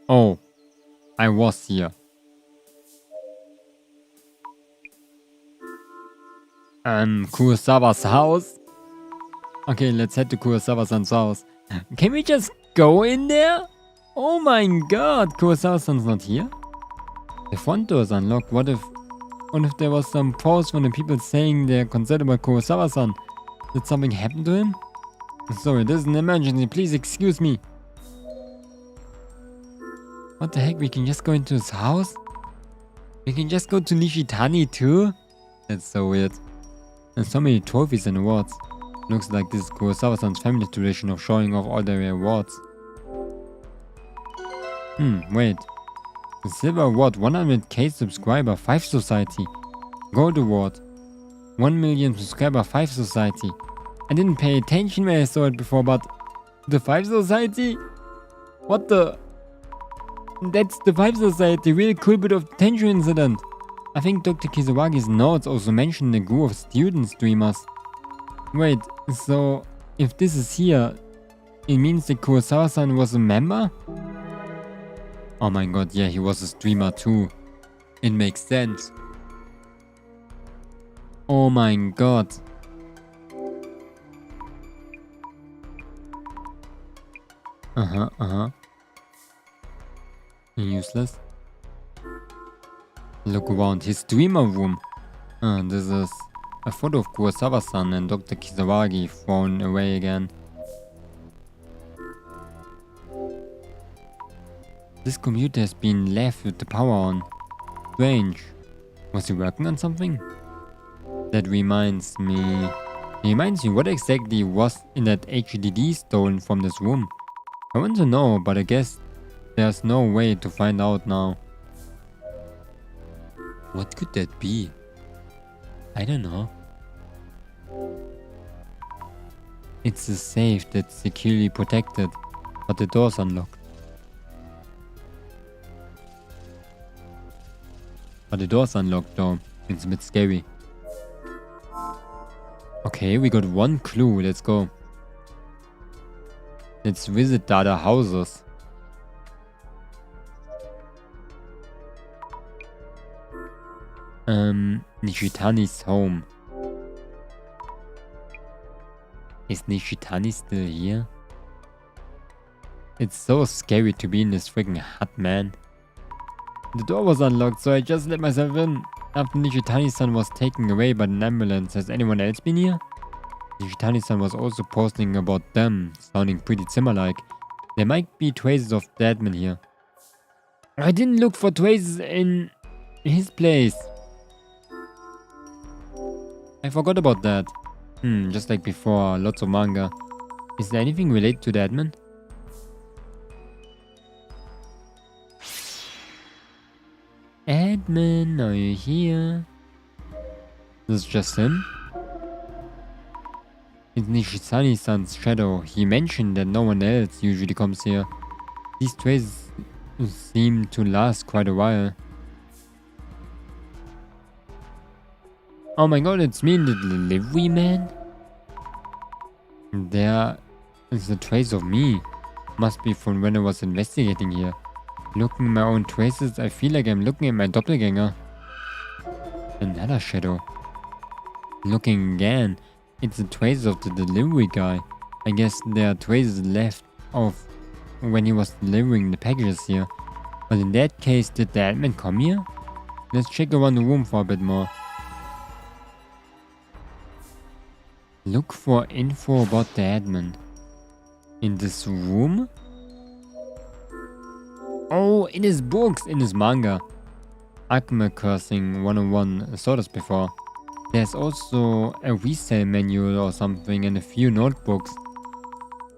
Oh, I was here. Kurosawa's house? Okay, let's head to Kurosawa-san's house. Can we just go in there? Oh my god, Kurosawa-san's not here? The front door is unlocked. What if there was some post from the people saying they're concerned about Kurosawa-san? Did something happen to him? Sorry, this is an emergency. Please excuse me. What the heck? We can just go into his house? We can just go to Nishitani too? That's so weird. And so many trophies and awards. Looks like this is Kurosawa-san's family tradition of showing off all their awards. Wait. The Silver Award, 100k subscriber, 5 Society. Gold Award, 1 million subscriber, 5 Society. I didn't pay attention when I saw it before, but the 5 Society? What the? That's the 5 Society, really cool bit of attention incident. I think Dr. Kizawagi's notes also mentioned a group of student streamers. Wait, so if this is here, it means that Kurosawa-san was a member? Oh my god, yeah, he was a streamer too. It makes sense. Oh my god. Useless. Look around his streamer room. This is a photo of Kurosawa-san and Dr. Kisawagi thrown away again. This computer has been left with the power on. Strange. Was he working on something? That reminds me... what exactly was in that HDD stolen from this room? I want to know, but I guess there's no way to find out now. What could that be? I don't know. It's a safe that's securely protected, but the door's unlocked. But the door's unlocked though. It's a bit scary. Okay, we got one clue. Let's go. Let's visit the other houses. Nishitani's home. Is Nishitani still here? It's so scary to be in this freaking hut, man. The door was unlocked, so I just let myself in. After Nishitani-san was taken away by an ambulance, has anyone else been here? Nishitani-san was also posting about them, sounding pretty similar-like. There might be traces of dead men here. I didn't look for traces in his place. I forgot about that. Just like before, lots of manga. Is there anything related to the admin? Admin, are you here? This is just him? It's Nishitani-san's shadow. He mentioned that no one else usually comes here. These traces seem to last quite a while. Oh my god, it's me, the delivery man? There is a trace of me. Must be from when I was investigating here. Looking at my own traces, I feel like I'm looking at my doppelganger. Another shadow. Looking again, it's the traces of the delivery guy. I guess there are traces left of when he was delivering the packages here. But in that case, did the admin come here? Let's check around the room for a bit more. Look for info about the admin. In this room? Oh, in his books, in his manga. Cussing 101, I saw this before. There's also a resale manual or something and a few notebooks.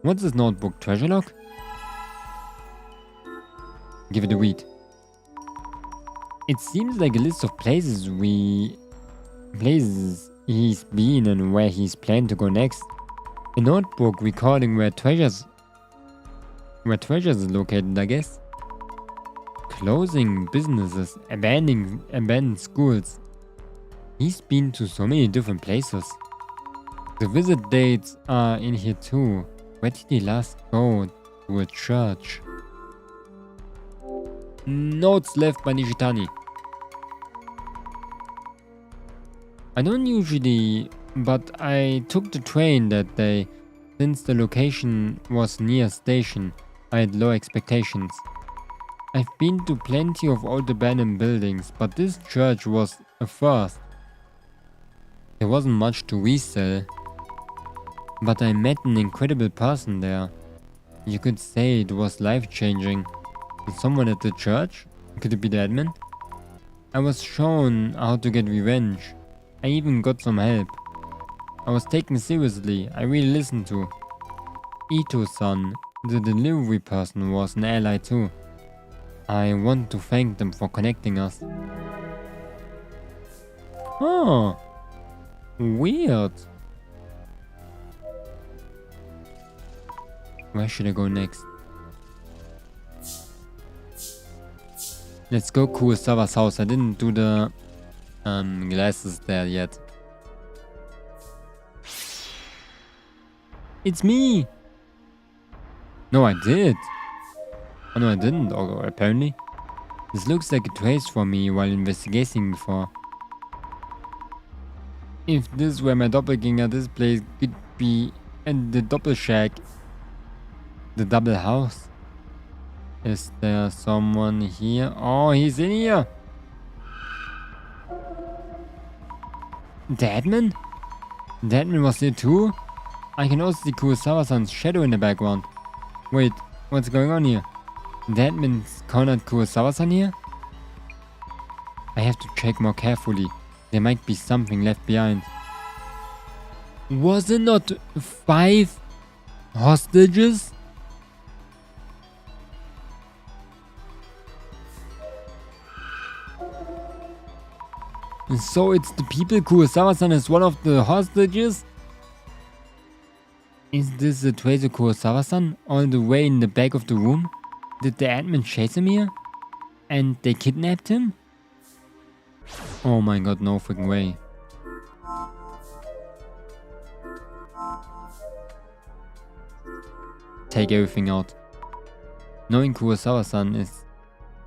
What's this notebook? Treasure log? Give it a read. It seems like a list of places he's been and where he's planned to go next. A notebook recording where treasures is located, I guess. Closing businesses, abandoned schools. He's been to so many different places. The visit dates are in here too. Where did he last go? To a church. Notes left by Nishitani. I don't usually, but I took the train that day. Since the location was near station, I had low expectations. I've been to plenty of old abandoned buildings, but this church was a first. There wasn't much to resell, but I met an incredible person there. You could say it was life-changing. Someone at the church? Could it be the admin? I was shown how to get revenge. I even got some help. I was taken seriously. I really listened to. Ito-san, the delivery person, was an ally too. I want to thank them for connecting us. Oh, weird. Where should I go next? Let's go Kurosawa's house. I didn't do the glasses there yet. It's me! No, I did. Oh no, I didn't, or apparently. This looks like a trace for me while investigating before. If this were my doppelganger, this place could be and the double shack. The double house. Is there someone here? Oh, he's in here! The admin? The admin was here too? I can also see Kurosawa-san's shadow in the background. Wait, what's going on here? The admin's cornered Kurosawa-san here? I have to check more carefully. There might be something left behind. Was it not 5 hostages? So it's the people Kurosawa-san is one of the hostages? Is this the trace of Kurosawa-san all the way in the back of the room? Did the admin chase him here? And they kidnapped him? Oh my god, no freaking way. Take everything out. Knowing Kurosawa-san is,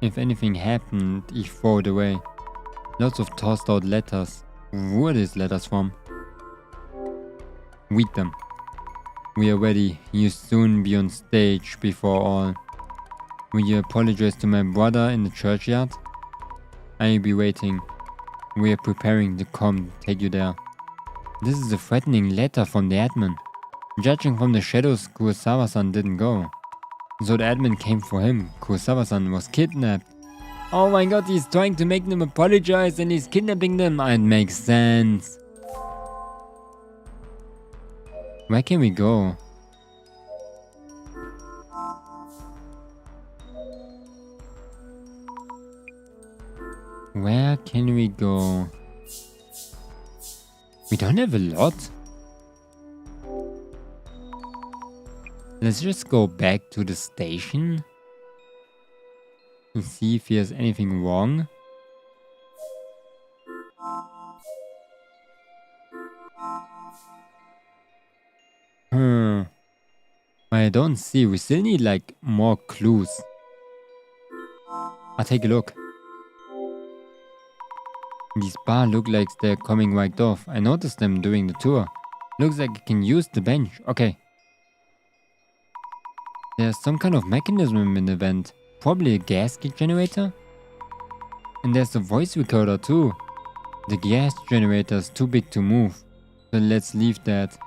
if anything happened, he throw it away. Lots of tossed out letters. Where are these letters from? Read them. We are ready. You soon be on stage before all. Will you apologize to my brother in the churchyard? I'll be waiting. We are preparing to come take you there. This is a threatening letter from the admin. Judging from the shadows, Kurosawa-san didn't go. So the admin came for him. Kurosawa-san was kidnapped. Oh my god, he's trying to make them apologize and he's kidnapping them. It makes sense. Where can we go? Where can we go? We don't have a lot. Let's just go back to the station and see if there's anything wrong. I don't see. We still need like more clues. I'll take a look. These bars look like they're coming right off. I noticed them during the tour. Looks like I can use the bench. Okay. There's some kind of mechanism in the vent. Probably a gasket generator? And there's a voice recorder too. The gas generator is too big to move. So let's leave that.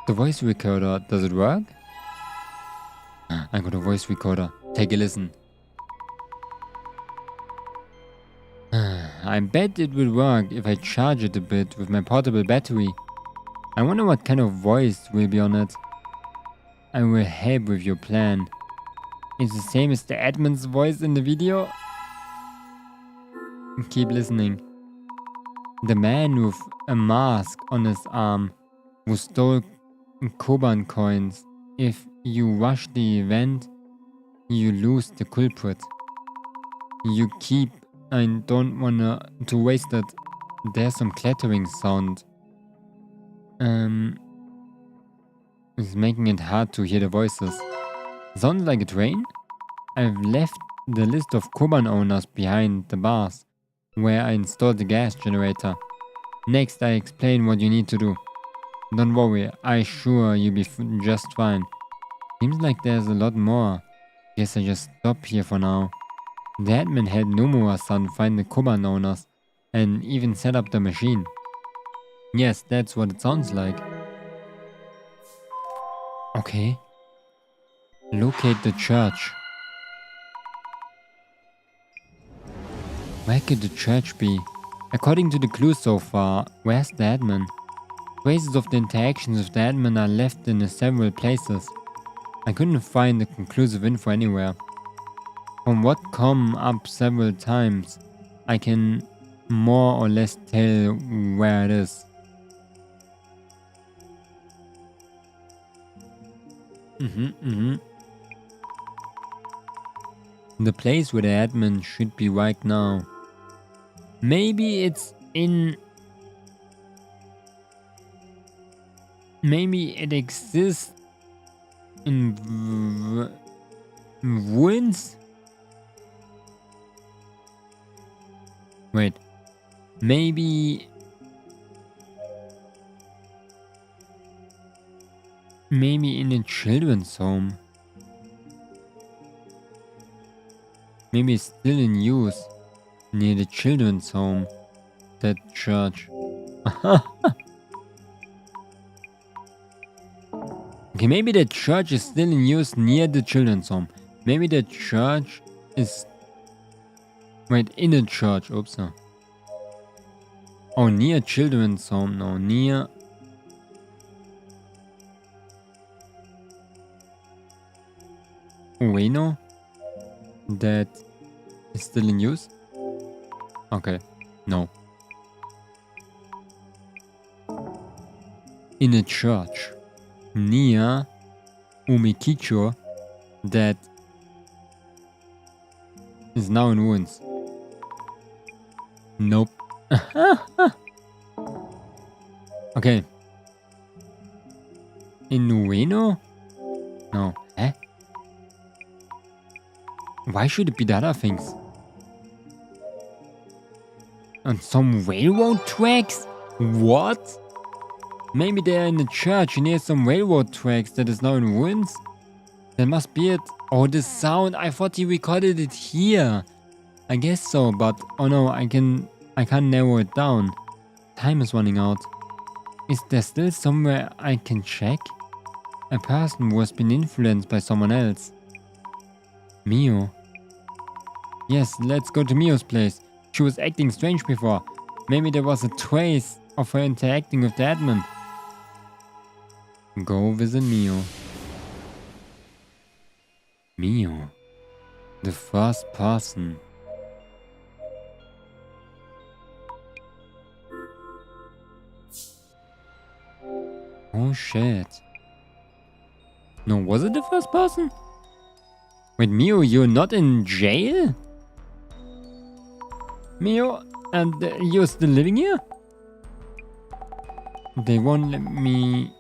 The voice recorder, does it work? I got a voice recorder. Take a listen. I bet it will work if I charge it a bit with my portable battery. I wonder what kind of voice will be on it. I will help with your plan. It's the same as the admin's voice in the video. Keep listening. The man with a mask on his arm who stole Koban coins. If you rush the event, you lose the culprit. You keep... I don't wanna to waste it. There's some clattering sound. It's making it hard to hear the voices. Sounds like a train? I've left the list of Koban owners behind the bars, where I installed the gas generator. Next, I explain what you need to do. Don't worry, I sure you'll be just fine. Seems like there's a lot more. Guess I just stop here for now. The admin had Nomura-san find the Koban owners and even set up the machine. Yes, that's what it sounds like. Okay. Locate the church. Where could the church be? According to the clues so far, where's the admin? Traces of the interactions with the admin are left in several places. I couldn't find the conclusive info anywhere. From what come up several times, I can more or less tell where it is. The place where the admin should be right now. Maybe it's in... Maybe it exists in ruins? Wait. Maybe in a children's home. Maybe it's still in use near the children's home. That church. Okay, maybe the church is still in use near the children's home. Maybe the church is... Wait, in a church. Oops. Oh, near children's home. No, near... Ueno? That is still in use? Okay, no. In a church near Umikicho that is now in ruins. Nope. Okay. In Ueno? No. Eh? Why should it be the other things? On some railroad tracks? What? Maybe they're in a church near some railroad tracks that is now in ruins? That must be it. Oh, the sound. I thought he recorded it here. I guess so, but oh no, I can't narrow it down. Time is running out. Is there still somewhere I can check? A person who has been influenced by someone else. Mio. Yes, let's go to Mio's place. She was acting strange before. Maybe there was a trace of her interacting with the admin. Go visit Mio. Mio. The first person. Oh shit. No, was it the first person? Wait, Mio, you're not in jail? Mio, and you're still living here? They won't let me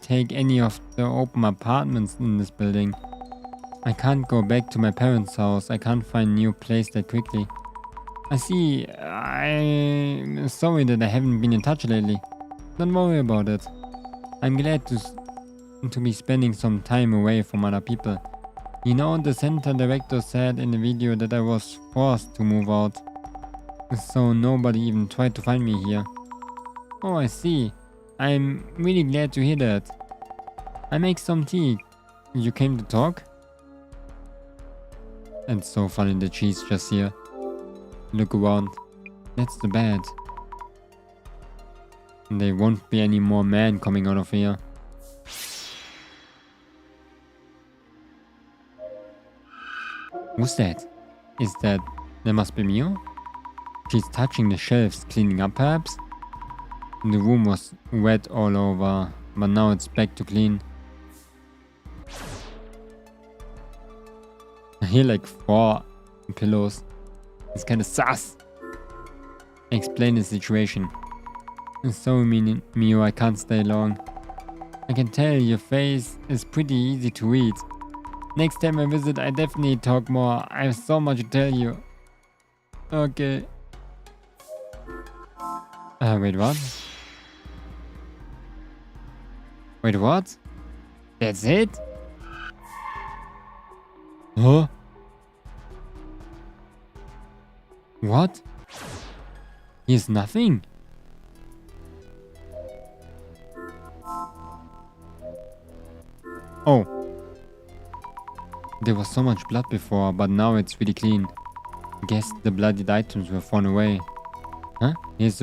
take any of the open apartments in this building. I can't go back to my parents' house. I can't find a new place that quickly. I see. I'm sorry that I haven't been in touch lately. Don't worry about it. I'm glad to be spending some time away from other people. You know, the center director said in the video that I was forced to move out. So nobody even tried to find me here. Oh, I see. I'm really glad to hear that. I make some tea. You came to talk? It's so funny that she's just here. Look around. That's the bed. There won't be any more men coming out of here. Who's that? That must be Mio? She's touching the shelves, cleaning up perhaps? The room was wet all over, but now it's back to clean. I hear like 4 pillows. It's kinda sus. Explain the situation. So Mio, I can't stay long. I can tell your face is pretty easy to read. Next time I visit, I definitely talk more. I have so much to tell you. Okay. Wait, what? Wait, what? That's it? Huh? What? Here's nothing. Oh. There was so much blood before, but now it's really clean. Guess the bloodied items were thrown away. Huh? Here's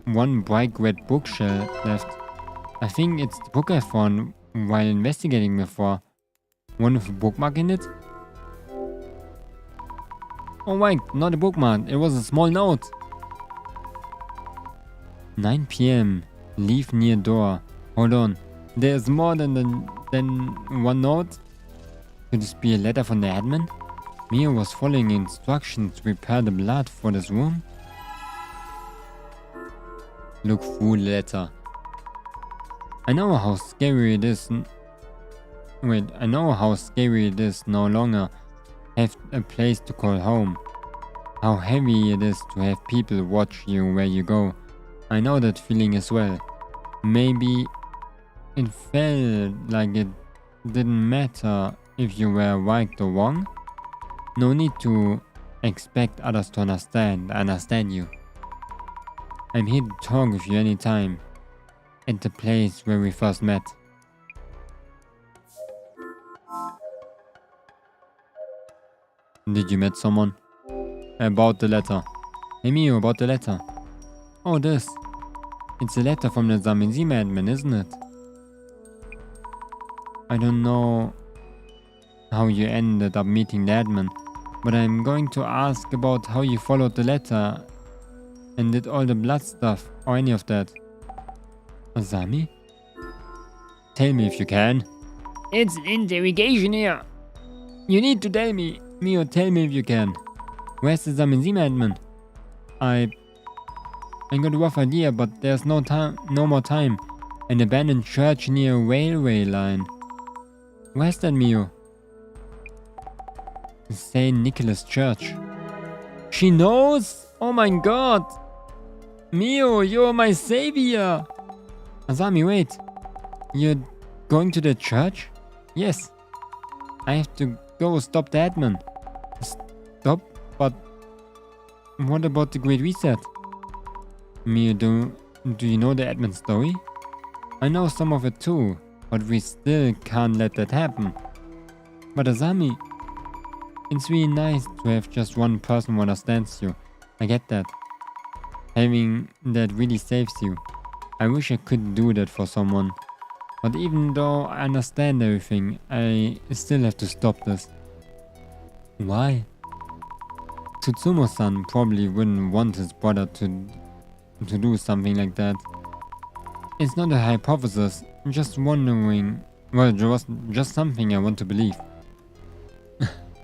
one bright red bookshelf left. I think it's the book I found while investigating before. One with a bookmark in it? Oh wait, not a bookmark. It was a small note. 9 p.m. Leave near door. Hold on. There's more than one note? Could this be a letter from the admin? Mia was following instructions to prepare the blood for this room? Look through the letter. I know how scary it is. I know how scary it is no longer have a place to call home. How heavy it is to have people watch you where you go. I know that feeling as well. Maybe it felt like it didn't matter if you were right or wrong. No need to expect others to understand you. I'm here to talk with you anytime. At the place where we first met. Did you meet someone? About the letter. Hey Mio, about the letter. Oh, this. It's a letter from the Zamenzime admin, isn't it? I don't know how you ended up meeting the admin, but I'm going to ask about how you followed the letter and did all the blood stuff or any of that. Asami? Tell me if you can. It's an interrogation here. You need to tell me. Mio, tell me if you can. Where's the Zamenzime admin? I got a rough idea, but there's no more time. An abandoned church near a railway line. Where's that, Mio? St. Nicholas Church. She knows? Oh my god! Mio, you're my savior! Asami, wait. You're going to the church? Yes. I have to go stop the admin. Stop? But what about the Great Reset? Mio, do you know the admin story? I know some of it too, but we still can't let that happen. But Asami, it's really nice to have just one person who understands you. I get that. Having that really saves you. I wish I could do that for someone. But even though I understand everything, I still have to stop this. Why? Tsutsumo-san probably wouldn't want his brother to do something like that. It's not a hypothesis, just wondering. Well, it was just something I want to believe.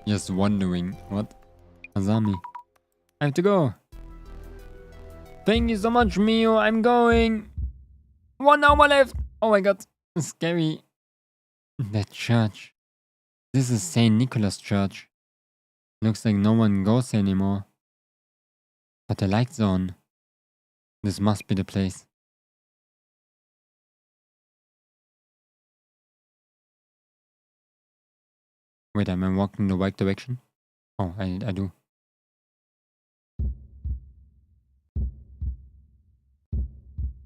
Just wondering. What? Asami. I have to go. Thank you so much, Mio. I'm going. 1 hour left. Oh my god. It's scary. That church. This is St. Nicholas Church. Looks like no one goes anymore. But the lights are on. This must be the place. Wait, am I walking the right direction? Oh, I do.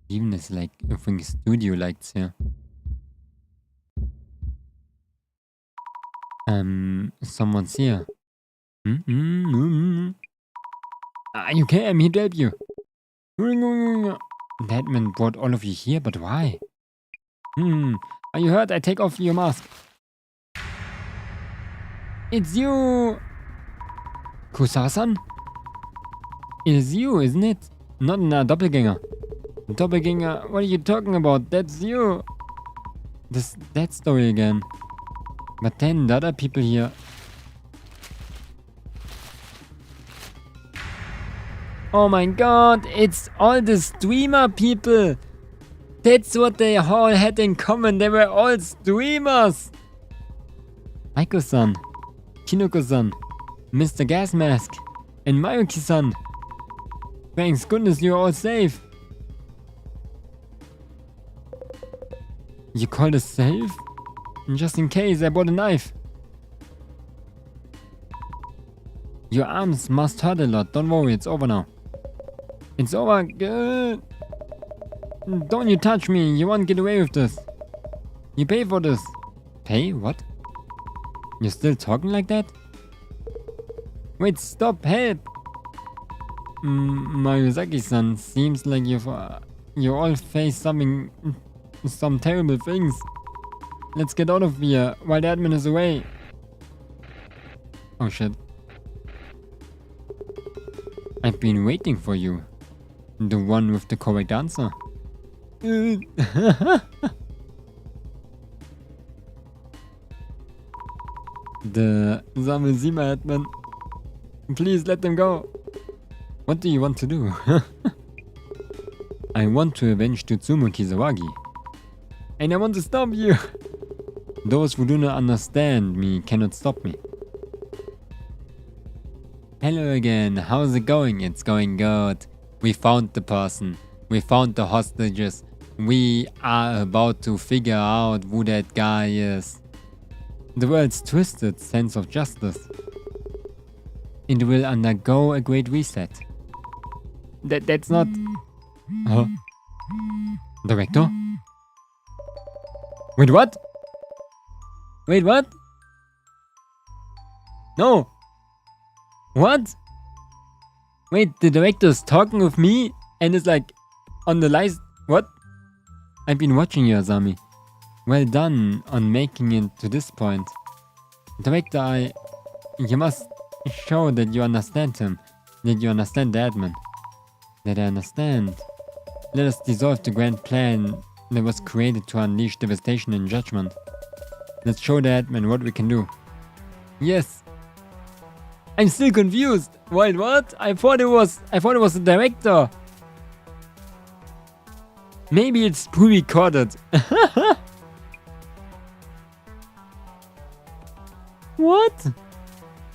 Even it's like a freaking studio lights here. Someone's here. Are you okay? I'm here to help you. That man brought all of you here, but why? Are you hurt? I take off your mask. It's you! Kusasan? It's you, isn't it? Not a doppelganger. Doppelganger, what are you talking about? That's you! That story again. But then the other people here. Oh my god, it's all the streamer people! That's what they all had in common, they were all streamers! Aiko-san, Kinoko-san, Mr. Gas Mask, and Mayuki-san. Thanks goodness you're all safe. You called us safe? Just in case, I bought a knife. Your arms must hurt a lot, don't worry, it's over now. It's over. Don't you touch me, you won't get away with this. You pay for this. Pay? What? You're still talking like that? Wait, stop, help! Mayuzaki-san, seems like you all face some terrible things. Let's get out of here while the admin is away. Oh shit. I've been waiting for you. The one with the correct answer. The Zamezima admin. Please let them go. What do you want to do? I want to avenge Tutsumo Kizawagi. And I want to stop you. Those who do not understand me cannot stop me. Hello again, how's it going? It's going good. We found the person. We found the hostages. We are about to figure out who that guy is. The world's twisted sense of justice. It will undergo a great reset. That's not... Huh? Director? Wait, what? Wait, what? No! What? Wait, the director's talking with me and is like on the lies. What? I've been watching you, Asami. Well done on making it to this point. Director, you must show that you understand him. That you understand the admin. That I understand. Let us dissolve the grand plan that was created to unleash devastation and judgment. Let's show the admin what we can do. Yes. I'm still confused. Wait, what? I thought it was the director. Maybe it's pre-recorded. What?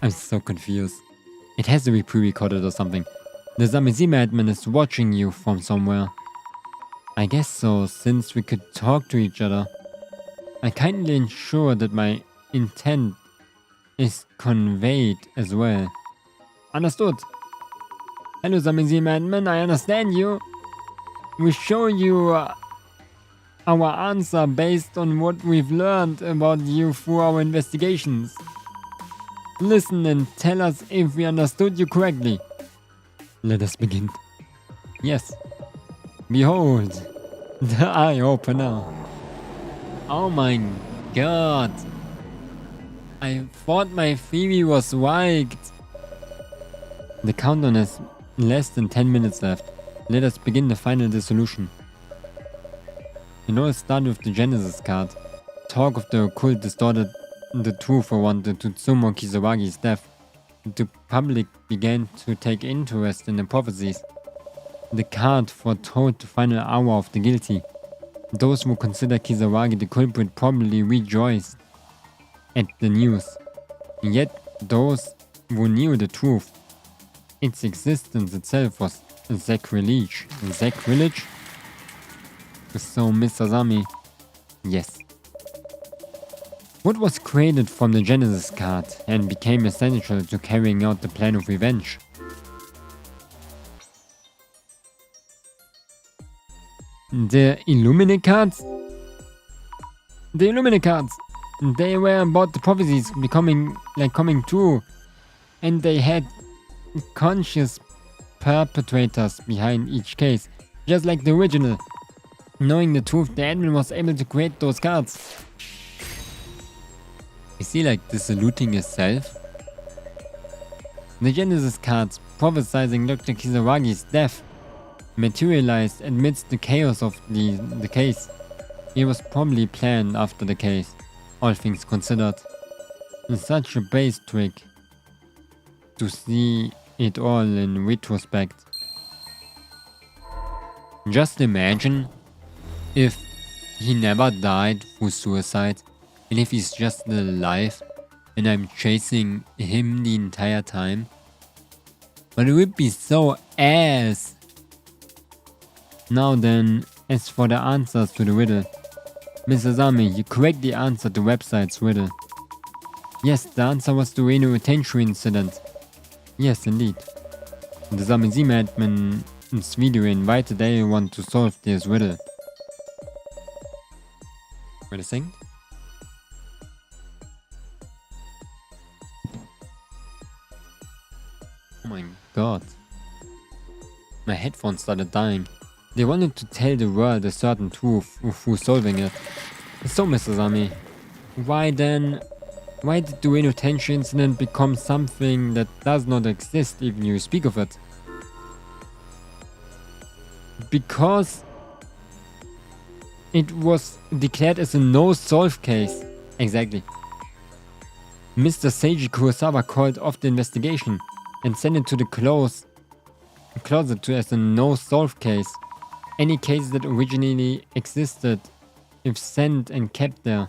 I'm so confused. It has to be pre-recorded or something. The Zamezima admin is watching you from somewhere. I guess so, since we could talk to each other. I kindly ensure that my intent is conveyed as well. Understood. Hello Zamezima admin, I understand you. We show you our answer based on what we've learned about you through our investigations. Listen and tell us if we understood you correctly. Let us begin. Yes. Behold, the eye opener. Oh my god. I thought my theory was right. The countdown has less than 10 minutes left. Let us begin the final dissolution. You know, it started with the Genesis card. Talk of the occult distorted the truth around the Tutsumo Kizawagi's death. The public began to take interest in the prophecies. The card foretold the final hour of the guilty. Those who consider Kizawagi the culprit probably rejoiced at the news. Yet those who knew the truth, its existence itself was sacrilege. Sacrilege? So, Mr. Asami, yes. What was created from the Genesis card and became essential to carrying out the plan of revenge? The Illuminate cards? The Illuminate cards! They were about the prophecies coming true, and they had conscious perpetrators behind each case, just like the original. Knowing the truth, the admin was able to create those cards. Is he like dissoluting himself? The Genesis cards prophesizing Dr. Kisaragi's death materialized amidst the chaos of the case. It was probably planned after the case, all things considered. It's such a base trick to see it all in retrospect. Just imagine if he never died through suicide, and if he's just alive and I'm chasing him the entire time. But it would be so ass. Now then, as for the answers to the riddle. Mrs. Ami, you correctly answered the website's riddle. Yes, the answer was the Reno retention incident. Yes, indeed. The Samizima admin's video invited everyone to solve this riddle. Wait a second. Oh my god. My headphones started dying. They wanted to tell the world a certain truth through solving it. So, Mrs. Ami, why then? Why did the Reno tension incident become something that does not exist even you speak of it? Because it was declared as a no-solve case. Exactly. Mr. Seiji Kurosawa called off the investigation and sent it to the closet as a no-solve case. Any case that originally existed, if sent and kept there,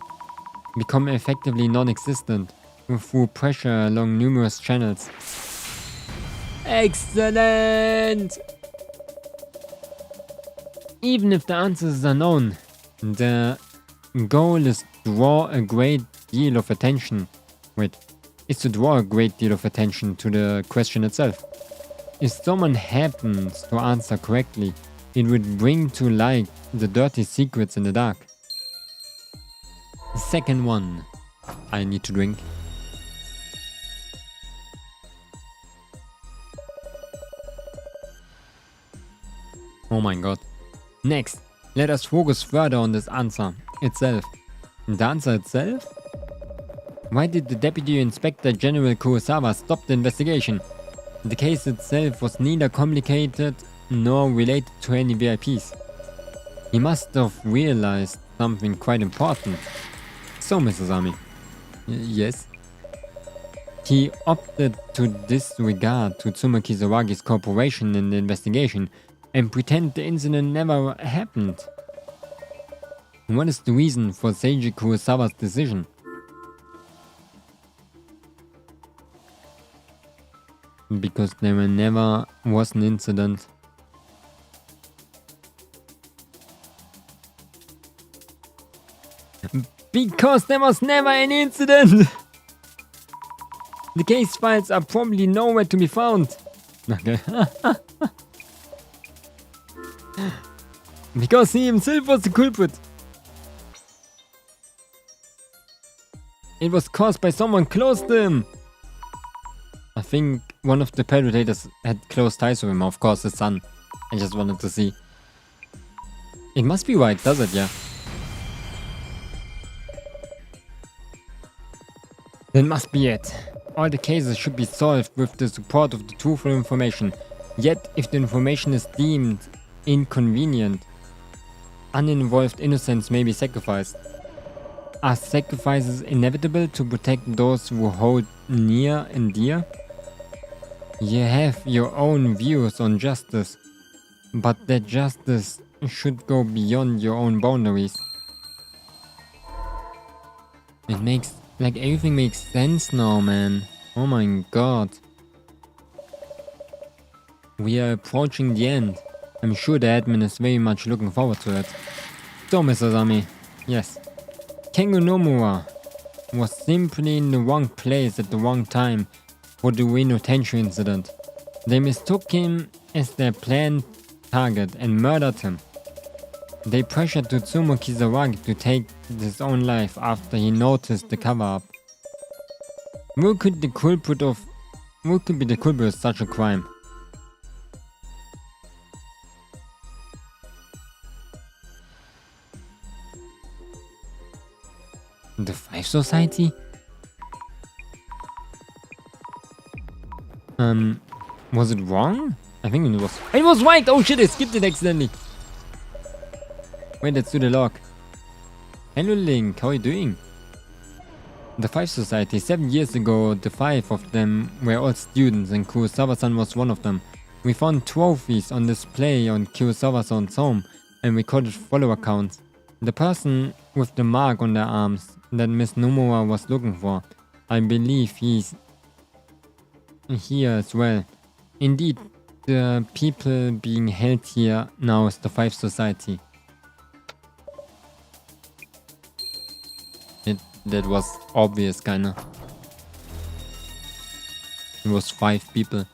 become effectively non-existent through pressure along numerous channels. Excellent! Even if the answers are known, the goal is to draw a great deal of attention. Is to draw a great deal of attention to the question itself. If someone happens to answer correctly, it would bring to light the dirty secrets in the dark. Second one. I need to drink. Oh my god. Next, let us focus further on this answer itself. The answer itself? Why did the Deputy Inspector General Kurosawa stop the investigation? The case itself was neither complicated nor related to any VIPs. He must have realized something quite important. So, Mrs. Ami. Yes? He opted to disregard Tsutsuma Kisaragi's cooperation in the investigation and pretend the incident never happened. What is the reason for Seiji Kurosawa's decision? Because there never was an incident. Because there was never an incident! The case files are probably nowhere to be found. Okay. Because he himself was the culprit. It was caused by someone close to him. I think one of the perpetrators had close ties with him, of course his son. I just wanted to see. It must be right, does it? Yeah. That must be it. All the cases should be solved with the support of the truthful information. Yet, if the information is deemed inconvenient, uninvolved innocents may be sacrificed. Are sacrifices inevitable to protect those who hold near and dear? You have your own views on justice, but that justice should go beyond your own boundaries. It makes, like, everything makes sense now, man. Oh my god. We are approaching the end. I'm sure the admin is very much looking forward to it. So, Mr. Sami. Yes. Kengo Nomura. was simply in the wrong place at the wrong time for the Reno Tenchu incident. They mistook him as their planned target and murdered him. They pressured Tsutomu Kisaragi to take his own life after he noticed the cover-up. Who could be the culprit of such a crime? The Five Society? Was it wrong? I think it was. It was right! Oh shit, I skipped it accidentally. Wait, let's do the log. Hello Link, how are you doing? The Five Society. 7 years ago, the 5 of them were all students and Kurosawa-san was one of them. We found trophies on display on Kurosawa-san's home and recorded follower counts. The person with the mark on their arms that Miss Nomura was looking for, I believe he's here as well. Indeed, the people being held here now is the Five Society. That was obvious, kinda. It was 5 people.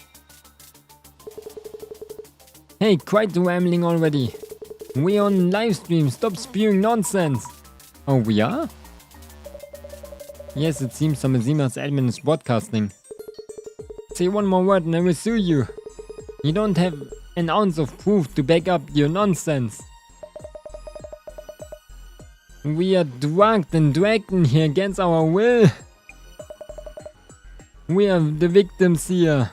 Hey, quite the rambling already. We're on livestream, stop spewing nonsense. Oh, we are? Yes, it seems Samazima's admin is broadcasting. Say one more word and I will sue you. You don't have an ounce of proof to back up your nonsense. We are drugged and dragged in here against our will. We are the victims here.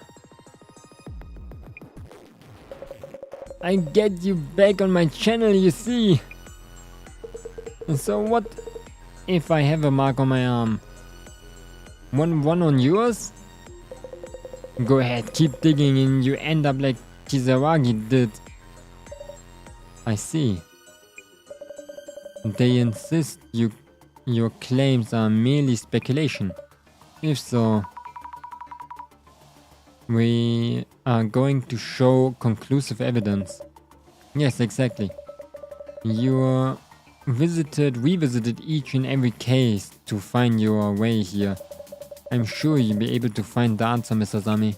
I get you back on my channel, you see. So what if I have a mark on my arm? One on yours? Go ahead, keep digging and you end up like Kisaragi did. I see. They insist your claims are merely speculation. If so, we are going to show conclusive evidence. Yes, exactly. You revisited each and every case to find your way here. I'm sure you'll be able to find the answer, Mr. Sami.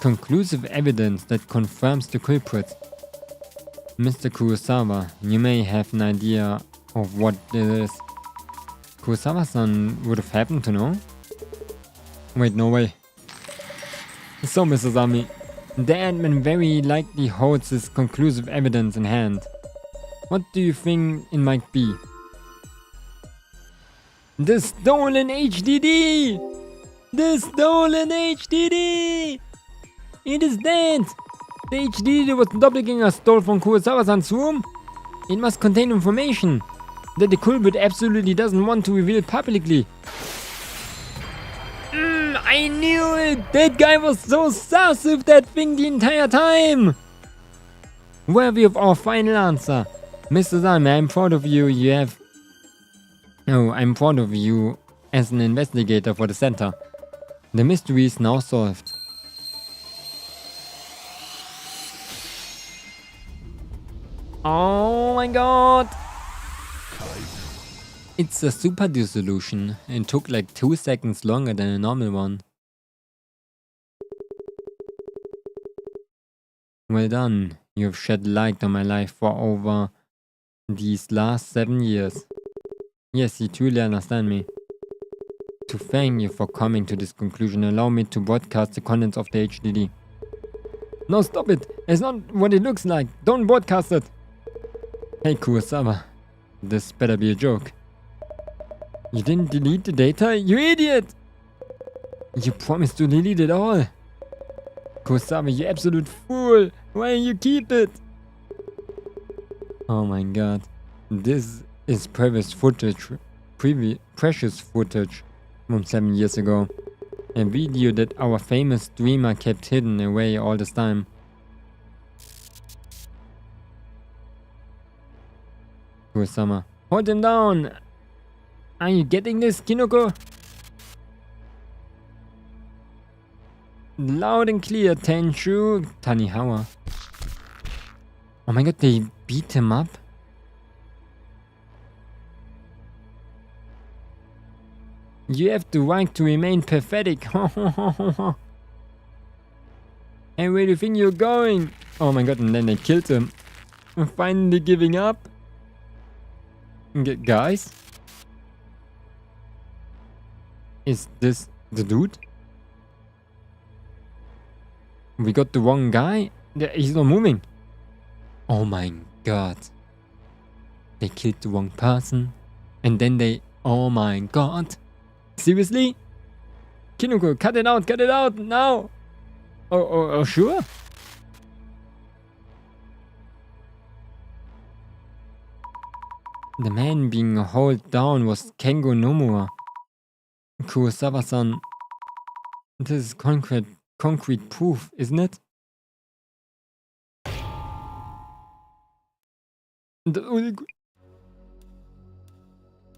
Conclusive evidence that confirms the culprit. Mr. Kurosawa, you may have an idea of what it is. Kurosawa-san would have happened to know? Wait, no way. So, Mr. Sami, the admin very likely holds this conclusive evidence in hand. What do you think it might be? The stolen HDD! The stolen HDD! It is dead! The HDD that was the doppelganger stole from Kurosawa-san's room? It must contain information that the culprit absolutely doesn't want to reveal publicly. I knew it! That guy was so sus with that thing the entire time! Worthy of our final answer. Mr. Sami, I'm proud of you. I'm proud of you as an investigator for the center. The mystery is now solved. Oh my god! It's a super dissolution. It took like 2 seconds longer than a normal one. Well done. You have shed light on my life for over these last 7 years. Yes, you truly understand me. To thank you for coming to this conclusion, allow me to broadcast the contents of the HDD. No, stop it! It's not what it looks like! Don't broadcast it! Hey Kurosawa, this better be a joke. You didn't delete the data, you idiot! You promised to delete it all. Kurosawa, you absolute fool! Why you keep it? Oh my god. This is precious footage from 7 years ago. A video that our famous streamer kept hidden away all this time. Kurosawa, hold him down! Are you getting this, Kinoko? Loud and clear, Tenchu Tanihawa. Oh my god, they beat him up? You have the right to remain pathetic. Hey, where do you think you're going? Oh my god, and then they killed him. I'm finally giving up. Guys? Is this the dude? We got the wrong guy? He's not moving. Oh my god. They killed the wrong person. And then they... Oh my god. Seriously? Kinoko, cut it out now! Oh, sure? The man being held down was Kengo Nomura. Kurosawa-san. This is concrete proof, isn't it?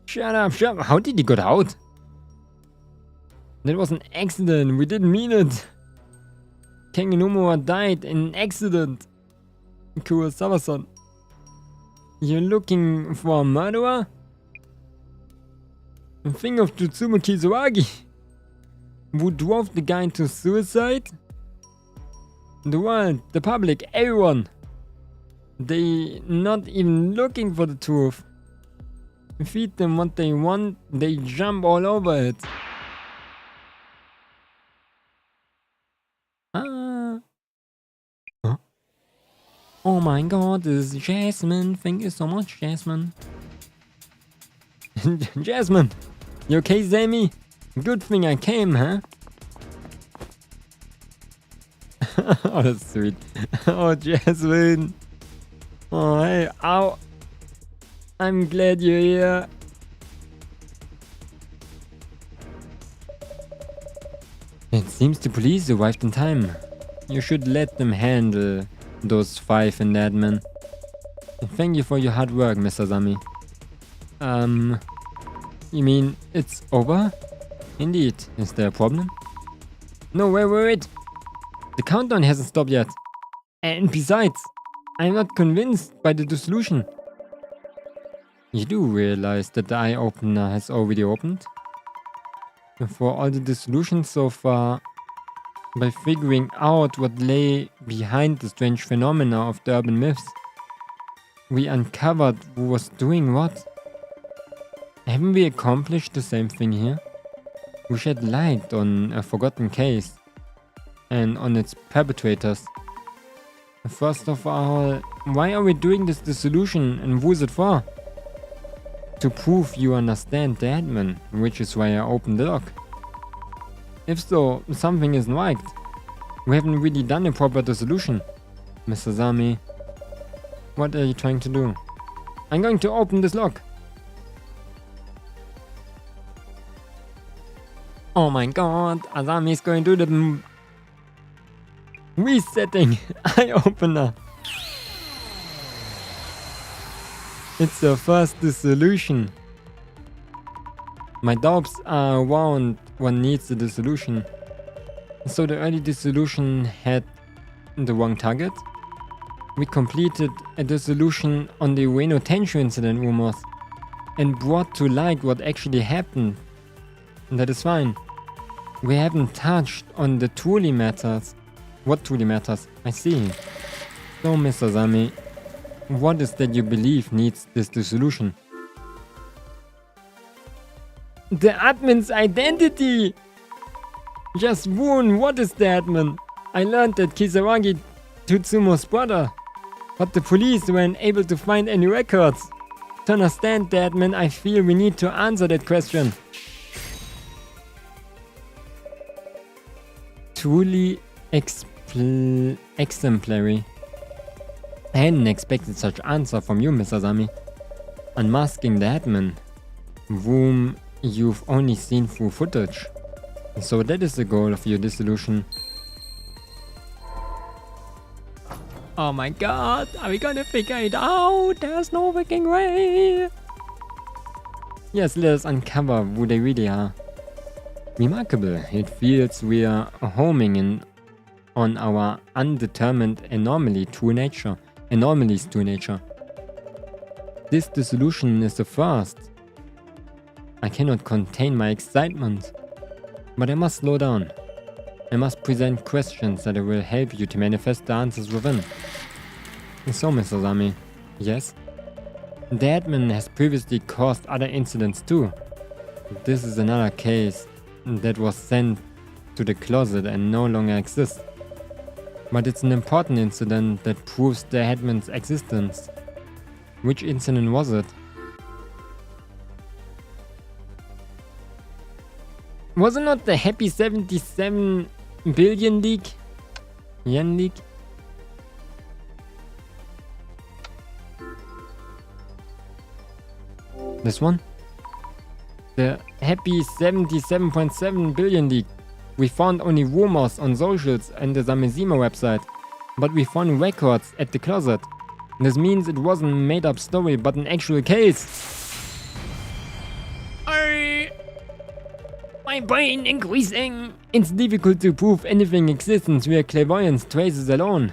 Shut up. How did he get out? That was an accident. We didn't mean it. Kengo Nomura died in an accident. Kurosawa-san. You're looking for a murderer? Think of Tsutsuma Kizuragi, who drove the guy to suicide? The world, the public, everyone. They not even looking for the truth. Feed them what they want, they jump all over it. Huh? Oh my god, this is Jasmine. Thank you so much, Jasmine. Jasmine! You okay, Sammy? Good thing I came, huh? Oh, that's sweet. Oh, Jasmine. Oh, hey, ow. I'm glad you're here. It seems the police arrived in time. You should let them handle those 5 in that man. Thank you for your hard work, Mr. Sami. You mean it's over? Indeed. Is there a problem? No, wait. The countdown hasn't stopped yet. And besides, I'm not convinced by the dissolution. You do realize that the eye opener has already opened? For all the dissolutions so far, by figuring out what lay behind the strange phenomena of the urban myths, we uncovered who was doing what. Haven't we accomplished the same thing here? We shed light on a forgotten case and on its perpetrators. First of all, why are we doing this dissolution and who is it for? To prove you understand the admin, which is why I opened the lock. If so, something isn't right. We haven't really done a proper dissolution. Mr. Sami, what are you trying to do? I'm going to open this lock. Oh my god, Asami is going to do the resetting eye opener. It's the first dissolution. My doubts are around what needs the dissolution. So the early dissolution had the wrong target. We completed a dissolution on the Ueno Tenshu incident rumors and brought to light what actually happened. And that is fine. We haven't touched on the truly matters. What truly matters? I see. So, Mr. Sami, what is that you believe needs this dissolution? The admin's identity! Just Woon, what is the admin? I learned that Kisaragi Tutsumo's brother, but the police weren't able to find any records. To understand the admin, I feel we need to answer that question. Truly exemplary. I hadn't expected such answer from you, Mr. Sami. Unmasking the admin, whom you've only seen through footage. So that is the goal of your dissolution. Oh my god, are we gonna figure it out? There's no freaking way. Yes, let us uncover who they really are. Remarkable, it feels we are homing in on our undetermined anomalies to nature. This dissolution is the first. I cannot contain my excitement. But I must slow down. I must present questions that will help you to manifest the answers within. So, Mr. Sami, yes? The admin has previously caused other incidents too. This is another case that was sent to the closet and no longer exists. But it's an important incident that proves the admin's existence. Which incident was it? Was it not the happy 77 billion leak? Yen leak? This one? The happy 77.7 billion leak. We found only rumors on socials and the Samezima website, but we found records at the closet. This means it wasn't a made up story but an actual case. My brain increasing. It's difficult to prove anything existence via clairvoyance traces alone.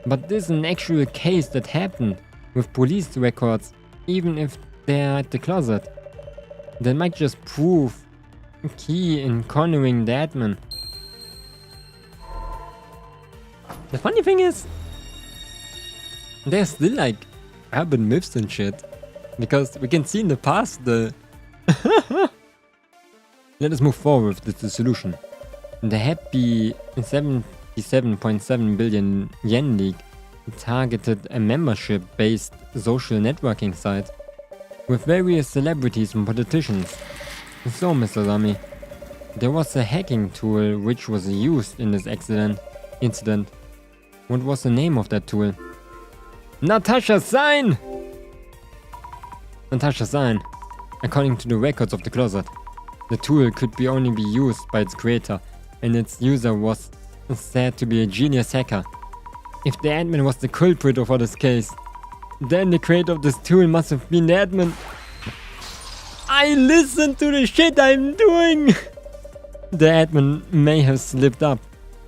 But this is an actual case that happened, with police records, even if they're at the closet. That might just prove key in cornering the admin. The funny thing is, there's still like urban myths and shit. Because we can see in the past the... Let us move forward with the dissolution. The happy 77.7 billion yen leak targeted a membership-based social networking site with various celebrities and politicians. So, Mr. Sami, there was a hacking tool which was used in this incident. What was the name of that tool? Natasha Sign! Natasha Sign, according to the records of the closet. The tool could only be used by its creator, and its user was said to be a genius hacker. If the admin was the culprit for this case, then the creator of this tool must have been the admin. I listened to the shit I'm doing! The admin may have slipped up.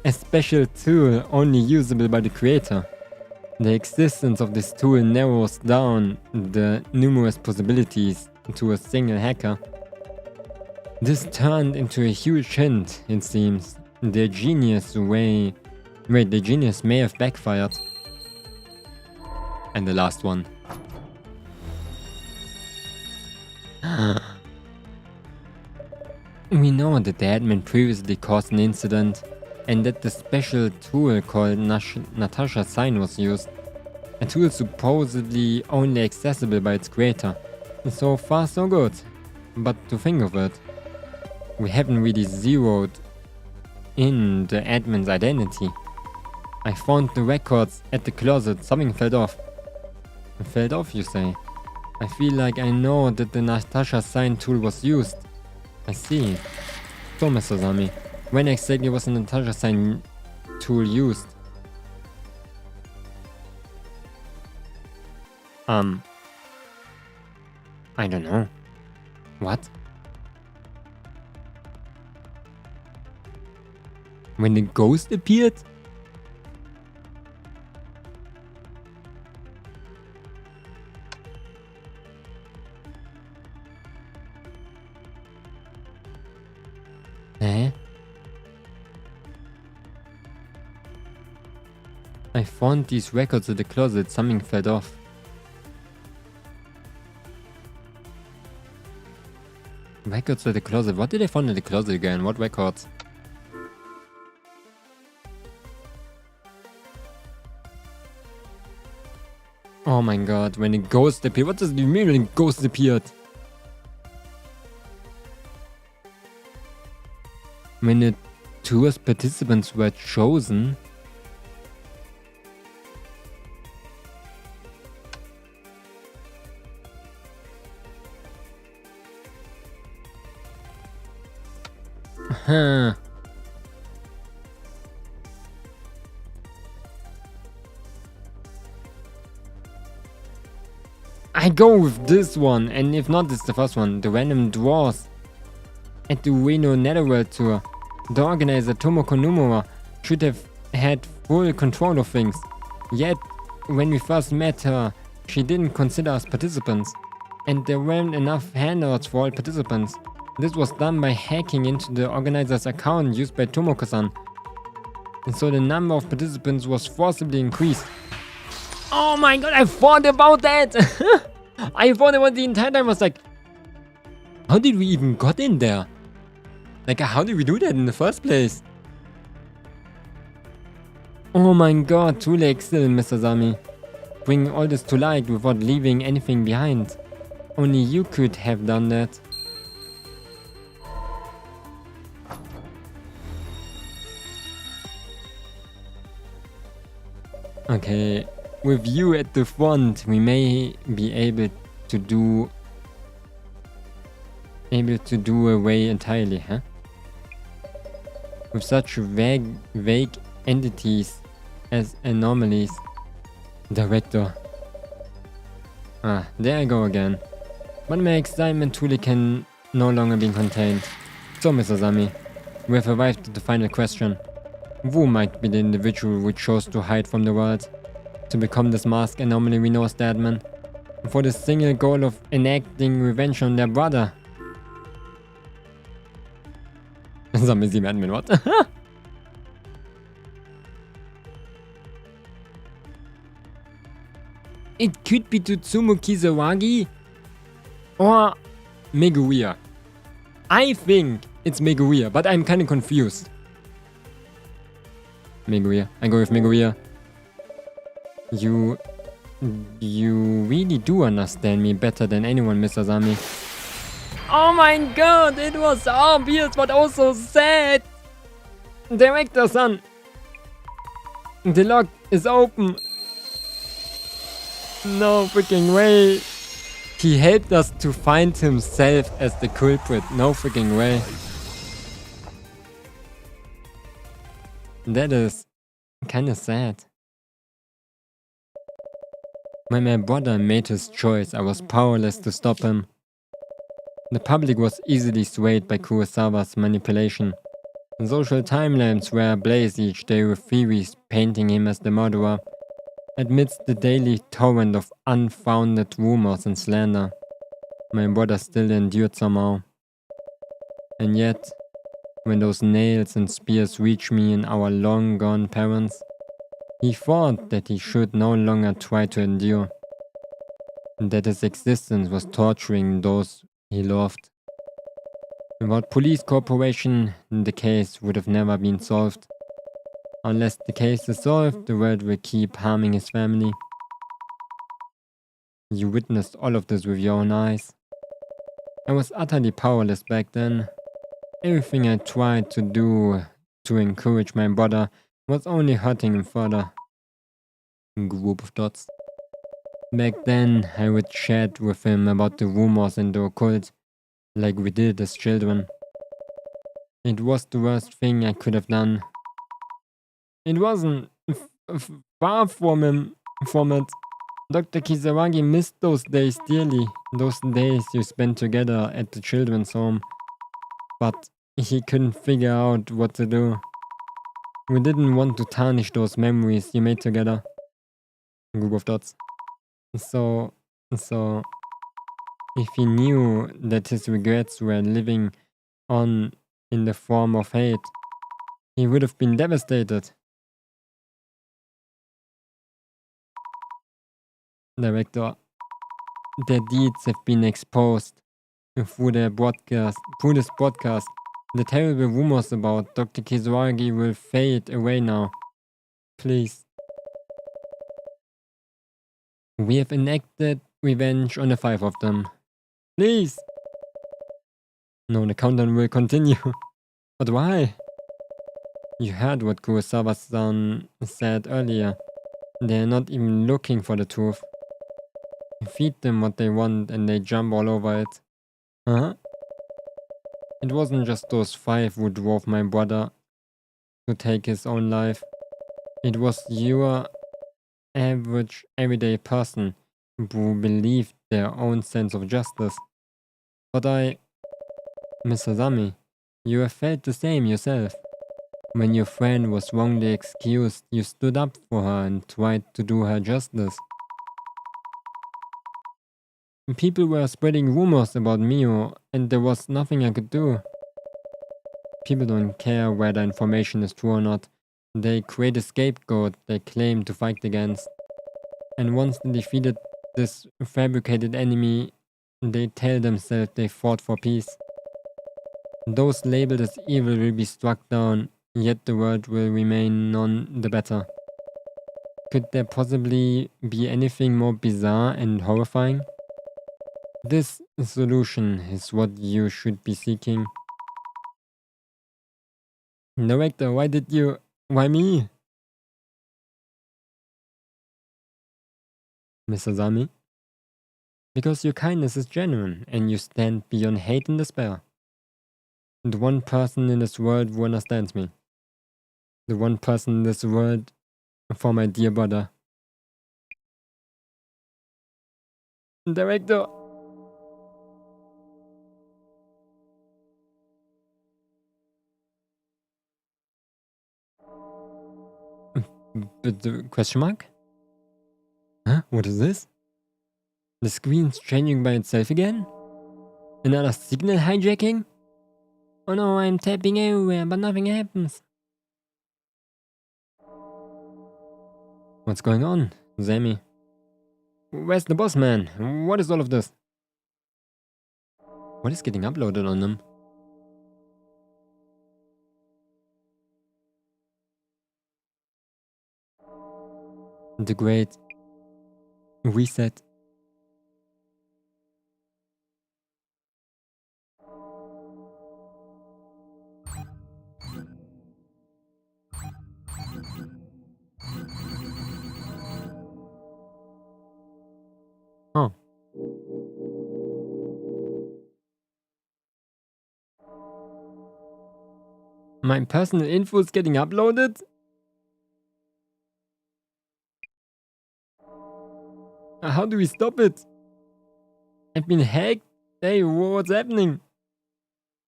A special tool only usable by the creator. The existence of this tool narrows down the numerous possibilities to a single hacker. This turned into a huge hint, it seems. The genius may have backfired. And the last one. We know that the admin previously caused an incident, and that the special tool called Natasha Sign was used. A tool supposedly only accessible by its creator. So far so good. But to think of it, we haven't really zeroed in the admin's identity. I found the records at the closet. Something fell off. It fell off, you say? I feel like I know that the Natasha Sign tool was used. I see. So, Mr. Sami, when exactly was the Natasha Sign tool used? I don't know. What? When the ghost appeared? Eh? I found these records at the closet. Something fell off. Records at the closet. What did I find in the closet again? What records? Oh my god, when a ghost appeared. What does it mean when a ghost appeared? When the tour's participants were chosen. Huh. I go with this one, and if not, it's the first one. The random draws at the Ueno Netherworld tour. The organizer, Tomoko Nomura, should have had full control of things. Yet, when we first met her, she didn't consider us participants. and there weren't enough handouts for all participants. This was done by hacking into the organizer's account used by Tomoko-san. And so the number of participants was forcibly increased. Oh my god, I thought about that! I thought about the entire time. I was like, how did we even got in there? Like, how did we do that in the first place? Oh my god, too late still, Mr. Zami. Bringing all this to light without leaving anything behind. Only you could have done that. Okay, with you at the front, we may be able to do away entirely, huh? With such vague entities as anomalies. Director. Ah, there I go again. But my excitement truly can no longer be contained. So, Mr. Zami, we have arrived at the final question. Who might be the individual who chose to hide from the world, to become this masked anomaly we know as Deadman, for the single goal of enacting revenge on their brother? Zami, Sie Admin, what? It could be Tsumo Kizawagi or Meguia. I think it's Meguia, but I'm kind of confused. Meguia. I go with Meguia. You really do understand me better than anyone, Mr. Zami. Oh my god, it was obvious but also sad. Director-san, the lock is open. No freaking way. He helped us to find himself as the culprit. No freaking way. That is kinda sad. When my brother made his choice, I was powerless to stop him. The public was easily swayed by Kurosawa's manipulation. Social timelines were ablaze each day with theories painting him as the murderer. Amidst the daily torrent of unfounded rumors and slander, my brother still endured somehow. And yet, when those nails and spears reached me and our long-gone parents, he thought that he should no longer try to endure, and that his existence was torturing those he loved. Without police cooperation, the case would have never been solved. Unless the case is solved, the world will keep harming his family. You witnessed all of this with your own eyes. I was utterly powerless back then. Everything I tried to do to encourage my brother was only hurting him further. Group of dots. Back then, I would chat with him about the rumors and the occult, like we did as children. It was the worst thing I could have done. It wasn't far from it. Dr. Kisaragi missed those days dearly, those days you spent together at the children's home. But he couldn't figure out what to do. We didn't want to tarnish those memories you made together. Group of dots. So, if he knew that his regrets were living on in the form of hate, he would have been devastated. Director, their deeds have been exposed through this broadcast. The terrible rumors about Dr. Kizuragi will fade away now. Please. We have enacted revenge on the 5 of them. Please. No, the countdown will continue. But why? You heard what Kurosawa-san said earlier. They're not even looking for the truth. Feed them what they want and they jump all over it. Huh? It wasn't just those 5 who drove my brother to take his own life. It was your average, everyday person who believed their own sense of justice. But Mr. Zami, you have felt the same yourself. When your friend was wrongly accused, you stood up for her and tried to do her justice. People were spreading rumors about Mio, and there was nothing I could do. People don't care whether information is true or not. They create a scapegoat they claim to fight against. And once they defeated this fabricated enemy, they tell themselves they fought for peace. Those labeled as evil will be struck down, yet the world will remain none the better. Could there possibly be anything more bizarre and horrifying? This solution is what you should be seeking. Director, why me? Mr. Sami? Because your kindness is genuine and you stand beyond hate and despair. The one person in this world who understands me. The one person in this world for my dear brother. Director! But the question mark? Huh? What is this? The screen's changing by itself again? Another signal hijacking? Oh no, I'm tapping everywhere, but nothing happens. What's going on, Sammy? Where's the boss man? What is all of this? What is getting uploaded on them? The great reset. Oh. My personal info is getting uploaded? How do we stop it? I've been hacked? Hey, what's happening?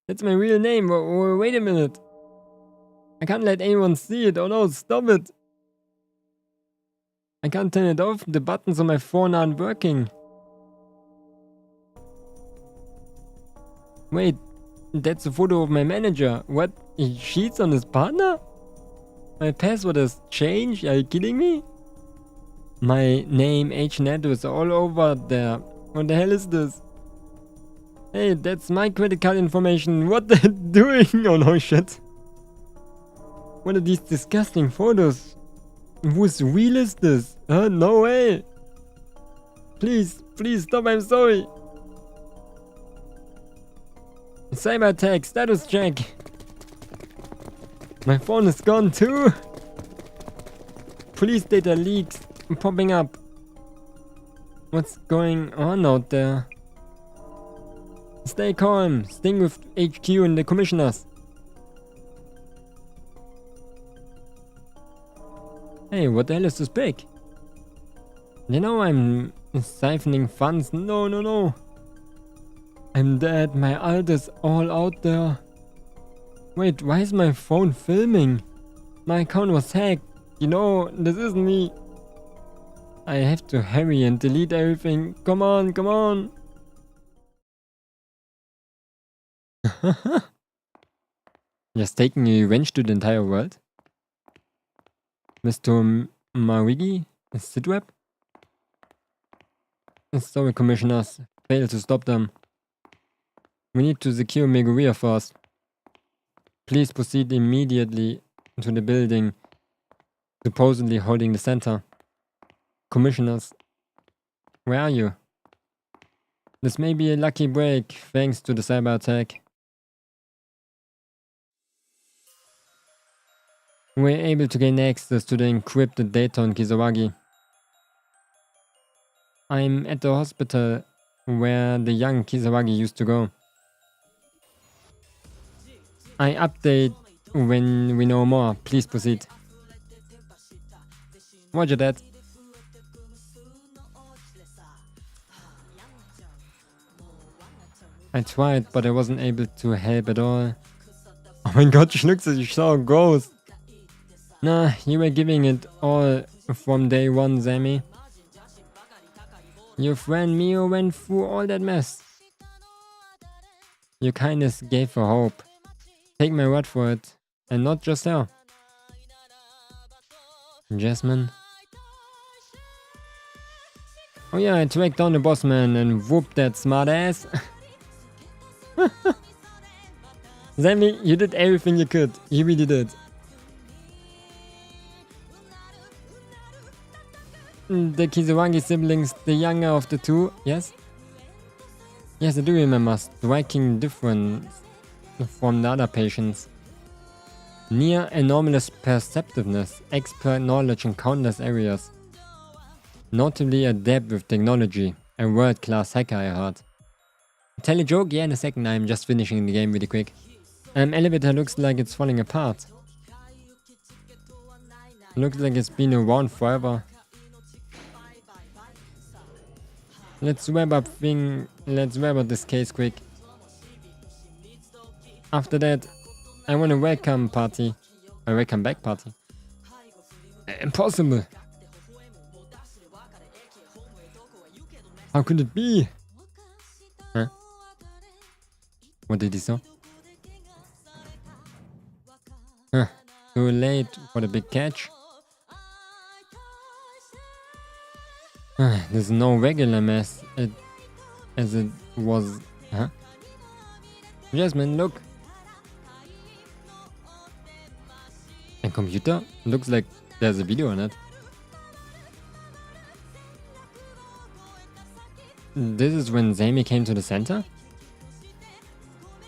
That's my real name. Wait a minute. I can't let anyone see it. Oh no, stop it. I can't turn it off. The buttons on my phone aren't working. Wait, that's a photo of my manager. What? He cheats on his partner? My password has changed? Are you kidding me? My name, age, and address is all over there. What the hell is this? Hey, that's my credit card information. What the doing? Oh no, shit. What are these disgusting photos? Whose wheel is this? No way. Please stop, I'm sorry. Cyber attack, status check. My phone is gone too. Police data leaks popping up. What's going on out there? Stay calm. Stay with HQ and the commissioners. Hey, what the hell is this big? You know I'm siphoning funds. No. I'm dead. My alt is all out there. Wait, why is my phone filming? My account was hacked. You know, this isn't me. I have to hurry and delete everything. Come on. Just taking revenge to the entire world? Mr. Marigi? Sitrep? Sorry, commissioners. Fail to stop them. We need to secure Meguria first. Please proceed immediately to the building supposedly holding the center. Commissioners, where are you? This may be a lucky break thanks to the cyber attack. We're able to gain access to the encrypted data on Kisawagi. I'm at the hospital where the young Kisawagi used to go. I update when we know more. Please proceed. Roger that. I tried, but I wasn't able to help at all. Oh my god, she looks as if she saw a ghost. Nah, you were giving it all from day one, Sammy. Your friend Mio went through all that mess. Your kindness gave her hope. Take my word for it. And not just her. Jasmine. Oh yeah, I tracked down the boss man and whooped that smart ass. Sammy, you did everything you could. You really did. The Kizawangi siblings, the younger of the two, yes? Yes, I do remember, striking difference from the other patients. Near anomalous perceptiveness, expert knowledge in countless areas. Notably adept with technology, a world-class hacker I heard. Tell a joke? Yeah, in a second, I'm just finishing the game really quick. Elevator looks like it's falling apart. Looks like it's been around forever. Let's wrap up this case quick. After that, I want a welcome party. A welcome back party. Impossible. How could it be? Huh? What did he say? Huh. Too late for the big catch. There's no regular mess as it was. Huh? Jasmine, look. A computer? Looks like there's a video on it. This is when Sammy came to the center?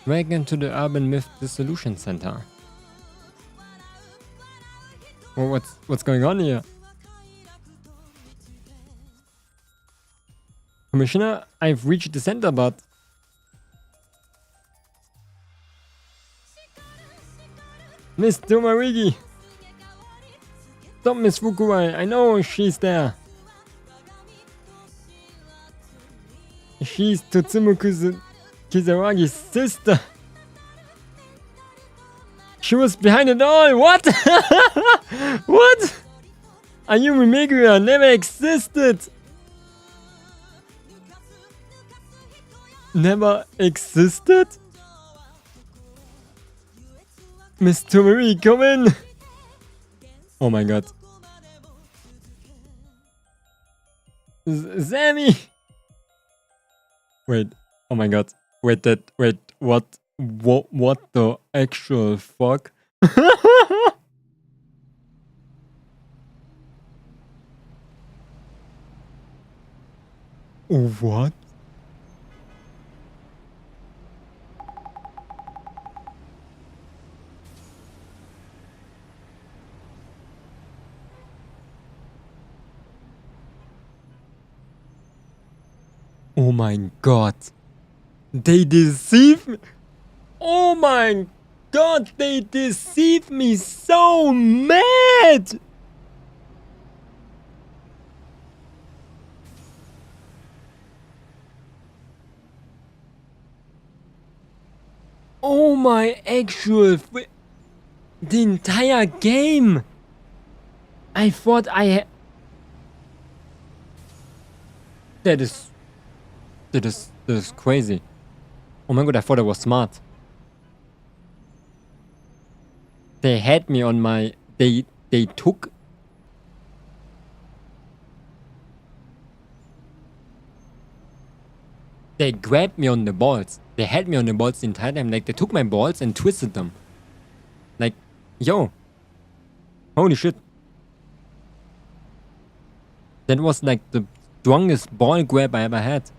Welcome to the Urban Myth Dissolution Center. Well, what's going on here? Commissioner, I've reached the center, but... Miss Tomarigi! Stop, Miss Fukuai, I know she's there. She's Totsumu Kizaragi's sister. She was behind it all, what? What? Ayumi Megura never existed. Never existed? Miss Tomari, come in! Oh my god. Sammy! Wait, oh my god. Wait, what the actual fuck? What? Oh my god. They deceive me. Oh my god, they deceive me so mad. Oh my actual... The entire game. I thought I had... That is crazy. Oh my god, I thought I was smart. They had me on my... They took... They grabbed me on the balls. They had me on the balls the entire time. Like, they took my balls and twisted them. Like, yo. Holy shit. That was like the strongest ball grab I ever had.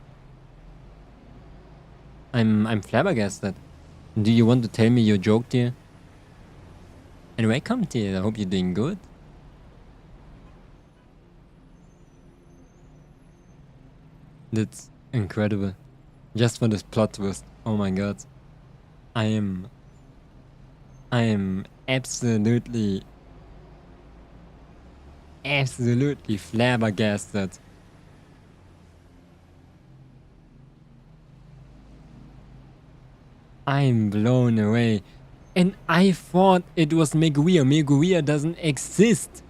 I'm flabbergasted. Do you want to tell me your joke, dear? And welcome, dear. I hope you're doing good. That's incredible. Just for this plot twist. Oh my god. I am absolutely flabbergasted. I'm blown away. And I thought it was Meguia. Meguia doesn't exist.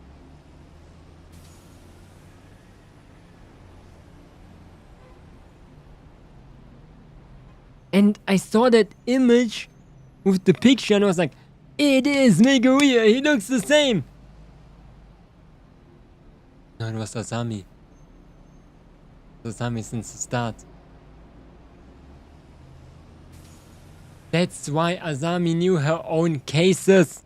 And I saw that image with the picture and I was like, it is Meguia, he looks the same. No, it was Asami. Asami since the start. That's why Asami knew her own cases.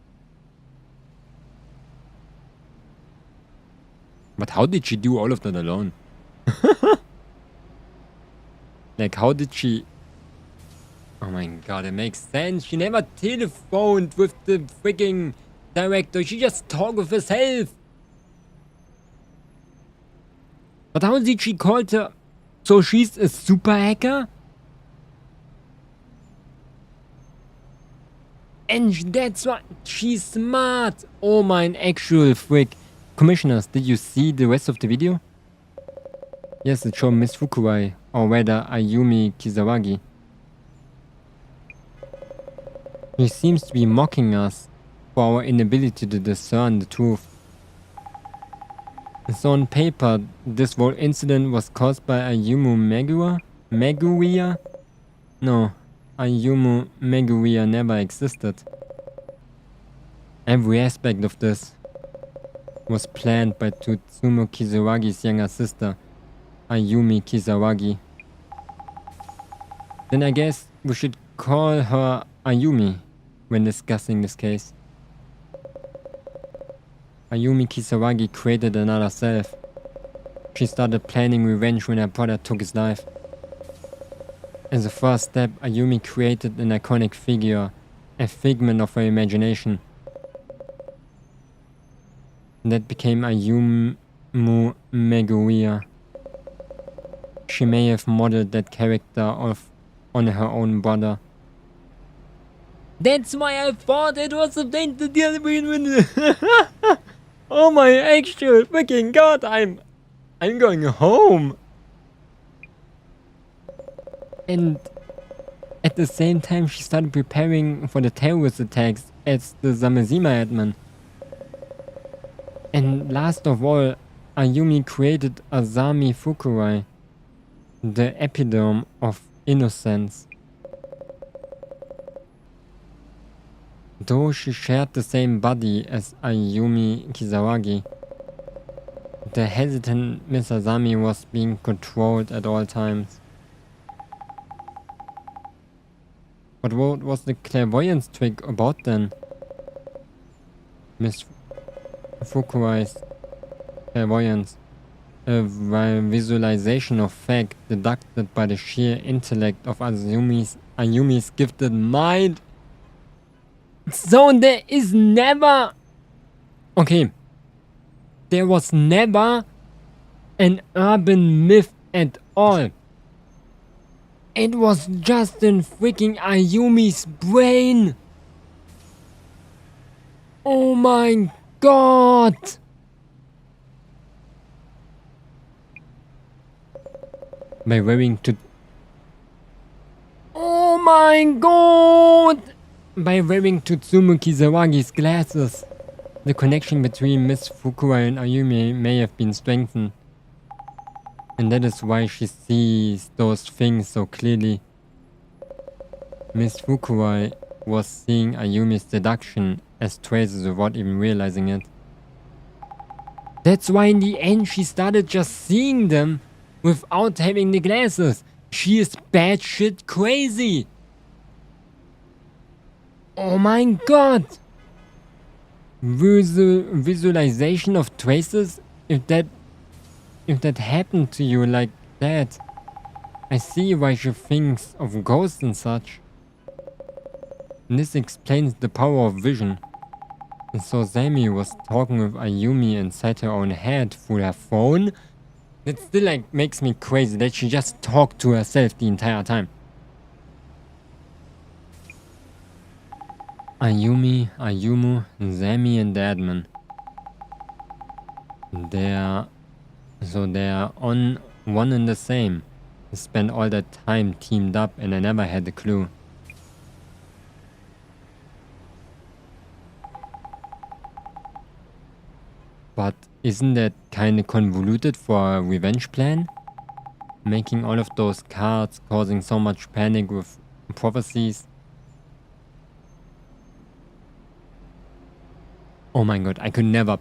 But how did she do all of that alone? Like, how did she... Oh my god, it makes sense. She never telephoned with the freaking director. She just talked with herself. But how did she call her? So she's a super hacker? And that's why she's smart. Oh my actual frick. Commissioners, did you see the rest of the video? Yes, it showed Miss Fukurai, or rather Ayumi Kisawagi. He seems to be mocking us for our inability to discern the truth. So on paper, this whole incident was caused by Ayumu Meguia? No, Ayumu Meguia never existed. Every aspect of this was planned by Tsumo Kizawagi's younger sister, Ayumi Kisawagi. Then I guess we should call her Ayumi when discussing this case. Ayumi Kisawagi created another self. She started planning revenge when her brother took his life. As a first step, Ayumi created an iconic figure, a figment of her imagination. That became Ayumu Meguia. She may have modeled that character on her own brother. That's why I thought it was something to deal with. Oh my actual freaking god, I'm going home. And at the same time she started preparing for the terrorist attacks as the Zamazima admin. And last of all, Ayumi created Asami Fukurai, the epitome of innocence. Though she shared the same body as Ayumi Kisawagi, the hesitant Miss Asami was being controlled at all times. But what was the clairvoyance trick about then? Miss Fukurai's clairvoyance, a visualization of fact deducted by the sheer intellect of Ayumi's gifted mind. So there is never... Okay. There was never an urban myth at all. It was just in freaking Ayumi's brain. Oh my god. By wearing to... Oh my god. By wearing Tsumo Kizawagi's glasses, the connection between Miss Fukurai and Ayumi may have been strengthened. And that is why she sees those things so clearly. Miss Fukurai was seeing Ayumi's deduction as traces without even realizing it. That's why in the end she started just seeing them without having the glasses. She is batshit crazy. Oh my god! Visualization of traces? If that happened to you like that, I see why she thinks of ghosts and such. And this explains the power of vision. And so Zami was talking with Ayumi inside her own head through her phone? That still like makes me crazy that she just talked to herself the entire time. Ayumi, Ayumu, Zami and the admin. They are on one and the same. They spent all that time teamed up and I never had a clue. But isn't that kinda convoluted for a revenge plan? Making all of those cards causing so much panic with prophecies. Oh my god, I can never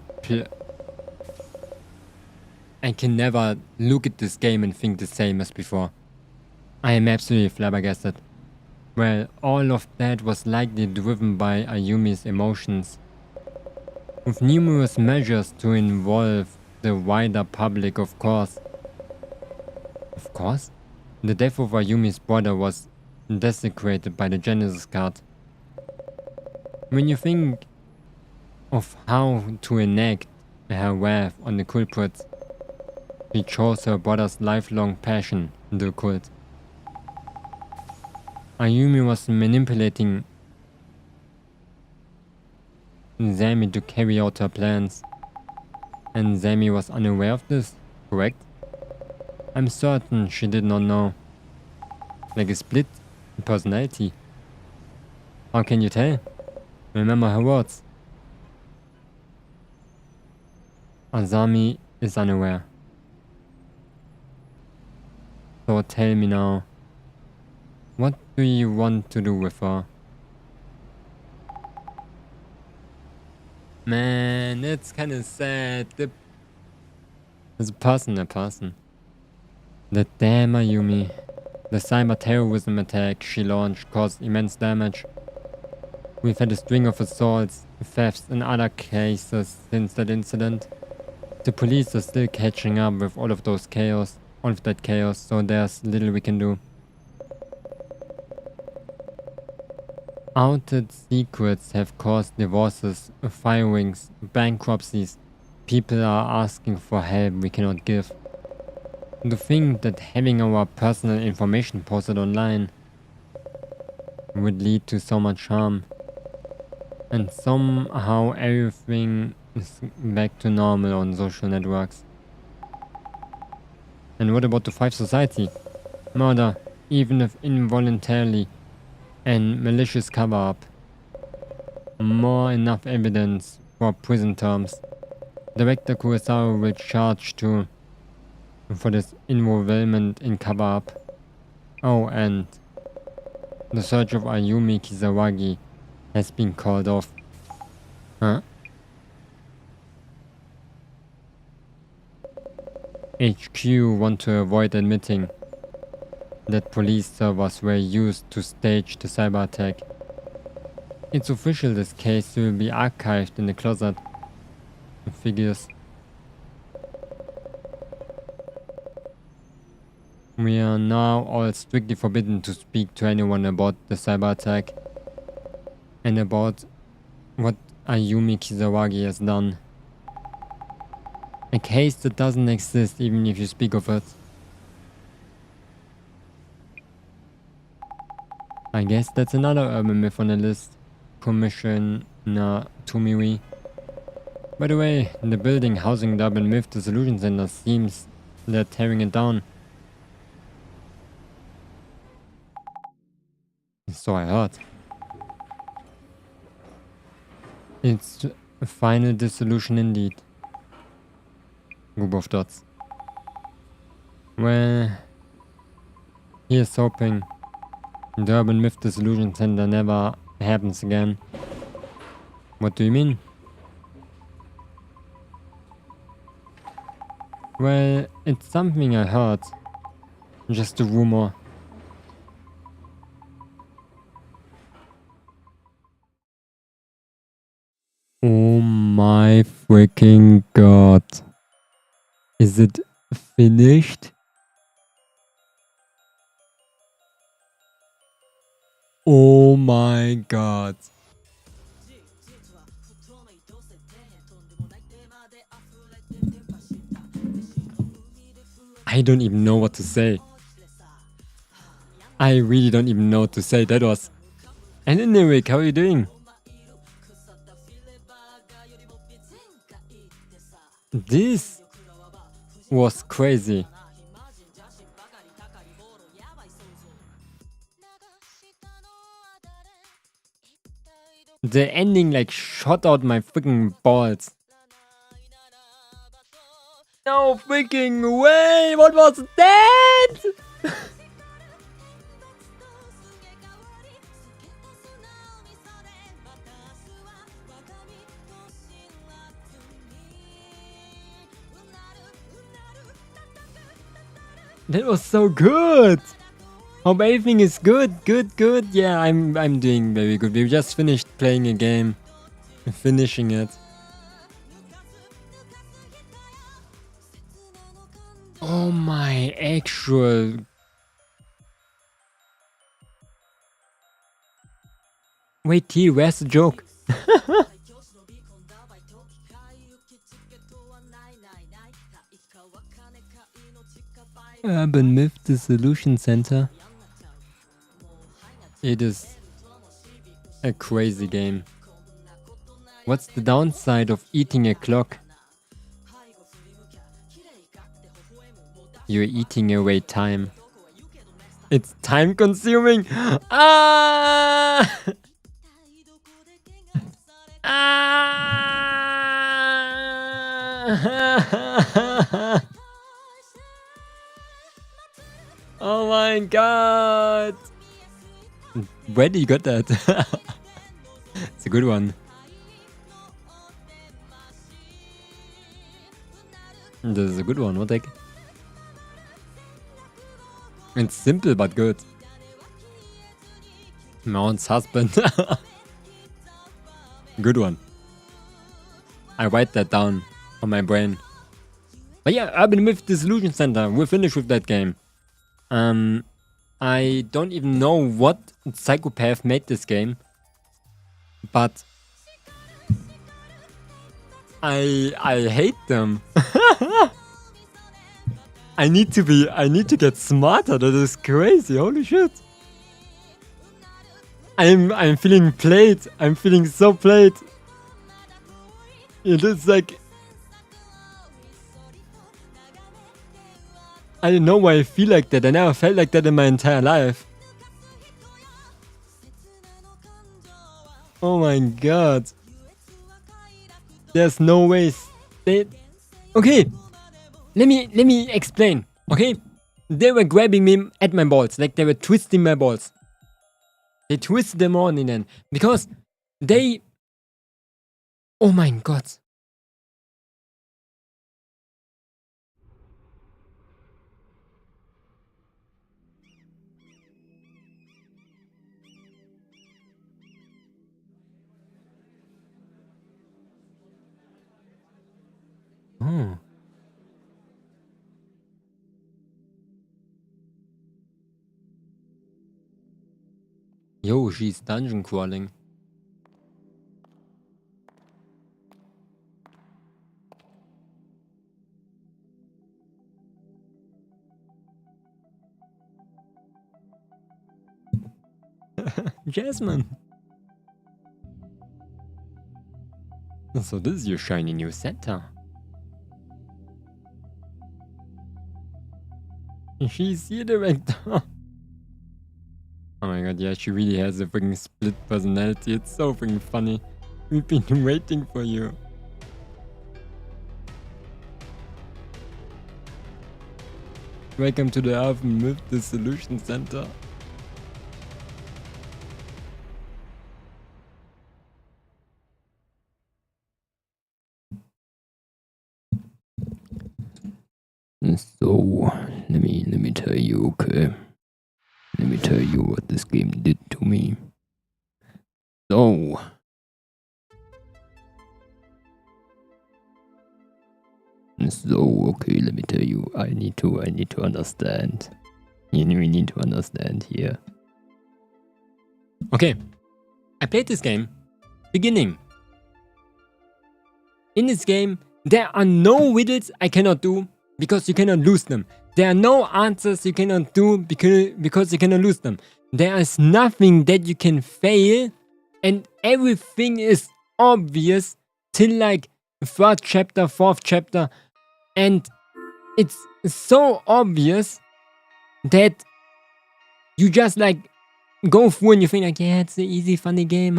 look at this game and think the same as before. I am absolutely flabbergasted. Well, all of that was likely driven by Ayumi's emotions, with numerous measures to involve the wider public, of course. Of course? The death of Ayumi's brother was desecrated by the Genesis card. When you think of how to enact her wrath on the culprits, she chose her brother's lifelong passion, the cult. Ayumi was manipulating Zami to carry out her plans, and Zami was unaware of this, correct? I'm certain she did not know. Like a split personality. How can you tell? Remember her words. Azami is unaware. So tell me now, what do you want to do with her? Man, that's kinda sad. There's a person. The damn Ayumi. The cyber terrorism attack she launched caused immense damage. We've had a string of assaults, thefts and other cases since that incident. The police are still catching up with all of that chaos, so there's little we can do. Outed secrets have caused divorces, firings, bankruptcies. People are asking for help we cannot give. To think that having our personal information posted online would lead to so much harm. And somehow everything is back to normal on social networks. And what about the Five Society? Murder, even if involuntarily, and malicious cover-up. Enough evidence for prison terms. Director Kurosawa will charge too for this involvement in cover-up. Oh, and the search of Ayumi Kisawagi has been called off. Huh? HQ want to avoid admitting that police servers were used to stage the cyber attack. It's official this case will be archived in the closet. Figures. We are now all strictly forbidden to speak to anyone about the cyber attack and about what Ayumi Kisawagi has done. A case that doesn't exist even if you speak of it. I guess that's another urban myth on the list. Commissioner Tumiwi. By the way, the building housing the urban myth Dissolution Center seems they're tearing it down. So I heard. It's a final dissolution indeed. Group of dots. Well, here's hoping the urban myth Dissolution Center never happens again. What do you mean? Well, it's something I heard. Just a rumor. Oh my freaking god. Is it finished? Oh my god. I don't even know what to say. I really don't even know what to say. That was... And anyway, how are you doing? This was crazy. The ending like shot out my freaking balls. No freaking way! What was that? That was so good. Hope everything is good. Good. Yeah, I'm doing very good. We just finished playing a game. Finishing it. Oh my actual. Wait, T, where's the joke? Urban Myth Dissolution Center. It is a crazy game. What's the downside of eating a clock? You're eating away time. It's time consuming. Ah! Ah! Oh my god! Where did you get that? It's a good one. This is a good one, what the heck? It's simple but good. Mount's husband. Good one. I write that down on my brain. But yeah, Urban Myth Dissolution Center. We're finished with that game. I don't even know what psychopath made this game. But I hate them. I need to get smarter. That is crazy. Holy shit. I'm feeling played. I'm feeling so played. It is like, I don't know why I feel like that. I never felt like that in my entire life. Oh my god. There's no ways. Okay. Let me explain. Okay? They were grabbing me at my balls. Like they were twisting my balls. They twisted them on in the end. Because they... Oh my god. Oh. Yo, she's dungeon crawling. Jasmine. So this is your shiny new center. She's the director. Oh my god, yeah, she really has a freaking split personality. It's so freaking funny. We've been waiting for you. Welcome to the Urban Myth Dissolution Center. So, let me tell you, okay? Let me tell you what this game did to me. So, okay, let me tell you, I need to understand. We need to understand here. Okay, I played this game, beginning. In this game, there are no riddles I cannot do, because you cannot lose them. There are no answers you cannot do because you cannot lose them. There is nothing that you can fail, and everything is obvious till like 3rd chapter, 4th chapter, and it's so obvious that you just like go through and you think like, yeah, it's an easy, funny game,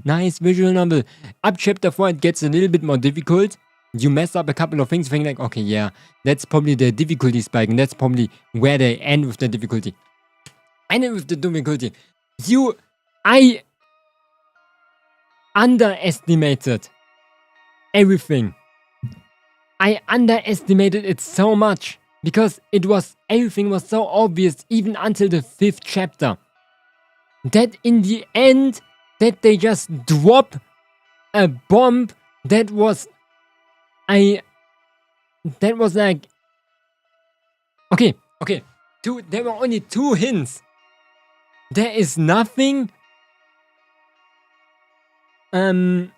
nice visual novel. Up chapter 4 it gets a little bit more difficult. You mess up a couple of things, you think like, okay, yeah, that's probably the difficulty spike, and that's probably where they end with the difficulty. I underestimated everything. I underestimated it so much. Because everything was so obvious even until the 5th chapter. That in the end, that they just drop a bomb that was like, okay, there were only 2 hints. There is nothing, there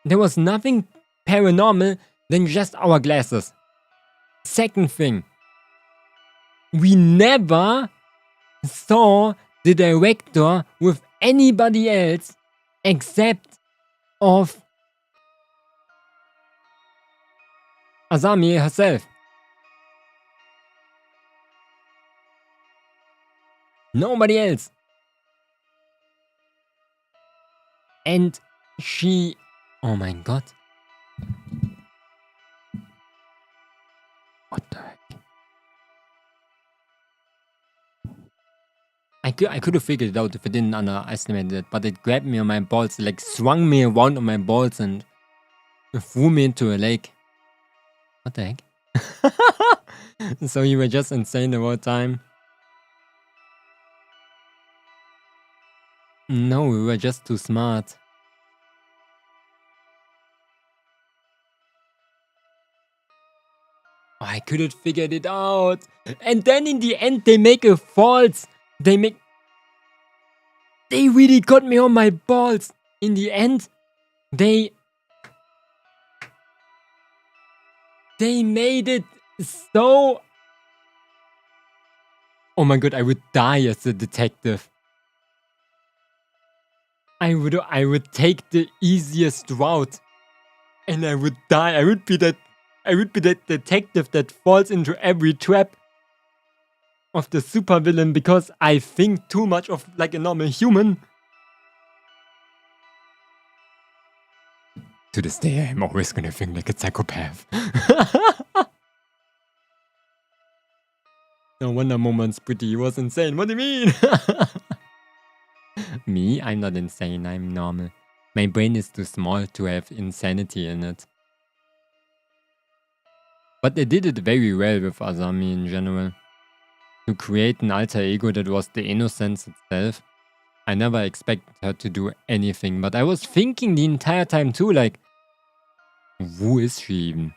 was nothing paranormal than just our glasses. Second thing, we never saw the director with anybody else except of Asami herself. Nobody else. And she... Oh my god. What the heck? I could have figured it out if I didn't underestimate it, but it grabbed me on my balls, like swung me around on my balls and threw me into a lake. What the heck? So you were just insane the whole time? No, we were just too smart. Oh, I could have figured it out. And then in the end they make a false. They really got me on my balls. In the end, they made it so... Oh my god, I would die as a detective. I would take the easiest route. And I would die. I would be that detective that falls into every trap of the supervillain because I think too much of like a normal human. To this day, I'm always gonna think like a psychopath. No wonder Momon's pretty. He was insane. What do you mean? Me? I'm not insane. I'm normal. My brain is too small to have insanity in it. But they did it very well with Asami in general. To create an alter ego that was the innocence itself. I never expected her to do anything, but I was thinking the entire time too, like, who is she even?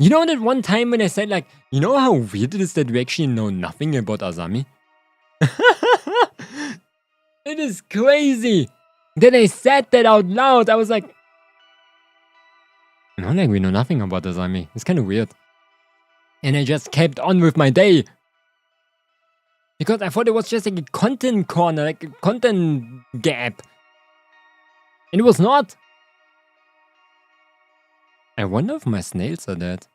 You know that one time when I said like, you know how weird it is that we actually know nothing about Asami? It is crazy that I said that out loud. I was like, no, like we know nothing about Asami. It's kind of weird. And I just kept on with my day. Because I thought it was just like a content corner, like a content gap. And it was not. I wonder if my snails are dead.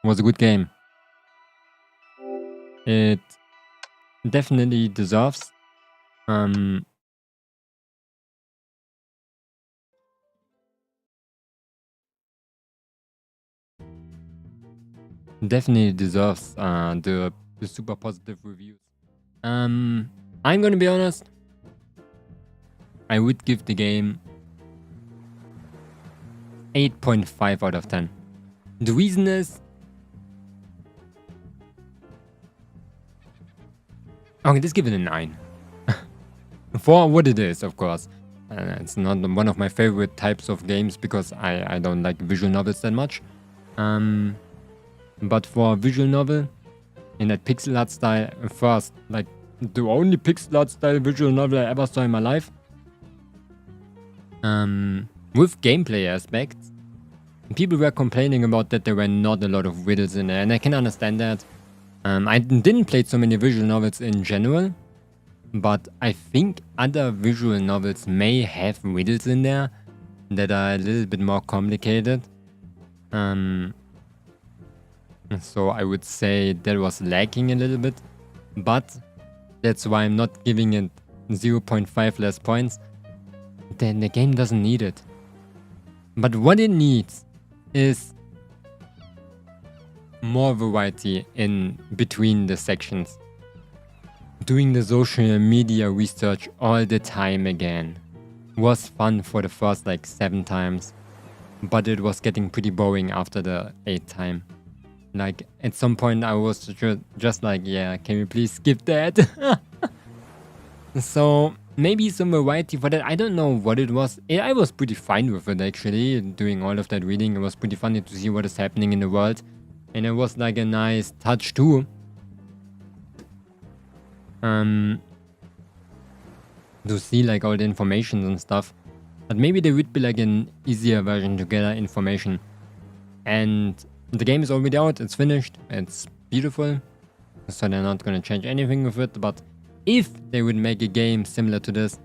Was a good game. It definitely deserves the super positive reviews. I'm gonna be honest. I would give the game 8.5 out of 10. The reason is... Okay, let's give it a 9. For what it is, of course. It's not one of my favorite types of games because I don't like visual novels that much. But for a visual novel, in that pixel art style, first, like the only pixel art style visual novel I ever saw in my life. With gameplay aspects, people were complaining about that there were not a lot of riddles in there, and I can understand that. I didn't play so many visual novels in general, but I think other visual novels may have riddles in there that are a little bit more complicated. So I would say that was lacking a little bit, but that's why I'm not giving it 0.5 less points. Then the game doesn't need it. But what it needs is more variety in between the sections. Doing the social media research all the time again was fun for the first like 7 times. but it was getting pretty boring after the 8th time. Like, at some point I was just like, yeah, can we please skip that? So, maybe some variety for that. I don't know what it was. I was pretty fine with it, actually, doing all of that reading. It was pretty funny to see what is happening in the world. And it was like a nice touch too. To see like all the information and stuff. But maybe there would be like an easier version to gather information. And the game is already out, it's finished, it's beautiful. So they're not gonna change anything with it. But if they would make a game similar to this,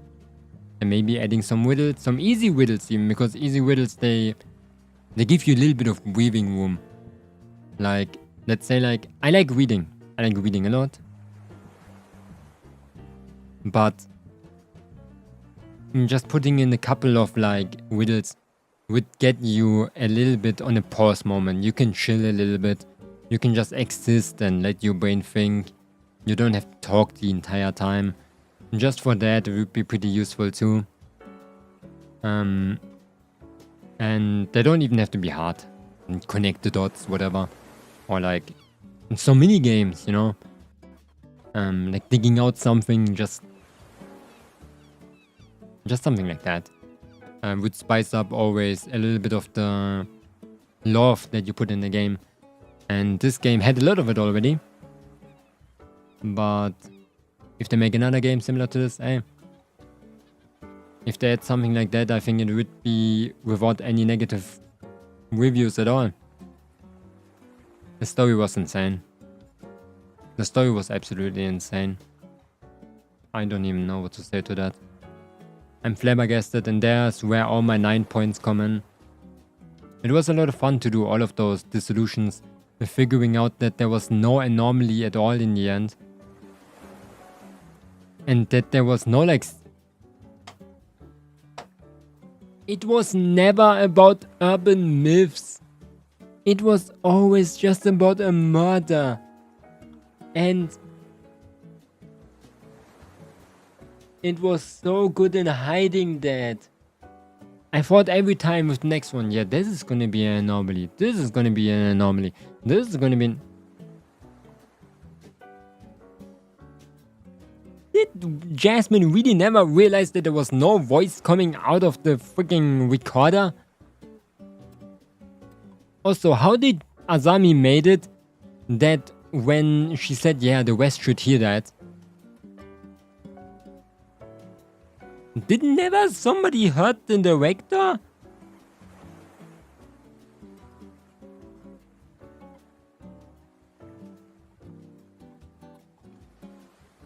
and maybe adding some riddles, some easy riddles even, because easy riddles, they give you a little bit of breathing room. Like, let's say like, I like reading a lot. But just putting in a couple of like riddles would get you a little bit on a pause moment. You can chill a little bit. You can just exist and let your brain think. You don't have to talk the entire time. Just for that, it would be pretty useful too. And they don't even have to be hard. And connect the dots, whatever. Or like, so mini games, you know? Like digging out something, just something like that. Would spice up always a little bit of the love that you put in the game. And this game had a lot of it already. But if they make another game similar to this, if they add something like that, I think it would be without any negative reviews at all. The story was insane. The story was absolutely insane. I don't even know what to say to that. I'm flabbergasted, and there's where all my 9 points come in. It was a lot of fun to do all of those dissolutions, with figuring out that there was no anomaly at all in the end. And that there was no like... It was never about urban myths. It was always just about a murder. And it was so good in hiding that. I thought every time with the next one, yeah, this is gonna be an anomaly. This is gonna be an anomaly. This is gonna be... Did Jasmine really never realize that there was no voice coming out of the freaking recorder? Also, how did Azami made it that when she said, yeah, the West should hear that, did never somebody hurt the director?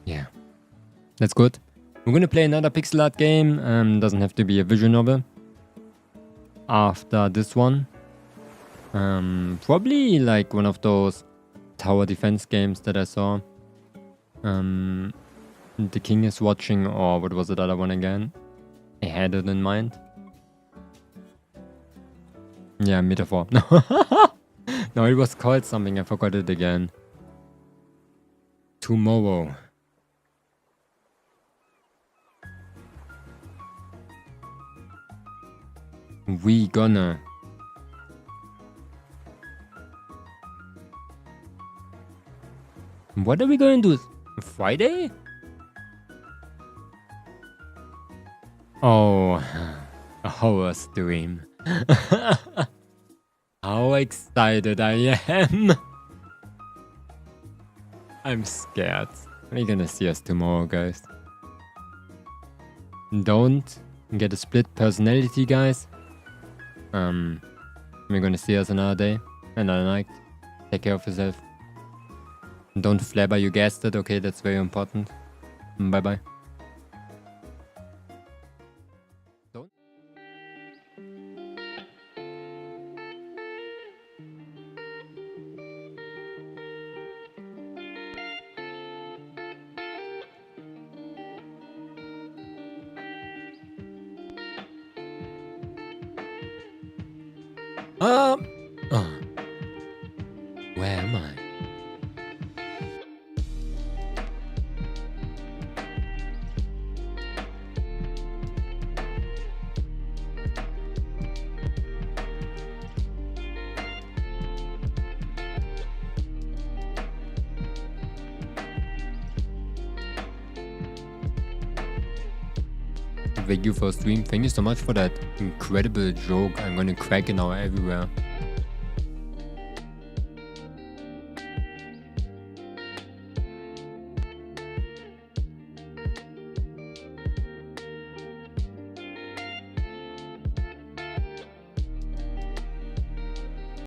Yeah, that's good. We're gonna play another pixel art game. Doesn't have to be a visual novel. After this one, probably like one of those tower defense games that I saw. The King is Watching, or what was the other one again? I had it in mind. Yeah, Metaphor. No, it was called something. I forgot it again. Tomorrow. We gonna. What are we gonna do? Friday? Oh, a horror stream. How excited I am. I'm scared. Are you gonna see us tomorrow, guys? Don't get a split personality, guys. We're gonna see us another day, another night. Take care of yourself. Don't flabber, you guessed it. Okay, that's very important. Bye bye. Don't. Where am I? thank you for stream. Thank you so much for that incredible joke. I'm gonna crack it now everywhere.